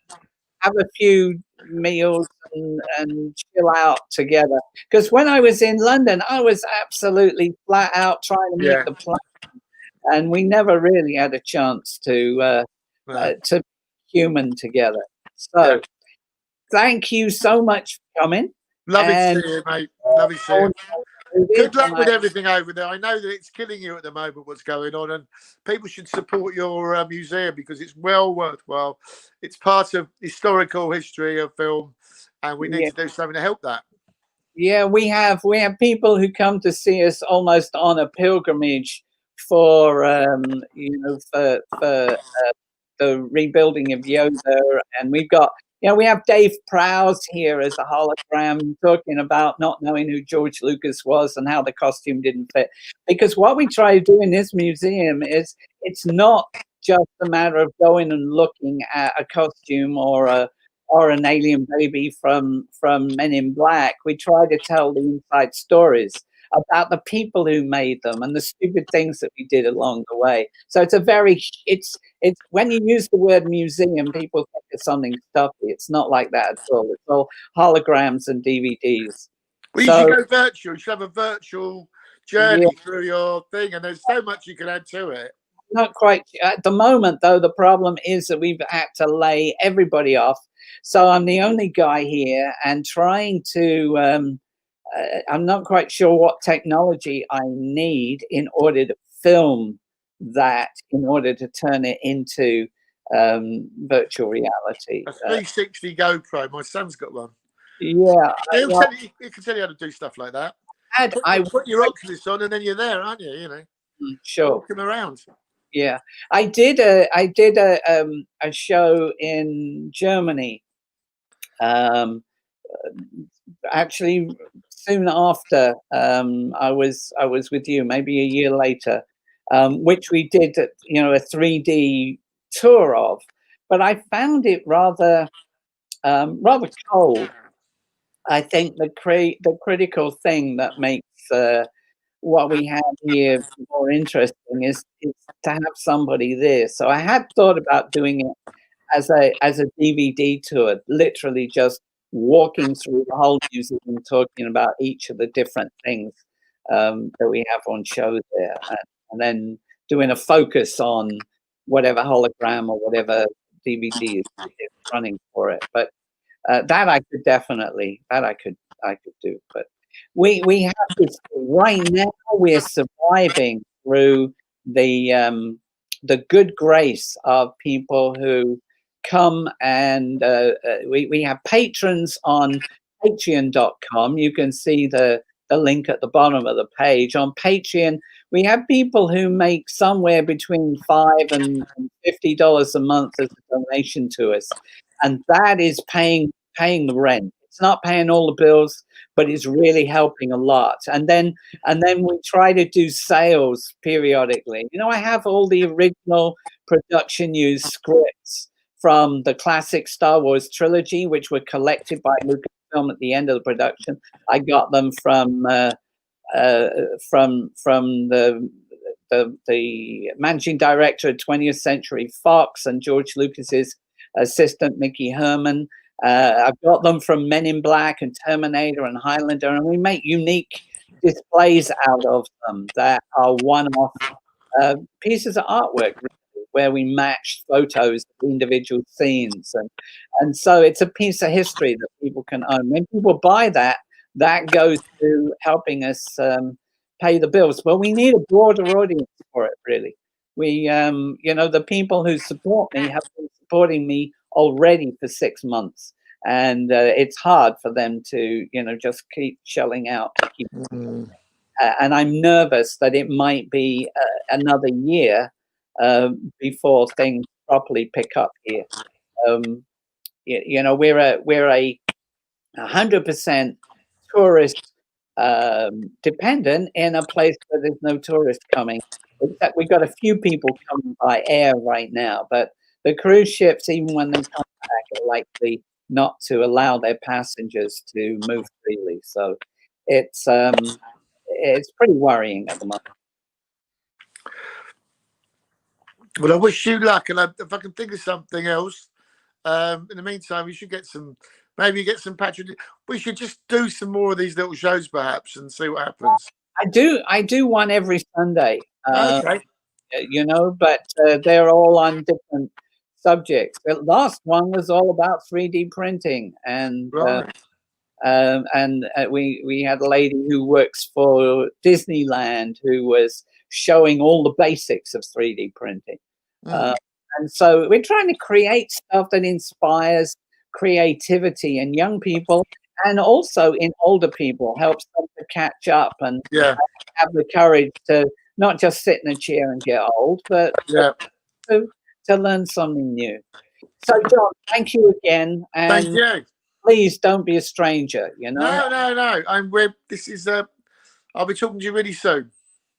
have a few meals and chill out together. Because when I was in London, I was absolutely flat out trying to make the plan, and we never really had a chance to human together. So thank you so much for coming. Lovely to see you, mate. Lovely to see you. Good luck with everything over there. I know that it's killing you at the moment, what's going on, and people should support your museum because it's well worthwhile. It's part of historical history of film, and we need to do something to help that. Yeah, we have people who come to see us almost on a pilgrimage for the rebuilding of Yoda, and we've got. We have Dave Prowse here as a hologram talking about not knowing who George Lucas was and how the costume didn't fit. Because what we try to do in this museum is it's not just a matter of going and looking at a costume or an alien baby from Men in Black. We try to tell the inside stories about the people who made them and the stupid things that we did along the way. So it's it's when you use the word museum, people think it's something stuffy. It's not like that at all. It's all holograms and DVDs. Well, you should go virtual. You should have a virtual journey through your thing, and there's so much you can add to it. Not quite at the moment, though. The problem is that we've had to lay everybody off. So I'm the only guy here, and trying to. I'm not quite sure what technology I need in order to film that, in order to turn it into virtual reality. A 360 GoPro. My son's got one. Yeah. He can tell you how to do stuff like that. Put your Oculus on and then you're there, aren't you? You know. Sure. Walking around. Yeah. I did a show in Germany. Actually, soon after I was with you, maybe a year later, which we did, a 3D tour of. But I found it rather cold. I think the critical thing that makes what we have here more interesting is to have somebody there. So I had thought about doing it as a DVD tour, literally just walking through the whole museum, talking about each of the different things that we have on show there, and then doing a focus on whatever hologram or whatever DVD is running for it. But that I could definitely, I could do. But we have this right now. We're surviving through the good grace of people who come, and we have patrons on patreon.com. You can see the link at the bottom of the page. On Patreon, we have people who make somewhere between $5 and $50 a month as a donation to us, and that is paying the rent. It's not paying all the bills, but it's really helping a lot. And then we try to do sales periodically. I have all the original production use scripts from the classic Star Wars trilogy, which were collected by Lucasfilm at the end of the production. I got them from the managing director of 20th Century Fox and George Lucas's assistant Mickey Herman. I've got them from Men in Black and Terminator and Highlander, and we make unique displays out of them that are one-off pieces of artwork, really, where we matched photos of individual scenes, and so it's a piece of history that people can own. When people buy that, that goes to helping us pay the bills. But we need a broader audience for it, really. We, the people who support me have been supporting me already for 6 months, and it's hard for them to, just keep shelling out to keep. And I'm nervous that it might be another year before things properly pick up here. We're a 100% tourist dependent in a place where there's no tourists coming. In fact, we've got a few people coming by air right now, but the cruise ships, even when they come back, are likely not to allow their passengers to move freely. So it's pretty worrying at the moment. Well, I wish you luck, and if I can think of something else, in the meantime, we should get some patronage. We should just do some more of these little shows, perhaps, and see what happens. I do one every Sunday. Okay. But they're all on different subjects. The last one was all about 3D printing, and Right. We had a lady who works for Disneyland who was showing all the basics of 3D printing. And so we're trying to create stuff that inspires creativity in young people and also in older people, helps them to catch up and have the courage to not just sit in a chair and get old, but to learn something new. So, John, thank you again. And thank you. Please don't be a stranger, No. I'll be talking to you really soon.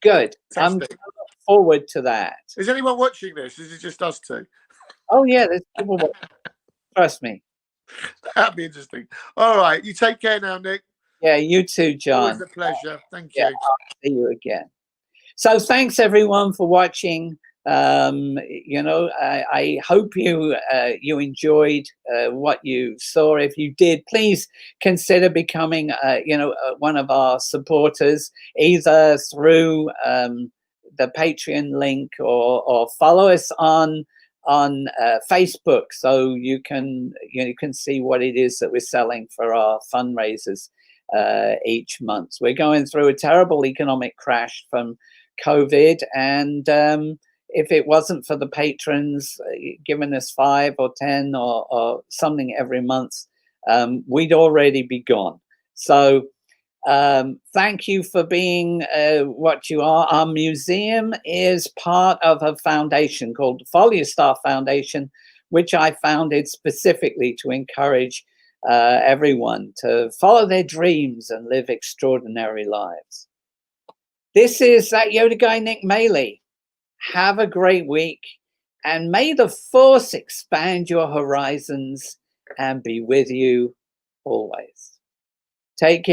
Good. Fantastic. I'm looking forward to that. Is anyone watching this? Is it just us two? Oh, yeah, there's people watching. Trust me. That'd be interesting. All right. You take care now, Nick. Yeah, you too, John. Always a pleasure. Thank you. I'll see you again. So thanks, everyone, for watching. I hope you enjoyed what you saw. If you did, please consider becoming one of our supporters, either through the Patreon link or follow us on Facebook, so you can see what it is that we're selling for our fundraisers each month. We're going through a terrible economic crash from COVID, and if it wasn't for the patrons giving us 5 or 10 or something every month, we'd already be gone. So thank you for being what you are. Our museum is part of a foundation called the Folio Star Foundation, which I founded specifically to encourage everyone to follow their dreams and live extraordinary lives. This is that Yoda guy, Nick Maley. Have a great week, and may the Force expand your horizons and be with you always. Take care.